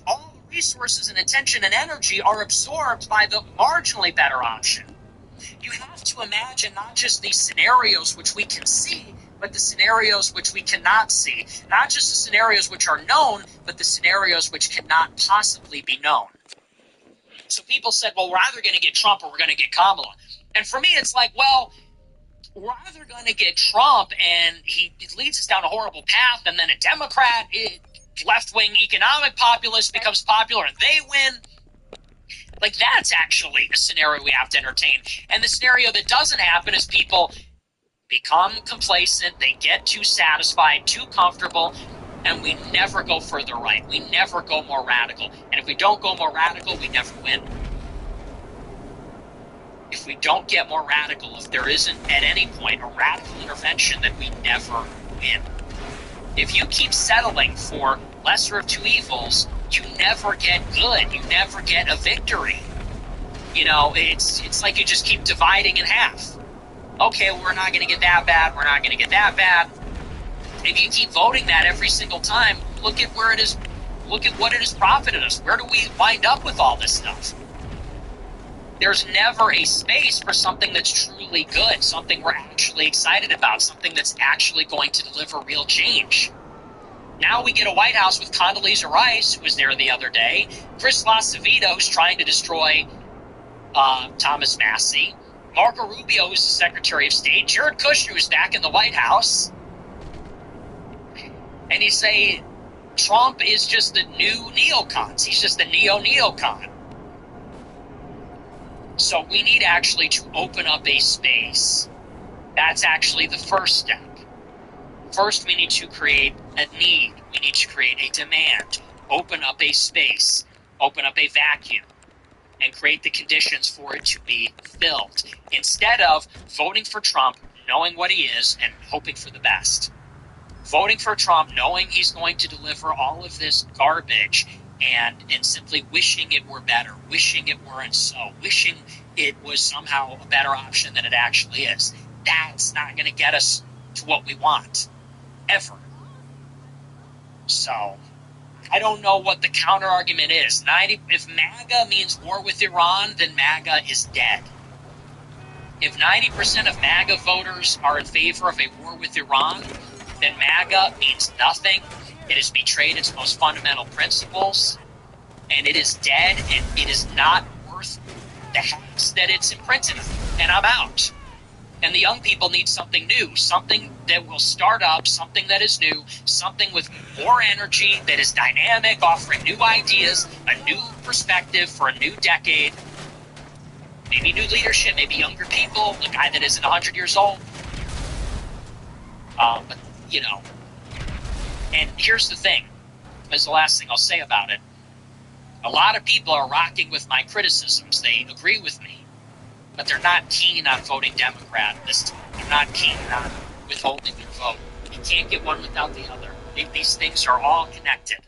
all the resources and attention and energy are absorbed by the marginally better option. You have to imagine not just these scenarios which we can see, but the scenarios which we cannot see. Not just the scenarios which are known, but the scenarios which cannot possibly be known. So people said, well, we're either going to get Trump or we're going to get Kamala. And for me, it's like, well, we're either going to get Trump and he leads us down a horrible path, and then a Democrat, left-wing economic populist becomes popular and they win. Like, that's actually a scenario we have to entertain. And the scenario that doesn't happen is people become complacent, they get too satisfied, too comfortable, and we never go further right. We never go more radical. And if we don't go more radical, we never win. If we don't get more radical, if there isn't at any point a radical intervention, then we never win. If you keep settling for lesser of two evils, you never get good. You never get a victory. You know, it's like you just keep dividing in half. Okay, we're not going to get that bad. We're not going to get that bad. If you keep voting that every single time, look at where it is. Look at what it has profited us. Where do we wind up with all this stuff? There's never a space for something that's truly good, something we're actually excited about, something that's actually going to deliver real change. Now we get a White House with Condoleezza Rice, who was there the other day, Chris LaCivita, who's trying to destroy Thomas Massie, Marco Rubio, who's the Secretary of State, Jared Kushner, who's back in the White House, and you say Trump is just the new neocons. He's just the neo-neocon. So we need actually to open up a space. That's actually the first step. First, we need to create a need. We need to create a demand. Open up a space. Open up a vacuum. And create the conditions for it to be filled. Instead of voting for Trump, knowing what he is, and hoping for the best. Voting for Trump, knowing he's going to deliver all of this garbage, and simply wishing it were better, wishing it weren't so, wishing it was somehow a better option than it actually is. That's not going to get us to what we want. Ever. So, I don't know what the counter argument is. If MAGA means war with Iran, then MAGA is dead. If 90% of MAGA voters are in favor of a war with Iran, then MAGA means nothing. It has betrayed its most fundamental principles, and it is dead, and it is not worth the house that it's imprinted on. And I'm out. And the young people need something new, something that will start up, something that is new, something with more energy, that is dynamic, offering new ideas, a new perspective for a new decade. Maybe new leadership, maybe younger people, a guy that isn't 100 years old. But, you know, and here's the thing, is the last thing I'll say about it. A lot of people are rocking with my criticisms. They agree with me. But they're not keen on voting Democrat this time. They're not keen on withholding their vote. You can't get one without the other. These things are all connected.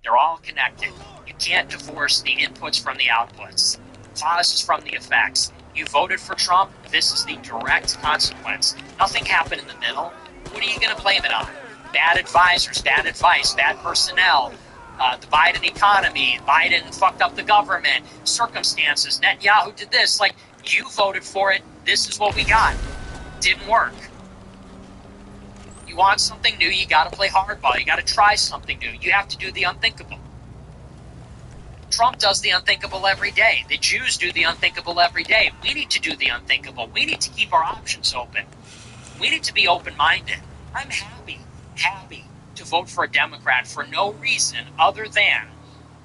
They're all connected. You can't divorce the inputs from the outputs. Causes from the effects. You voted for Trump. This is the direct consequence. Nothing happened in the middle. What are you going to blame it on? Bad advisors, bad advice, bad personnel, the Biden economy, Biden fucked up the government, circumstances, Netanyahu did this. Like, you voted for it. This is what we got. Didn't work. You want something new, you got to play hardball. You got to try something new. You have to do the unthinkable. Trump does the unthinkable every day. The Jews do the unthinkable every day. We need to do the unthinkable. We need to keep our options open. We need to be open-minded. I'm happy to vote for a Democrat for no reason other than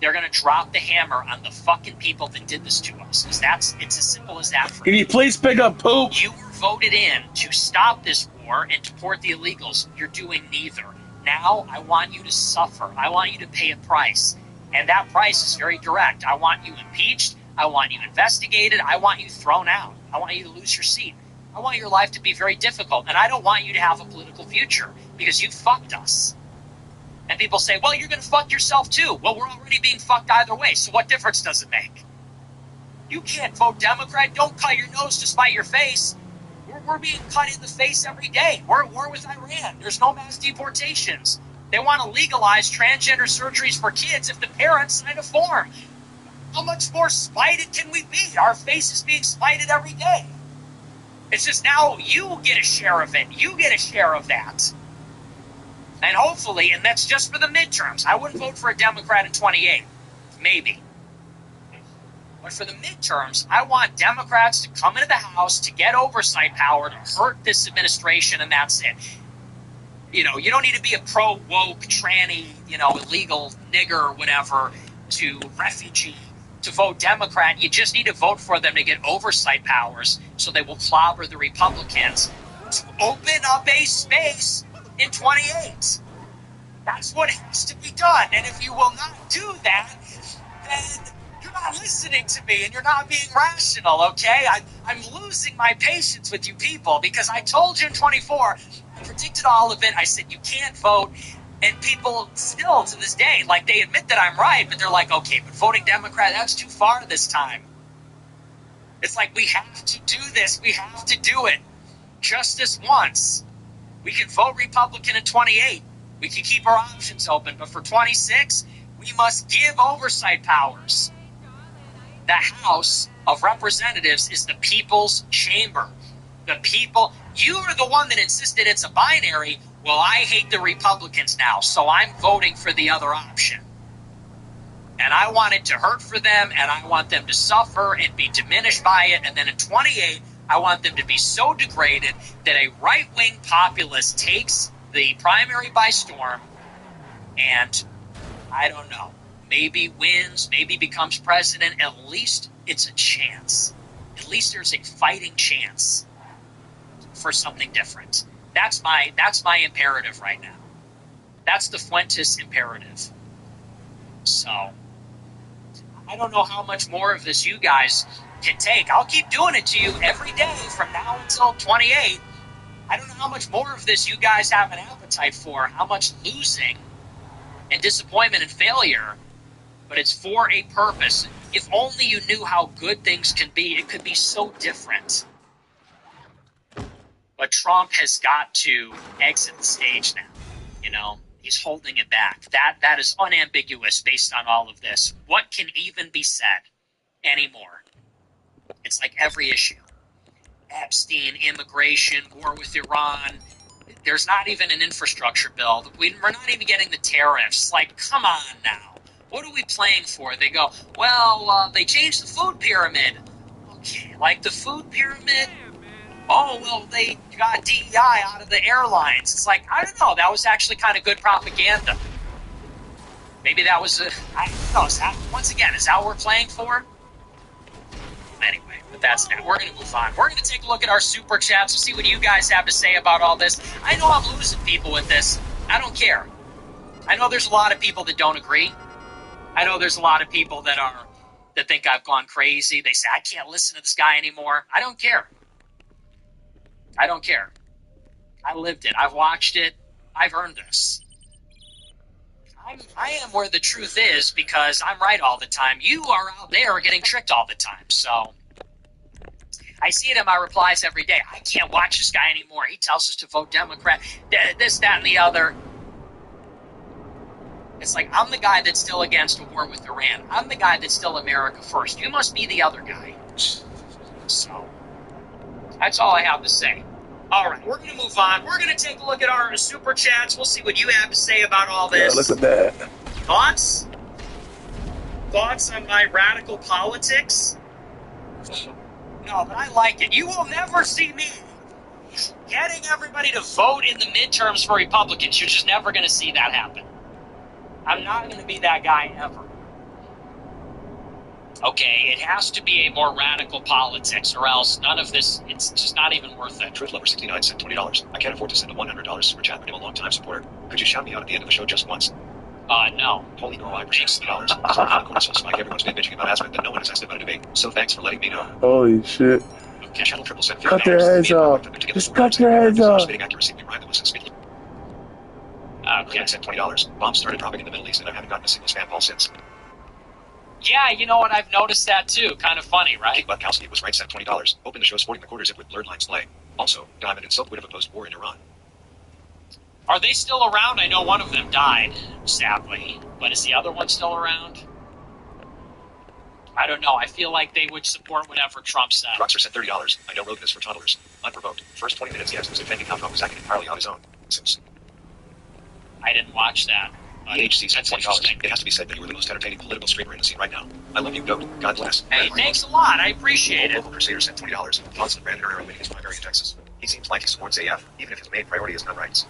they're going to drop the hammer on the fucking people that did this to us. Because it's as simple as that for Can me. you please pick up poop? You were voted in to stop this war and deport the illegals. You're doing neither. Now I want you to suffer. I want you to pay a price. And that price is very direct. I want you impeached. I want you investigated. I want you thrown out. I want you to lose your seat. I want your life to be very difficult. And I don't want you to have a political future because you fucked us. And people say, well, you're going to fuck yourself too. Well, we're already being fucked either way, so what difference does it make? You can't vote Democrat. Don't cut your nose to spite your face. We're being cut in the face every day. We're at war with Iran. There's no mass deportations. They want to legalize transgender surgeries for kids if the parents sign a form. How much more spited can we be? Our face is being spited every day. It's just now you get a share of it. You get a share of that. And hopefully, and that's just for the midterms. I wouldn't vote for a Democrat in 28. Maybe. But for the midterms, I want Democrats to come into the House to get oversight power to hurt this administration, and that's it. You know, you don't need to be a pro-woke, tranny, illegal nigger or whatever to refugee to vote Democrat. You just need to vote for them to get oversight powers so they will clobber the Republicans to open up a space in 28. That's what has to be done. And if you will not do that, then you're not listening to me and you're not being rational, okay? I'm losing my patience with you people because I told you in 24, I predicted all of it. I said you can't vote. And people still, to this day, like, they admit that I'm right, but they're like, okay, but voting Democrat, that's too far this time. It's like, we have to do this. We have to do it. Just this once. We can vote Republican in 28. We can keep our options open. But for 26, we must give oversight powers. The House of Representatives is the people's chamber. The people, you are the one that insisted it's a binary. Well, I hate the Republicans now, so I'm voting for the other option. And I want it to hurt for them, and I want them to suffer and be diminished by it. And then in 28, I want them to be so degraded that a right-wing populist takes the primary by storm and, I don't know, maybe wins, maybe becomes president. At least it's a chance. At least there's a fighting chance for something different. That's my imperative right now. That's the Fuentes imperative. So I don't know how much more of this you guys can take. I'll keep doing it to you every day from now until 28. I don't know how much more of this you guys have an appetite for, how much losing and disappointment and failure, but it's for a purpose. If only you knew how good things can be, it could be so different. But Trump has got to exit the stage now, you know? He's holding it back. That is unambiguous based on all of this. What can even be said anymore? It's like every issue. Epstein, immigration, war with Iran. There's not even an infrastructure bill. We're not even getting the tariffs. Like, come on now. What are we playing for? They go, well, they changed the food pyramid. Okay, like the food pyramid? Oh, well, they got DEI out of the airlines. It's like, I don't know. That was actually kind of good propaganda. Maybe that was I don't know. Is that, once again, is that what we're playing for? Anyway, but that's that. We're going to move on. We're going to take a look at our super chats and see what you guys have to say about all this. I know I'm losing people with this. I don't care. I know there's a lot of people that don't agree. I know there's a lot of people that think I've gone crazy. They say, I can't listen to this guy anymore. I don't care. I don't care. I lived it. I've watched it. I've earned this. I am where the truth is because I'm right all the time. You are out there getting tricked all the time. So I see it in my replies every day. I can't watch this guy anymore. He tells us to vote Democrat. This, that, and the other. It's like, I'm the guy that's still against a war with Iran. I'm the guy that's still America first. You must be the other guy. So that's all I have to say. All right, we're going to move on. We're going to take a look at our super chats. We'll see what you have to say about all this. Yeah, look at that. Thoughts? Thoughts on my radical politics? No, but I like it. You will never see me getting everybody to vote in the midterms for Republicans. You're just never going to see that happen. I'm not going to be that guy ever. Okay, it has to be a more radical politics, or else none of this, it's just not even worth it. Truth Lover 69 sent $20. I can't afford to send a $100 super chat, but I'm a long-time supporter. Could you shout me out at the end of the show just once? No. Holy no, I appreciate $60. So Spike, everyone's been bitching about Aspen, but no one has asked about a debate. So thanks for letting me know. Holy shit. Okay, Channel Triple sent $50. Cut their heads off. Just cut their heads off. Spitting accuracy, rhymeless and speaking. Okay, I sent $20. Bombs started dropping in the Middle East, and I haven't gotten a single spam call since. Yeah, you know what? I've noticed that too. Kind of funny, right? Kate Butkowski was right, sent $20. Open the show sporting the quarter zip with blurred lines play. Also, Diamond and Silk would have opposed war in Iran. Are they still around? I know one of them died, sadly. But is the other one still around? I don't know. I feel like they would support whatever Trump said. Roxer sent $30. I know Rogan is for toddlers. Unprovoked. First 20 minutes, yes, was defending how Trump was acting entirely on his own. Since I didn't watch that. EHC sent $20. It has to be said that you were the most entertaining political streamer in the scene right now. I love you, Goat. God bless. Hey, thanks a lot. I appreciate it. Local Crusader sent $20. Constant Brandon Herrera winning his primary in Texas. He seems like he supports AF, even if his main priority is gun rights.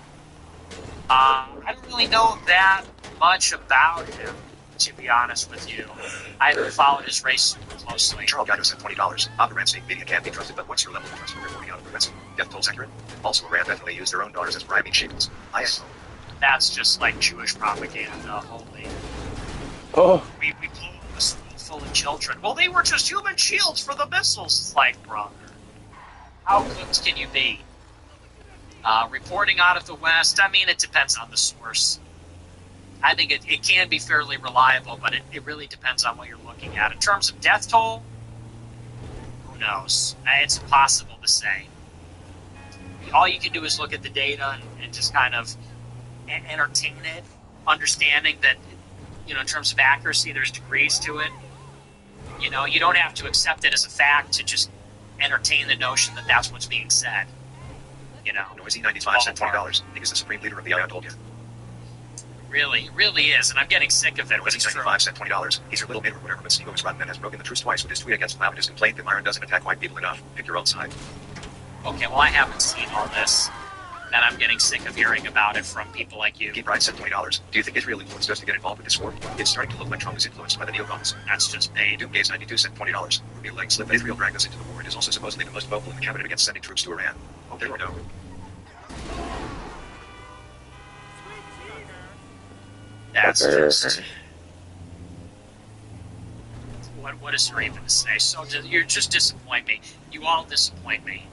I don't really know that much about him, to be honest with you. I haven't followed his race super closely. Charles Gatto sent $20. Operansky media can't be trusted, but what's your level of trust for reporting out of Princeton? Death tolls accurate? Also, Iran definitely used their own daughters as bribing shields. That's just like Jewish propaganda, holy. Oh. We blew up a school full of children. Well, they were just human shields for the missiles. It's like, brother, how cooked can you be? Reporting out of the West, I mean, it depends on the source. I think it can be fairly reliable, but it really depends on what you're looking at. In terms of death toll, who knows? It's impossible to say. All you can do is look at the data and just kind of entertain it, understanding that, you know, in terms of accuracy, there's degrees to it. You know, you don't have to accept it as a fact to just entertain the notion that that's what's being said. You know, Noisy 95 sent $20. Because the supreme leader of the ION told you. Really is, and I'm getting sick of it. Noisy 95 sent $20. He's your little neighbor, whatever, but Steve Rotten has broken the truce twice with his tweet against Lavin, his complaint that Myron doesn't attack white people enough. Pick your own side. Okay, well, I haven't seen all this. And I'm getting sick of hearing about it from people like you. Keep Bright sent $20. Do you think Israel influenced us to get involved with this war? It's starting to look like Trump is influenced by the neocons. That's just paid. Doomgaze 92 sent $20. Ruby Leg slip. Israel dragged us into the war and is also supposedly the most vocal in the cabinet against sending troops to Iran. Oh, there or no? That's just... What is there even to say? So you just disappoint me. You all disappoint me.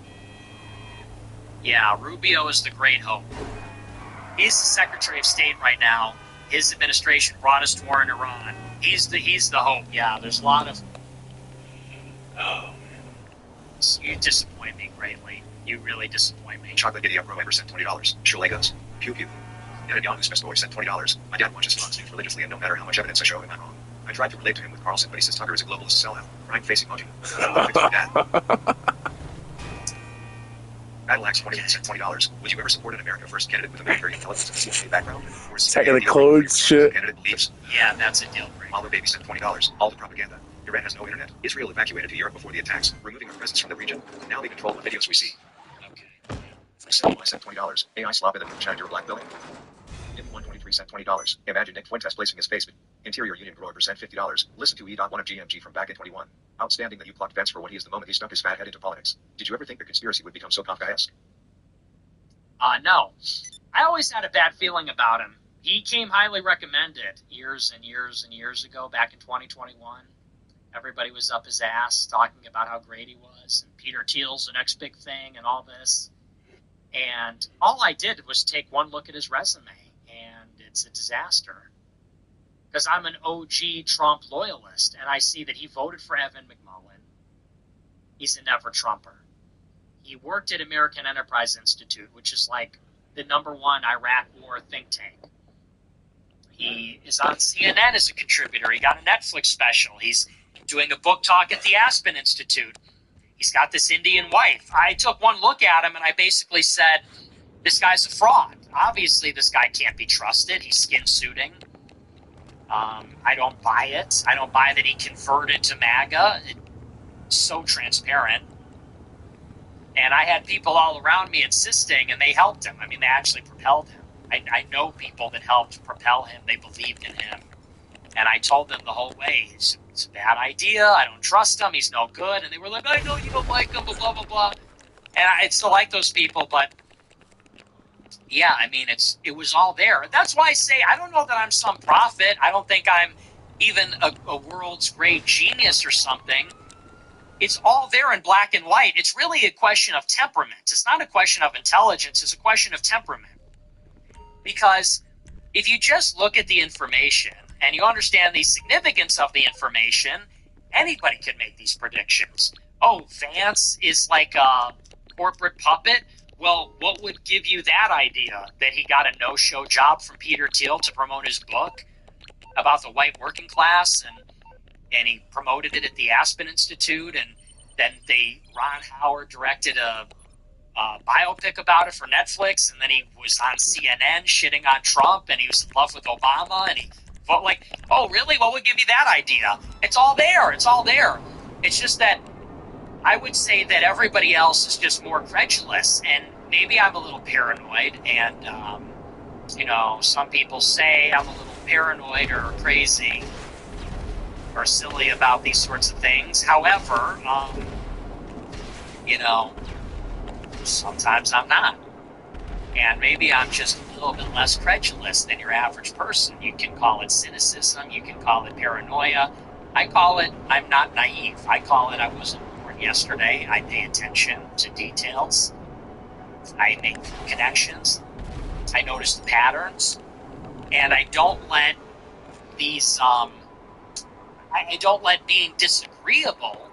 Yeah, Rubio is the great hope. He's the Secretary of State right now. His administration brought us to war in Iran. He's the hope. Yeah, there's a lot of... Oh, you disappoint me greatly. You really disappoint me. Chocolate Giddy Up Pro Ever sent $20. Show Legos. Pew pew. Netanyahu's best boy sent $20. My dad watches Fox News religiously, and no matter how much evidence I show him, I'm wrong. I tried to relate to him with Carlson, but he says Tucker is a globalist sellout. Crying face emoji. Battle Axe 20 sent $20. Would you ever support an America First candidate with a military intelligence and CIA background? Or Taking the codes shit. Candidate leaves? Yeah, that's a deal breaker. Oliver Baby sent $20. All the propaganda. Iran has no internet. Israel evacuated to Europe before the attacks, removing our presence from the region. Now they control what videos we see. Okay. I sent $20. AI slop in the chat your black belly. Im123 sent $20. Imagine Nick Fuentes placing his face. Interior Union Grover sent $50. Listen to E.1 of GMG from back in 21. Outstanding that you plucked Vance for what he is the moment he stuck his fat head into politics. Did you ever think the conspiracy would become so Kafkaesque? No. I always had a bad feeling about him. He came highly recommended years and years and years ago, back in 2021. Everybody was up his ass talking about how great he was, and Peter Thiel's the next big thing and all this. And all I did was take one look at his resume, and it's a disaster. Because I'm an OG Trump loyalist, and I see that he voted for Evan McMullin. He's a never-Trumper. He worked at American Enterprise Institute, which is like the #1 Iraq war think tank. He is on CNN as a contributor. He got a Netflix special. He's doing a book talk at the Aspen Institute. He's got this Indian wife. I took one look at him and I basically said, this guy's a fraud. Obviously, this guy can't be trusted. He's skin suiting. I don't buy it. I don't buy that he converted to MAGA. It's so transparent. And I had people all around me insisting, and they helped him. I mean, they actually propelled him. I know people that helped propel him. They believed in him. And I told them the whole way, it's a bad idea. I don't trust him. He's no good. And they were like, I know you don't like him, blah, blah, blah, blah. And I still like those people, but yeah, I mean, it was all there. That's why I say I don't know that I'm some prophet. I don't think I'm even a world's great genius or something. It's all there in black and white. It's really a question of temperament. It's not a question of intelligence. It's a question of temperament. Because if you just look at the information and you understand the significance of the information, anybody can make these predictions. Oh, Vance is like a corporate puppet? Well, what would give you that idea? That he got a no-show job from Peter Thiel to promote his book about the white working class, and he promoted it at the Aspen Institute, and then Ron Howard directed a biopic about it for Netflix, and then he was on CNN shitting on Trump, and he was in love with Obama, and he felt like, oh, really? What would give you that idea? It's all there. It's all there. It's just that I would say that everybody else is just more credulous, and maybe I'm a little paranoid, and, some people say I'm a little paranoid or crazy or silly about these sorts of things. However, sometimes I'm not. And maybe I'm just a little bit less credulous than your average person. You can call it cynicism. You can call it paranoia. I call it, I'm not naive. I call it, I wasn't born yesterday. I pay attention to details. I make connections. I notice the patterns. And I don't let these, I don't let being disagreeable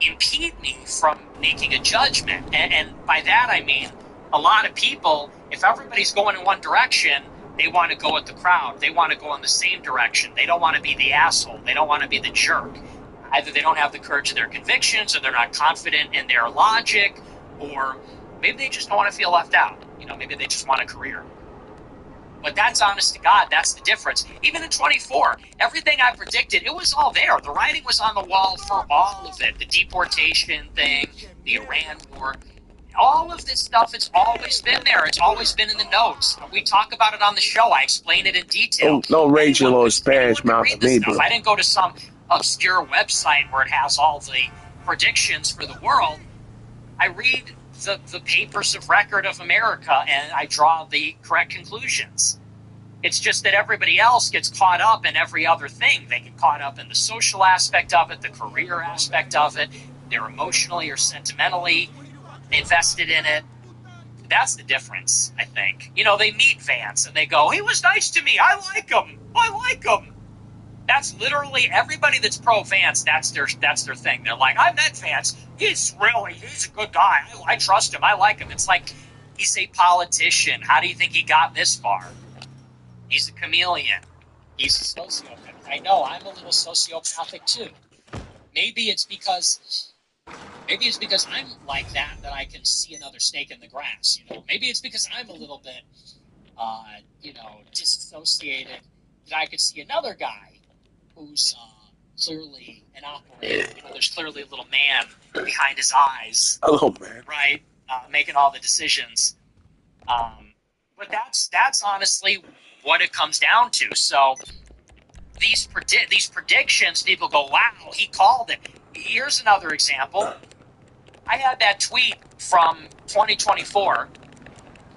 impede me from making a judgment. And by that I mean a lot of people, if everybody's going in one direction, they want to go with the crowd. They want to go in the same direction. They don't want to be the asshole. They don't want to be the jerk. Either they don't have the courage of their convictions, or they're not confident in their logic, or maybe they just don't want to feel left out. Maybe they just want a career. But that's honest to God. That's the difference. Even in 24, everything I predicted, it was all there. The writing was on the wall for all of it. The deportation thing, the Iran war, all of this stuff, it's always been there. It's always been in the notes. We talk about it on the show. I explain it in detail. Don't raise your little Spanish mouth at me, bro. I didn't go to some obscure website where it has all the predictions for the world. I read the papers of record of America, and I draw the correct conclusions. It's just that everybody else gets caught up in every other thing. They get caught up in the social aspect of it, the career aspect of it. They're emotionally or sentimentally invested in it. That's the difference, I think. You know, they meet Vance and they go, he was nice to me. I like him. I like him. That's literally everybody that's pro Vance. That's their thing. They're like, I met Vance. He's a good guy. I trust him. I like him. It's like, he's a politician. How do you think he got this far? He's a chameleon. He's a sociopath. I know, I'm a little sociopathic too. Maybe it's because I'm like that I can see another snake in the grass, you know. Maybe it's because I'm a little bit, disassociated, that I could see another guy who's clearly an operator. You know, there's clearly a little man behind his eyes. Hello, man. Right? Making all the decisions. But that's honestly what it comes down to. So these predictions, people go, wow, he called it. Here's another example. I had that tweet from 2024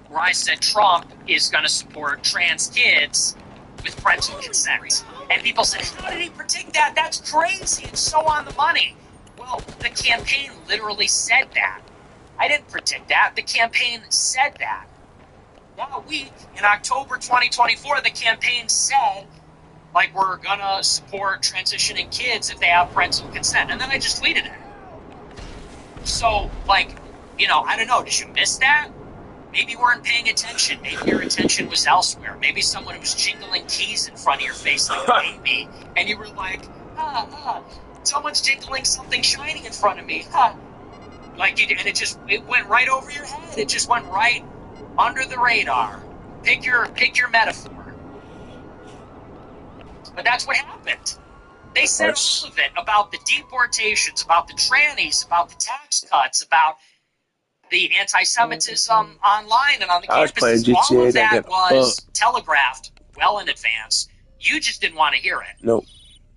where I said Trump is going to support trans kids with parental consent. And people said, how did he predict that? That's crazy. It's so on the money. Well, the campaign literally said that. I didn't predict that. The campaign said that. That week, in October 2024, the campaign said, like, we're going to support transitioning kids if they have parental consent. And then I just tweeted it. So, like, you know, I don't know. Did you miss that? Maybe you weren't paying attention. Maybe your attention was elsewhere. Maybe someone was jingling keys in front of your face like a baby. And you were like, someone's jingling something shiny in front of me. Like, and it went right over your head. It just went right under the radar. Pick your metaphor. But that's what happened. They said all of it about the deportations, about the trannies, about the tax cuts, about the anti-Semitism online and on the campuses. All of that was telegraphed well in advance. You just didn't want to hear it. Nope.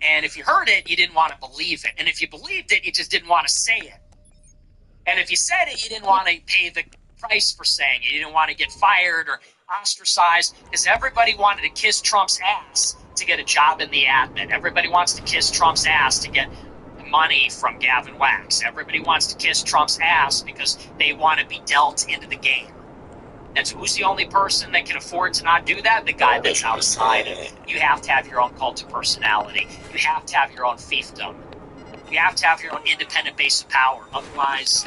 And if you heard it, you didn't want to believe it. And if you believed it, you just didn't want to say it. And if you said it, you didn't want to pay the price for saying it. You didn't want to get fired or ostracized, because everybody wanted to kiss Trump's ass to get a job in the admin. Everybody wants to kiss Trump's ass to get money from Gavin Wax. Everybody wants to kiss Trump's ass because they want to be dealt into the game. And so who's the only person that can afford to not do that? The guy that's outside of it. You have to have your own cult of personality. You have to have your own fiefdom. You have to have your own independent base of power. Otherwise,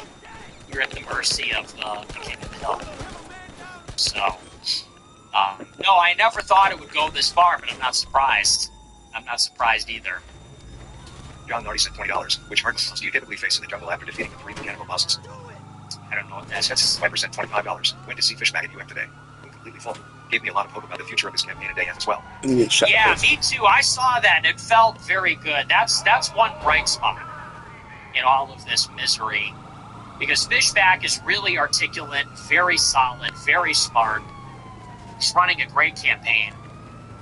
you're at the mercy of the king of the hill. So, no, I never thought it would go this far, but I'm not surprised. I'm not surprised either. John Nardi sent $20. Which hardness do you typically face in the jungle after defeating the 3 mechanical bosses? I don't know what that is. That's Viper sent $25. Went to see Fishback at UM today. I'm completely full. Gave me a lot of hope about the future of this campaign at AF as well. Yeah, me too. I saw that and it felt very good. That's one bright spot in all of this misery. Because Fishback is really articulate, very solid, very smart. He's running a great campaign.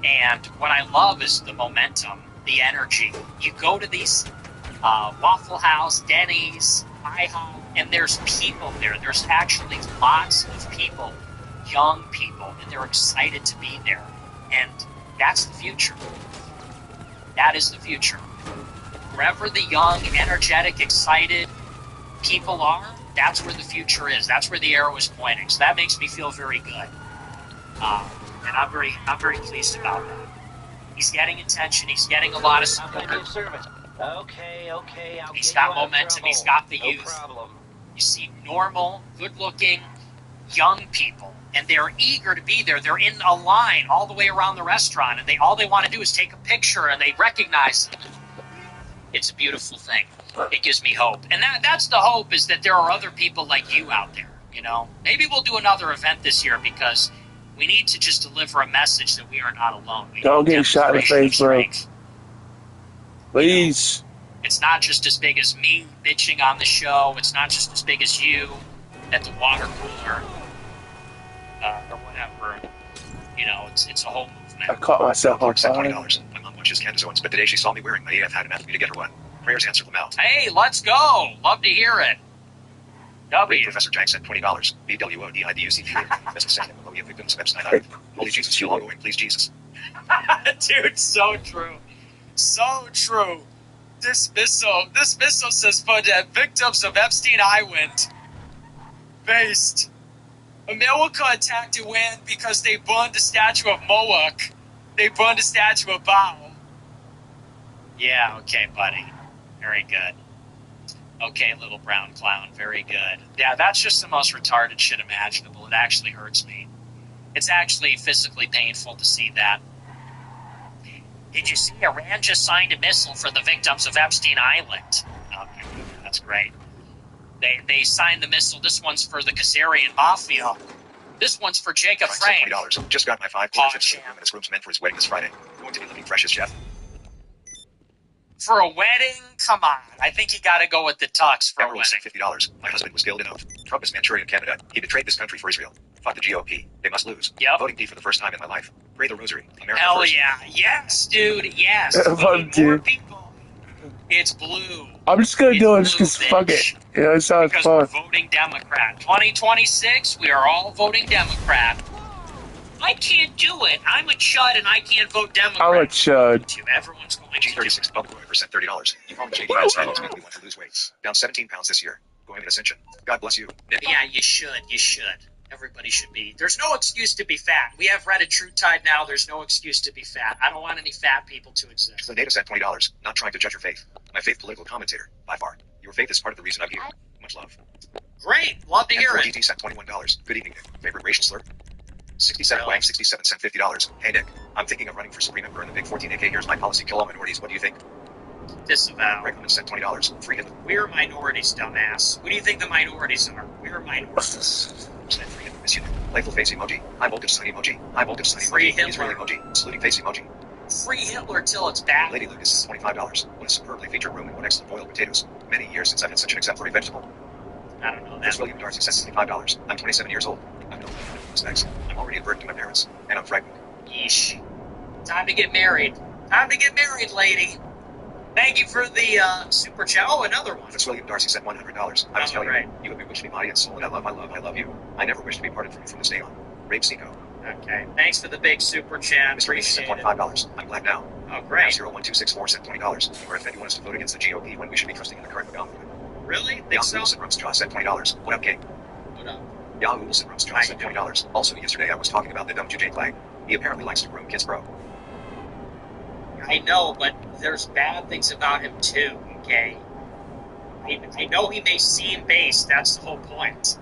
And what I love is the momentum, the energy. You go to these Waffle House, Denny's, IHOP, and there's people there. There's actually lots of people, young people, and they're excited to be there. And that's the future. That is the future. Wherever the young, energetic, excited people are, that's where the future is. That's where the arrow is pointing. So that makes me feel very good. And I'm very pleased about that. He's getting attention. He's getting a lot of support. Okay. He's got momentum. He's got the youth. You see normal, good-looking, young people, and they're eager to be there. They're in a line all the way around the restaurant, and all they want to do is take a picture, and they recognize it. It's a beautiful thing. It gives me hope. And that's the hope, is that there are other people like you out there, you know? Maybe we'll do another event this year, because we need to just deliver a message that we are not alone. Don't get shot in the face, bro. Please. It's not just as big as me bitching on the show. It's not just as big as you at the water cooler or whatever. You know, it's a whole movement. I caught myself on fire. $20. My mom watches Candace Owens, but today she saw me wearing my AF hat and asked me to get her one. Prayers answer them out. Hey, let's go. Love to hear it. W. Professor Jack sent $20. BWODIDUC. Missile sent Melodia victims of Epstein Island. Holy Jesus, you all go in, please, Jesus. Dude, so true. So true. This missile says for the victims of Epstein Island. Based. America attacked Iran because they burned the statue of Moloch. They burned the statue of Baal. Yeah, okay, buddy. Very good. Okay, little brown clown. Very good. Yeah, that's just the most retarded shit imaginable. It actually hurts me. It's actually physically painful to see that. Did you see Iran just signed a missile for the victims of Epstein Island? Okay, that's great. They signed the missile. This one's for the Khazarian Mafia. This one's for Jacob Frank. $20. Just got my 5 Oh, in the room and his groom's meant for his wedding this Friday. Going to be living fresh as chef. For a wedding? Come on. I think you gotta go with the tux for a Emerald wedding. sent $50. My husband was killed in a Trump is Manchurian candidate. He betrayed this country for Israel. Fuck the GOP. They must lose. Yep. Voting D for the first time in my life. Pray the rosary. America Hell first. yeah. Yes, dude. Yes. Fuck, We need more dude. people. It's blue. I'm just gonna do it It's just blue, because fuck bitch. it. Yeah, it sounds Because we're fun. voting Democrat. 2026, we are all voting Democrat. I can't do it. I'm a chud and I can't vote Democrat. I'm a chud. Everyone's going to do it. G36 public lawyer sent $30. You call me JD Mansfield makes me want to lose weight. Down 17 pounds this year. Going in ascension. God bless you, Nick. Yeah, you should. You should. Everybody should be. There's no excuse to be fat. We have Reddit True Tide now. There's no excuse to be fat. I don't want any fat people to exist. The data sent $20. Not trying to judge your faith. My faith political commentator. By far. Your faith is part of the reason I'm here. Much love. Great. Love to hear it. M4DT sent $21. Good evening, Nick. Favorite racial slur? 67 Wang 67 sent $50. Hey Nick, I'm thinking of running for Supreme Emperor in the Big 14 AK. Here's my policy: kill all minorities. What do you think? Disavow. Recommend sent $20. Free hit. We're minorities, dumbass. Who do you think the minorities are? We're minorities. Sent free hit. Miss you, Nick. Playful face emoji. High voltage sunny emoji. High voltage sunny Free emoji. Israeli Hitler. emoji. Saluting face emoji. Free Hitler till it's back. Lady Lucas is $25. What a superbly featured room and what excellent boiled potatoes. Many years since I've had such an exemplary vegetable. I don't know Chris that. William Darcy sent $65. I'm 27 years old. I've no mistakes. I'm already a burden to my parents, and I'm frightened. Yeesh. Time to get married. Time to get married, lady. Thank you for the super chat. Oh, another one. Chris William Darcy sent $100. I was Oh, telling right. you, you have bewitched me body and soul, and I love you. I never wish to be parted from you from this day on. Rape Seco. Okay. Thanks for the big super chat. Mr. Reese sent Appreciate it. $25. I'm glad now. Oh, great. 01264 sent $20. Or if anyone is to vote against the GOP when we should be trusting in the current government. Really? Think Yahoo so? Wilson Rumsjaw sent $20. What up, King? What up? Yahoo Wilson Rumsjaw sent $20. Also, yesterday I was talking about the dumb Jujay Clang. He apparently likes to groom kids, bro. I know, but there's bad things about him too, okay? I know he may seem base, that's the whole point.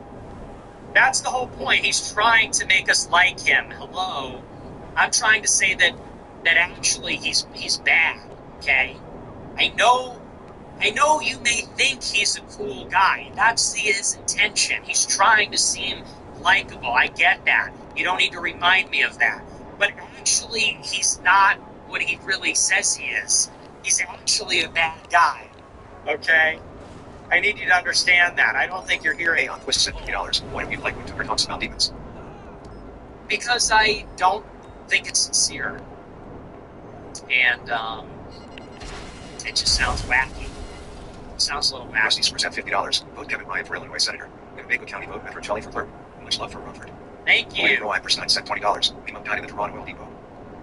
That's the whole point. He's trying to make us like him. Hello? I'm trying to say that actually he's bad, okay? I know you may think he's a cool guy. That's his intention. He's trying to seem likable. I get that. You don't need to remind me of that. But actually, he's not what he really says he is. He's actually a bad guy. Okay? I need you to understand that. I don't think you're hearing. Hey, on Twist sent $50. Why don't you like when Tucker talks about demons? Because I don't think it's sincere. And, it just sounds wacky. It sounds a little wacky. Rusty Spurs sent $50. Vote Kevin Ryan for Illinois Senator. Winnebago County vote Metro Charlie for clerk. Much love for Rumford. Thank William you. Roy Iverstein sent $20. Lima died in the Toronto Oil Depot.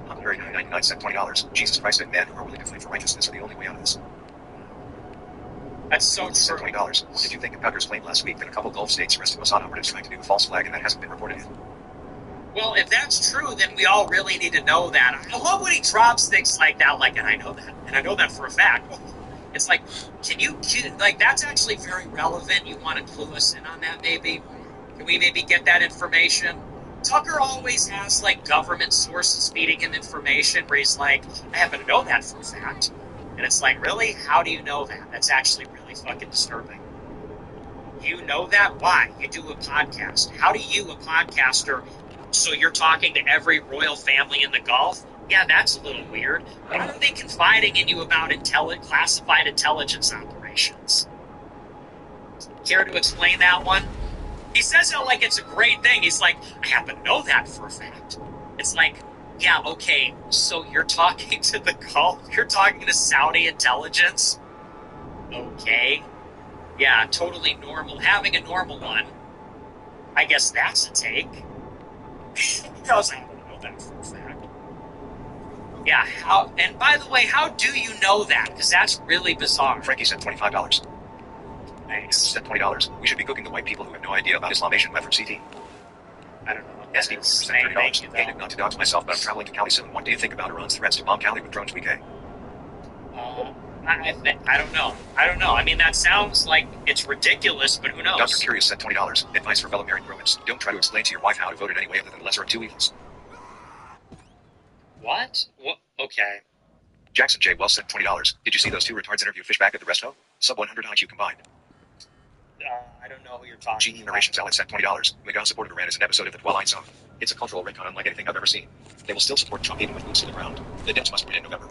Huckleberry 999 sent $20. Jesus Christ and men who are willing to fight for righteousness are the only way out of this. That's so Luther sent true. $20. What did you think of Tucker's claim last week that a couple Gulf states arrested Mossad operatives trying to do a false flag and that hasn't been reported yet? Well, if that's true, then we all really need to know that. I love when he drops things like that, like, and I know that. And I know that for a fact. It's like, like, that's actually very relevant. You want to clue us in on that, maybe? Can we maybe get that information? Tucker always has, like, government sources feeding him information where he's like, I happen to know that for a fact. And it's like, really? How do you know that? That's actually really fucking disturbing. You know that? Why? You do a podcast. How do you, a podcaster, so you're talking to every royal family in the Gulf? Yeah, that's a little weird. Why are they confiding in you about classified intelligence operations? Care to explain that one? He says it like it's a great thing. He's like, I happen to know that for a fact. It's like, yeah, okay, so you're talking to the Gulf? You're talking to Saudi intelligence? Okay. Yeah, totally normal. Having a normal one. I guess that's a take. Because I don't know that for a fact. Yeah, how, and by the way, how do you know that? Because that's really bizarre. Frankie sent $25. Thanks. Sent $20. We should be cooking the white people who have no idea about Islamation left from CT. I don't know what that SD is. sent $30. Thank you, though. Hated not to dox myself, but I'm traveling to Cali soon. What do you think about Iran's threats to bomb Cali with drones week? I don't know. I don't know. I mean, that sounds like it's ridiculous, but who knows? Dr. Curious sent $20. Advice for fellow married Romans. Don't try to explain to your wife how to vote in any way other than the lesser of two evils. What? Okay. Jackson J. Wells sent $20. Did you see those two retards interview Fishback at the resto? Sub 100 IQ combined. I don't know who you're talking GE Narrations Alex sent $20. Miguel supported Iran as an episode of the Twilight Zone. It's a cultural recon unlike anything I've ever seen. They will still support Trump even with boots to the ground. The debts must win in November.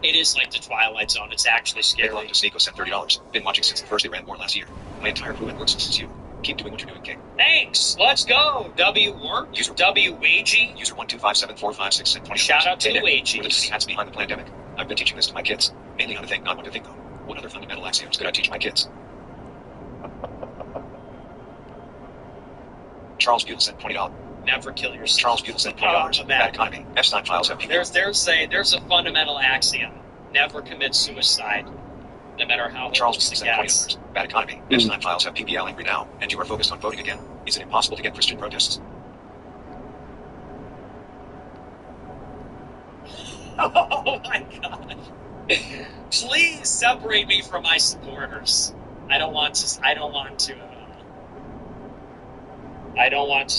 It is like the Twilight Zone. It's actually scary. Big love to Sneeko sent $30. Been watching since the first Iran war last year. My entire crew and work since you. Keep doing what you're doing, King. Thanks. Let's go. WWAG. User 1257456 sent $20. Shout out to Hey, Nick, WAG. what are the tiny hats behind the pandemic? I've been teaching this to my kids. Mainly how to think, not what to think, though. What other fundamental axioms could I teach my kids? Charles Buell sent $20. Never kill yourself. Charles Buell sent $20. Bad economy. Epstein files have people. There's a fundamental axiom. Never commit suicide, no matter how Charles hopeless Buell it sent gets. $20. Bad economy. Epstein files have PBL angry now, and you are focused on voting again. Is it impossible to get Christian protests? Oh my god. Please separate me from my supporters. I don't want to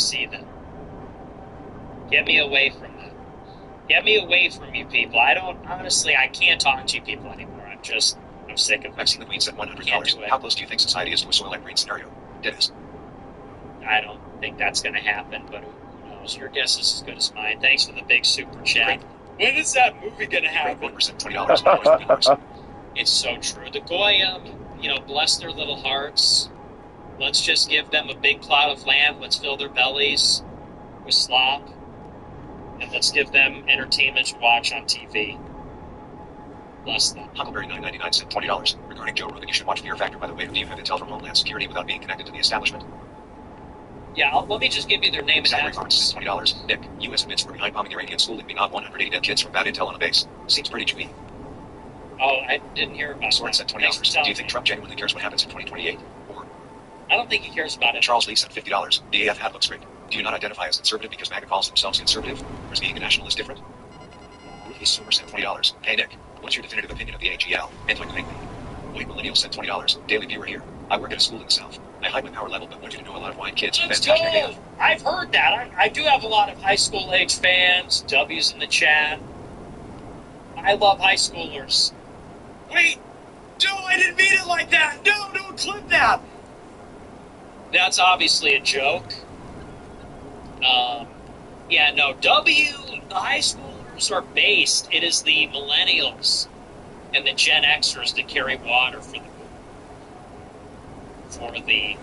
see them. Get me away from them. Get me away from you people. I can't talk to you people anymore. I'm sick of it. Maxine the Queen sent $100. How close do you think society is to a Soylent Green scenario? Dennis. I don't think that's going to happen, but who knows? Your guess is as good as mine. Thanks for the big super chat. When is that movie going to happen? 1% $20. It's so true. The Goyim, bless their little hearts. Let's just give them a big plot of land. Let's fill their bellies with slop. And let's give them entertainment to watch on TV. Bless them. Huckleberry 999 sent $20. Regarding Joe Rogan, you should watch Fear Factor. By the way, do you have intel from Homeland Security without being connected to the establishment? Yeah, let me just give you their name and Zachary address. Farms sent $20. Nick, U.S. admits we're behind bombing Iranian school, leaving out 180 dead kids from bad intel on a base. Seems pretty chewy. Oh, I didn't hear about Sword that. sent Thanks for $20. Do telling you think me. Trump genuinely cares what happens in 2028? Or I don't think he cares about it. Charles Lee sent $50. The AF hat looks great. Do you not identify as conservative because MAGA calls themselves conservative? Or is being a nationalist different? Ruthie Sumer sent $20. Hey Nick, what's your definitive opinion of the AGL? Anti-Quaking. White Millennial sent $20. Daily viewer here. I work at a school in the South. I hide my power level, but want you to know a lot of white kids. Let's Fantastic go! data. I've heard that. I do have a lot of high school age fans. W's in the chat. I love high schoolers. Wait! No, I didn't mean it like that! No, don't clip that! That's obviously a joke. The high schoolers are based. It is the millennials and the Gen Xers that carry water for the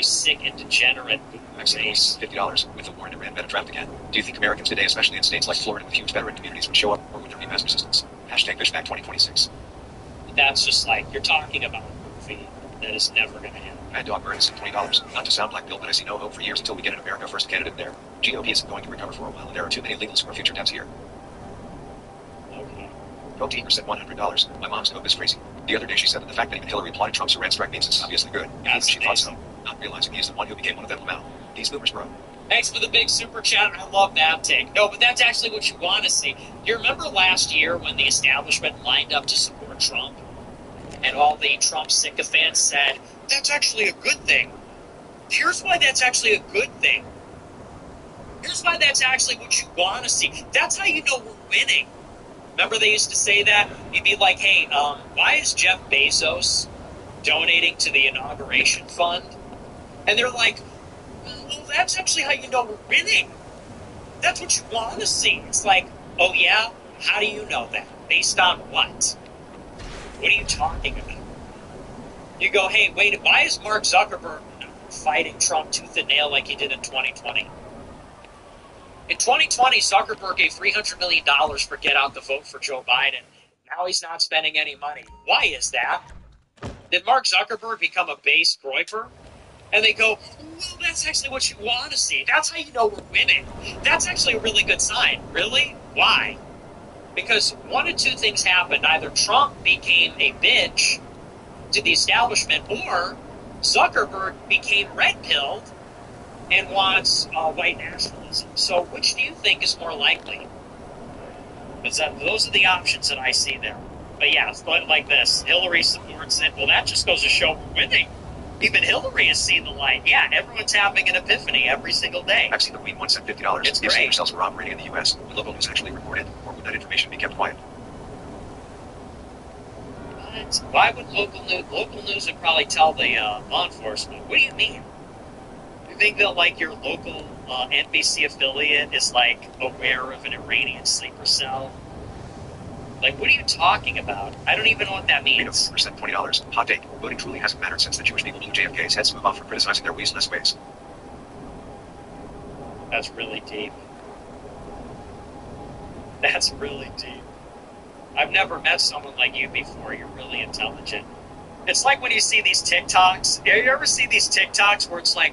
sick and degenerate race. $50 with the war in Iran better draft again. Do you think Americans today, especially in states like Florida with huge veteran communities, would show up, or would there be mass resistance? Hashtag Fishback 2026. That's just like, you're talking about a movie that is never going to happen. Mad Dog Burns at $20. Not to sound like Bill, but I see no hope for years until we get an America First candidate there. GOP isn't going to recover for a while, and there are too many illegals for future debts here. Okay. OT said $100. My mom's hope is crazy. The other day she said that the fact that even Hillary applauded Trump's Iran strike means it's obviously good. That's she thought so, amazing. not realizing he's the one who became one of them now. These boomers, bro. Thanks for the big super chat. I love that take. No, but that's actually what you want to see. You remember last year when the establishment lined up to support Trump? And all the Trump sycophants said, that's actually a good thing. Here's why that's actually a good thing. Here's why that's actually what you want to see. That's how you know we're winning. Remember they used to say that? You'd be like, hey, why is Jeff Bezos donating to the inauguration fund? And they're like, well, that's actually how you know we're winning. That's what you want to see. It's like, oh yeah? How do you know that? Based on what? What are you talking about? You go, hey, wait, why is Mark Zuckerberg fighting Trump tooth and nail like he did in 2020? In 2020, Zuckerberg gave $300 million for get out the vote for Joe Biden. Now he's not spending any money. Why is that? Did Mark Zuckerberg become a base groiper? And they go, well, that's actually what you want to see. That's how you know we're winning. That's actually a really good sign. Really? Why? Because one of two things happened. Either Trump became a bitch to the establishment, or Zuckerberg became red-pilled and wants white nationalism. So which do you think is more likely? Because those are the options that I see there. But yeah, it's like this. Hillary supports it. Well, that just goes to show we're winning. Even Hillary has seen the light. Yeah, everyone's having an epiphany every single day. I've seen the Queen once sent $50 It's if great. senior cells were operating in the U.S. Would local news actually report it, or would that information be kept quiet? What? Why would local news would probably tell the law enforcement? What do you mean? You think that like your local NBC affiliate is like aware of an Iranian sleeper cell? Like, what are you talking about? I don't even know what that means. Sent $20. Hot take. Voting truly hasn't mattered since the Jewish people blew JFK's heads to move off from criticizing their weaseless ways. That's really deep. That's really deep. I've never met someone like you before. You're really intelligent. It's like when you see these TikToks. You ever see these TikToks where it's like,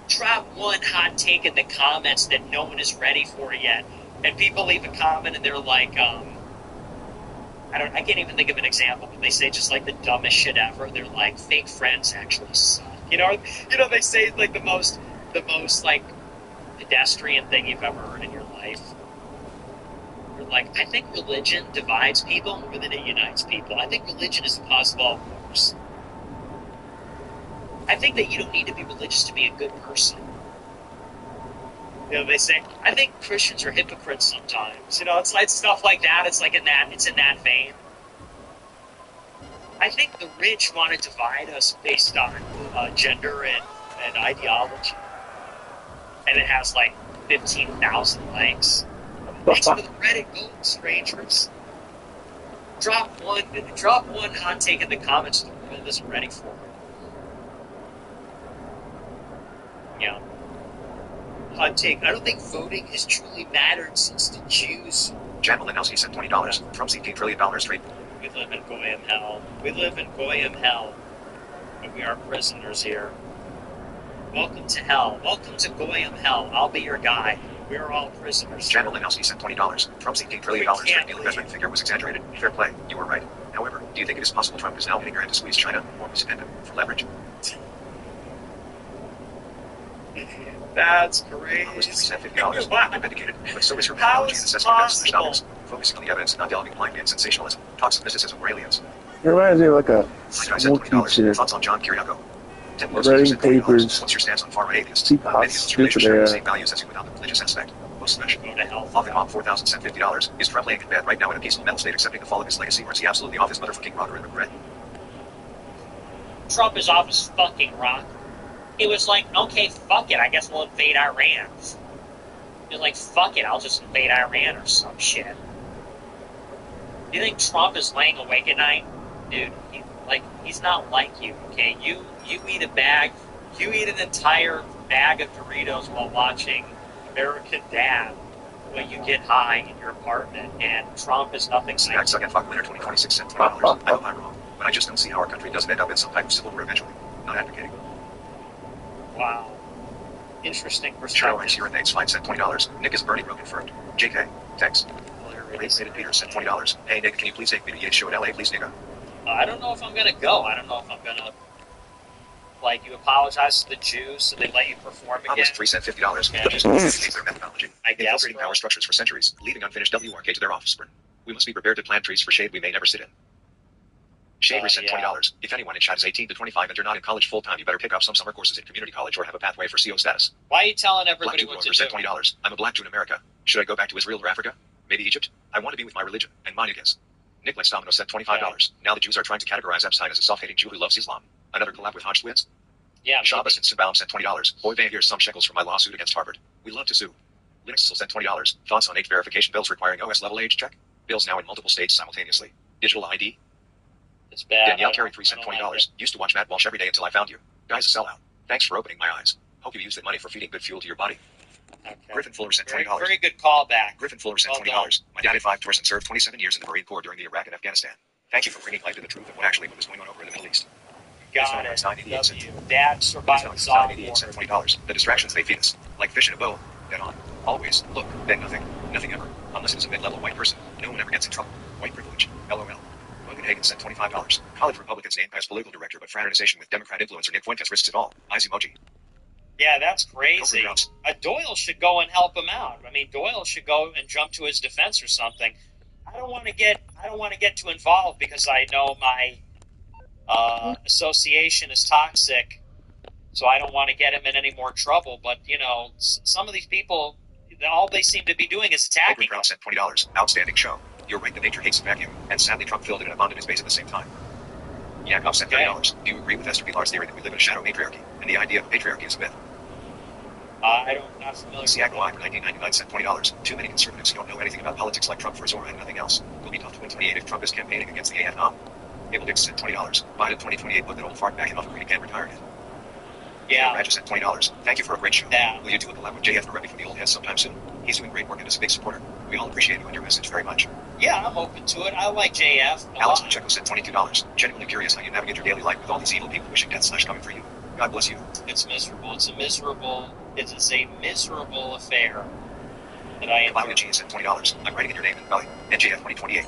drop one hot take in the comments that no one is ready for yet. And people leave a comment and they're like, I can't even think of an example, but they say just like the dumbest shit ever. They're like, fake friends actually suck. You know, they say like the most like pedestrian thing you've ever heard in your life. They're like, I think religion divides people more than it unites people. I think religion is the cause of all wars. I think that you don't need to be religious to be a good person. You know, they say, I think Christians are hypocrites sometimes. You know, it's like stuff like that. It's like it's in that vein. I think the rich want to divide us based on gender and ideology. And it has like 15,000 likes. It's with Reddit Gold, strangers. Drop one hot take in the comments the world isn't ready for it. Yeah. Hot take. I don't think voting has truly mattered since the Jews. Jamelin Elsie sent $20. Trump's $18 trillion trade. We live in Goyim hell. We live in Goyim hell. And we are prisoners here. Welcome to hell. Welcome to Goyim hell. I'll be your guide. We're all prisoners. Jamelin Elsie sent $20. Trump's $18 trillion trade deal investment figure was exaggerated. Fair play. You were right. However, do you think it is possible Trump is now hitting her hand to squeeze China or misdependent for leverage? That's crazy. $50 Wow. vindicated, but so is her How methodology in is assessing events possible? focusing on the evidence, not delving blind in sensationalism. Talks of mysticism or aliens. It reminds me of like a Like I said, school $20. teacher Thoughts on John Kiriakou. 10 most writing users sent $20. papers. What's your stance on far-right atheists? Keep hot Many of those relations stupid share the there. same values as you without the religious aspect. Most special. Go to hell. Often Mom 4000 sent $50. Is Trump laying in bed right now in a peaceful mental state accepting the fall of his legacy, or is he absolutely off his motherfucking rocker in regret? Trump is off his fucking rock. He was like, okay, fuck it, I guess we'll invade Iran. He was like, fuck it, I'll just invade Iran or some shit. Do you think Trump is laying awake at night? Dude, he's not like you, okay? You eat an entire bag of Doritos while watching American Dad when you get high in your apartment, and Trump is nothing like Smack Suck and Fuck Winter 2026 sent $20. I know I'm wrong, but I just don't see how our country doesn't end up in some type of civil war eventually. Not advocating. Wow. Interesting Cheryl perspective. X here and Nate's fine sent $20. Nick is Bernie Bro confirmed. JK. Thanks. Rated Peter sent $20. Hey Nick, can you please take me to Yates show in LA, please, nigga? I don't know if I'm gonna go. I don't know if I'm gonna, like, you apologize to the Jews so they let you perform again. Thomas 3 sent $50. Yeah. Just change their methodology. I guess, Infiltrating bro. power structures for centuries, leaving unfinished WRK to their offspring. We must be prepared to plant trees for shade we may never sit in. Shade sent yeah. $20. If anyone in chat is 18 to 25 and you're not in college full-time, you better pick up some summer courses in community college or have a pathway for CO status. Why are you telling Black everybody Jew what Warrior to sent do? $20. I'm a black Jew in America. Should I go back to Israel or Africa? Maybe Egypt? I want to be with my religion, and mine it is. Nicholas Domino sent $25. Yeah. Now the Jews are trying to categorize Epstein as a self-hating Jew who loves Islam. Another collab with Hodge twins? Yeah, Shabbos and Simbaum sent $20. Boy, here's some shekels from my lawsuit against Harvard. We love to sue. Linux still sent $20. Thoughts on 8 verification bills requiring OS level age check? Bills now in multiple states simultaneously. Digital ID? it's bad. Danielle Carey 3 sent I don't $20. like it. Used to watch Matt Walsh every day until I found you. Guy's a sellout. Thanks for opening my eyes. Hope you use that money for feeding good fuel to your body. Okay. Griffin Fuller sent Very, $20. very good callback. Griffin Fuller sent Well $20. My dad had 5 tours and served 27 years in the Marine Corps during the Iraq and Afghanistan. Thank you for bringing light to the truth of what was going on over in the Middle East. Got it. W. Dad survived Zod War. Sent $20. The distractions they feed us, like fish in a bowl, dead on. Always, look, then nothing, nothing ever, unless it's a mid-level white person. No one ever gets in trouble. White privilege. LOL. Logan Hagen sent $25. College Republicans named as political director, but fraternization with Democrat influencer Nick Fuentes risks it all. Eyes emoji. Yeah, that's crazy. Doyle should go and help him out. I mean, Doyle should go and jump to his defense or something. I don't want to get too involved because I know my association is toxic, so I don't want to get him in any more trouble. But you know, some of these people, all they seem to be doing is attacking. Brown sent $20. Outstanding show. You're right that nature hates a vacuum, and sadly Trump filled it and abandoned his base at the same time. Yakov sent $30. Do you agree with Esther Pilar's theory that we live in a shadow matriarchy, and the idea of patriarchy is a myth? I'm not familiar with Seattle for 1999 sent $20. Too many conservatives who don't know anything about politics like Trump for Zora and nothing else. Will be tough to win 28 if Trump is campaigning against the AFNOM. Abel Dix sent $20. Biden 2028 put that old fart back in office. He can't retire yet. Yeah. Roger sent $20. Thank you for a great show. Yeah. Will you do a collab with JF Narebi from the old heads sometime soon? He's doing great work and is a big supporter. We all appreciate you and your message very much. Yeah, I'm open to it. I like JF. Alex Pacheco sent $22. Genuinely curious how you navigate your daily life with all these evil people wishing death / coming for you. God bless you. It's miserable. It is a miserable affair that I am. Claudia G sent $20. I'm writing in your name in Valley. NJF 2028.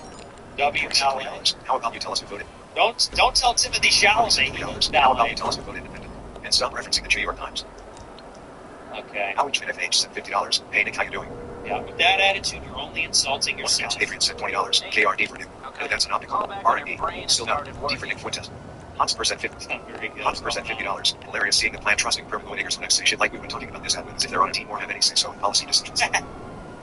WLA. How about you tell us who voted? Don't tell Timothy Chalamet. How about you tell us who voted independent? And stop referencing the New York Times. Okay. Howard Schmidt FH sent $50. Hey Nick, how you doing? Yeah, with that attitude, you're only insulting yourself. Adrian sent $20. KRD for Nick. Okay. That's an optical. R&B. Still no. D for Nick Fuentes. Hans percent $50. Hans percent $50. Hilarious seeing the plan trusting Perma going niggers next say shit like we've been talking about this happens if they're on a team or have any say so in policy decisions.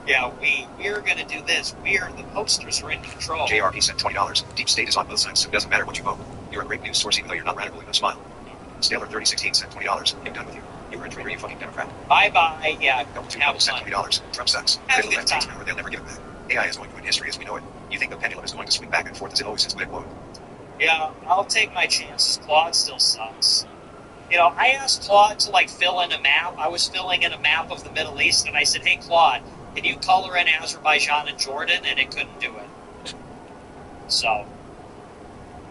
Yeah, we're gonna do this. The posters are in control. JRP sent $20. Deep state is on both sides, so it doesn't matter what you vote. You're a great news source even though you're not radical, even smile. Staler 3016 sent $20. I'm done with you. You were a traitor, you fucking Democrat. Bye-bye. Yeah. Double $2 sent $20. Trump sucks. Have a good time. Power, they'll never give it back. AI is going to win history as we know it. You think the pendulum is going to swing back and forth as it always has, quote. Yeah, I'll take my chances. Claude still sucks. You know, I asked Claude to, fill in a map. I was filling in a map of the Middle East, and I said, hey, Claude, can you color in Azerbaijan and Jordan? And it couldn't do it. So,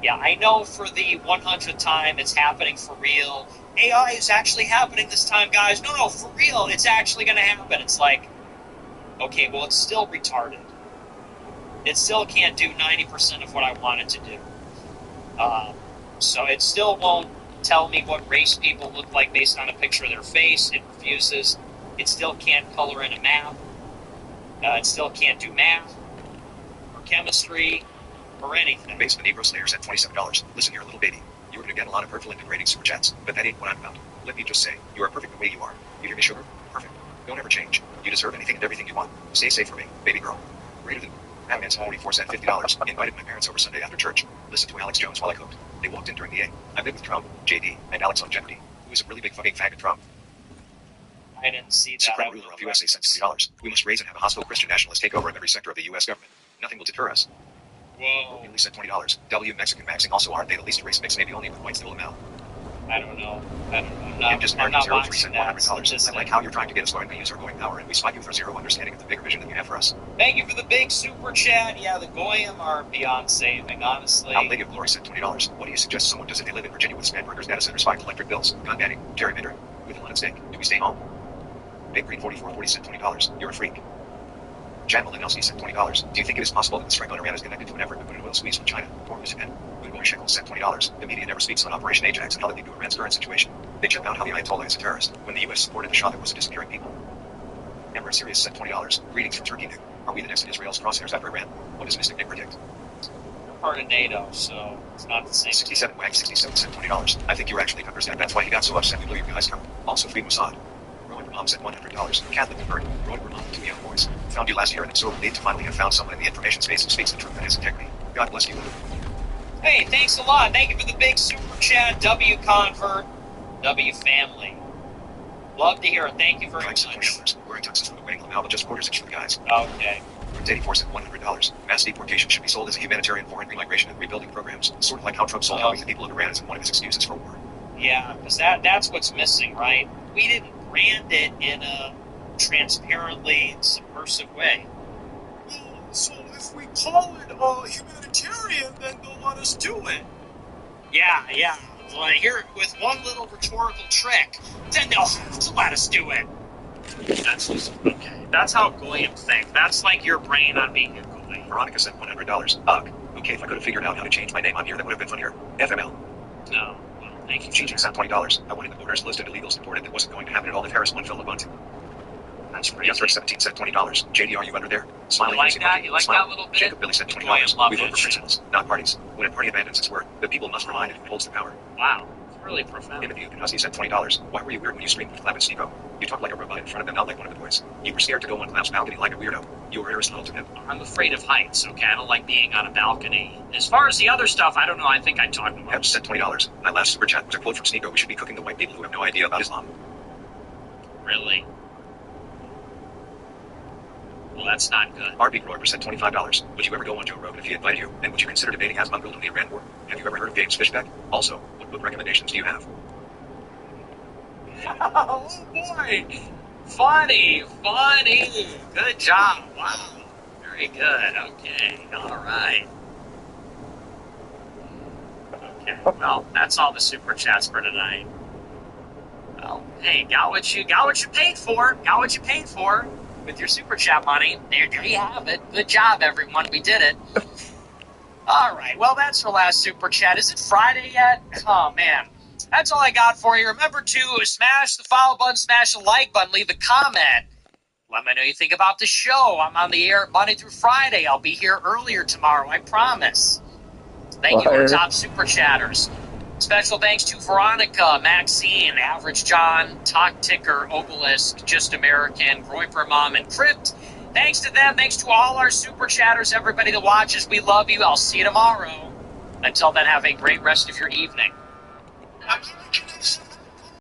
yeah, I know for the 100th time it's happening for real. AI is actually happening this time, guys. No, for real, it's actually going to happen. It's like, okay, well, it's still retarded. It still can't do 90% of what I want it to do. So it still won't tell me what race people look like based on a picture of their face. It refuses. It still can't color in a map. It still can't do math or chemistry or anything. Basement Negro Slayers at $27. Listen here, little baby. You're going to get a lot of hurtful and degrading super chats, but that ain't what I'm about. Let me just say, you are perfect the way you are. You hear me, sugar? Perfect. Don't ever change. You deserve anything and everything you want. Stay safe for me, baby girl. Greater than Batman's 44 cent $50. Invited my parents over Sunday after church. Listened to Alex Jones while I cooked. They walked in during the A. I've been with Trump, JD, and Alex on Jeopardy, who is a really big fucking faggot Trump. I didn't see that. Supreme ruler of USA sent $60. We must raise and have a hostile Christian nationalist take over of every sector of the U.S. government. Nothing will deter us. Whoa. Nearly sent $20. W Mexican maxing also aren't they the least race mix maybe only with whites still amount. I don't know. I'm not watching that. $100. I like how you're trying to get us going to use our going power and we spike you for zero understanding of the bigger vision that you have for us. Thank you for the big super chat. Yeah, the Goyim are beyond saving, honestly. Our Lady of Glory sent $20. What do you suggest someone does if they live in Virginia with span burgers, data centers, 5 electric bills, gun banning, gerrymandering, with a lot at stake? Do we stay home? Big Green 4440 sent $20. You're a freak. Jan Malinowski sent $20. Do you think it is possible that the strike on Iran is connected to an effort to put an oil squeeze on China? Or was it Ben? Goodboy Shekels sent $20. The media never speaks on Operation Ajax and how that lead to Iran's current situation. They check out how the Ayatollah is a terrorist, when the U.S. supported the Shah that was disappearing people. Ember Sirius sent $20. Greetings from Turkey, Nick. Are we the next in Israel's crosshairs after Iran? What does Mystic Nick predict? We're part of NATO, so it's not the same. 67 WAG 67 sent $20. I think you actually understand. That's why he got so upset we blew your guys out. Also, free Mossad. Mom said $100. Catholic convert. Roy Vermont, 2 young boys. Found you last year and it's so relieved to finally have found someone in the information space who speaks the truth and has integrity. God bless you. Hey, thanks a lot. Thank you for the big super chat, W Convert, W Family. Love to hear it. Thank you very much. We're in Texas for the wedding now, but just quarters for the guys. Okay. 84 cent $100. Mass deportation should be sold as a humanitarian foreign remigration and rebuilding programs, sort of like how Trump sold helping the people of Iran as one of his excuses for war. Yeah, because that's what's missing, right? We didn't brand it in a transparently subversive way. Well, so if we call it humanitarian, then they'll let us do it. Yeah. Well, here, with one little rhetorical trick, then they'll have to let us do it. Okay. That's how Goyim think. That's like your brain on being a Goyim. Veronica sent $100. Ugh. Okay, if I could have figured out how to change my name on here, that would have been funnier. FML. No. Well, thank you. Gigi sent $20. I wanted the voters list of illegals deported. That wasn't going to happen at all if Harris won fell Levant. That's pretty. Yes, 17 sent $20. JD, are you under there? Smiling. You like that? You like that little bit? Jacob Billy sent $20. We vote for principles, not parties. When a party abandons its word, the people must remind it who holds the power. Wow. It's really profound. Timothy Ukanasi sent $20. Why were you weird when you screamed with Flab and Steve-O? You talked like a robot in front of them, not like one of the boys. You were scared to go on Cloud's balcony like a weirdo. You were Aristotle to him. I'm afraid of heights, okay? I don't like being on a balcony. As far as the other stuff, I don't know. I think I talked about. Ebb sent $20. My last super chat was a quote from Sneeko. We should be cooking the white people who have no idea about Islam. Really? Well, that's not good. RB Roy sent $25. Would you ever go on Joe Rogan if he invited you? And would you consider debating as bungled in the Iran war? Have you ever heard of James Fishbeck? Also, what book recommendations do you have? Oh boy! Funny! Good job. Wow. Very good. Okay. All right. Okay. Well, that's all the super chats for tonight. Well, hey, got what you paid for. Got what you paid for with your super chat money. There you have it. Good job, everyone. We did it. All right. Well, that's our last super chat. Is it Friday yet? Oh man. That's all I got for you. Remember to smash the follow button, smash the like button, leave a comment. Let me know what you think about the show. I'm on the air Monday through Friday. I'll be here earlier tomorrow, I promise. Thank you to our top super chatters. Special thanks to Veronica, Maxine, Average John, Talk Ticker, Obelisk, Just American, Groiper Mom, and Crypt. Thanks to them. Thanks to all our super chatters, everybody that watches. We love you. I'll see you tomorrow. Until then, have a great rest of your evening. American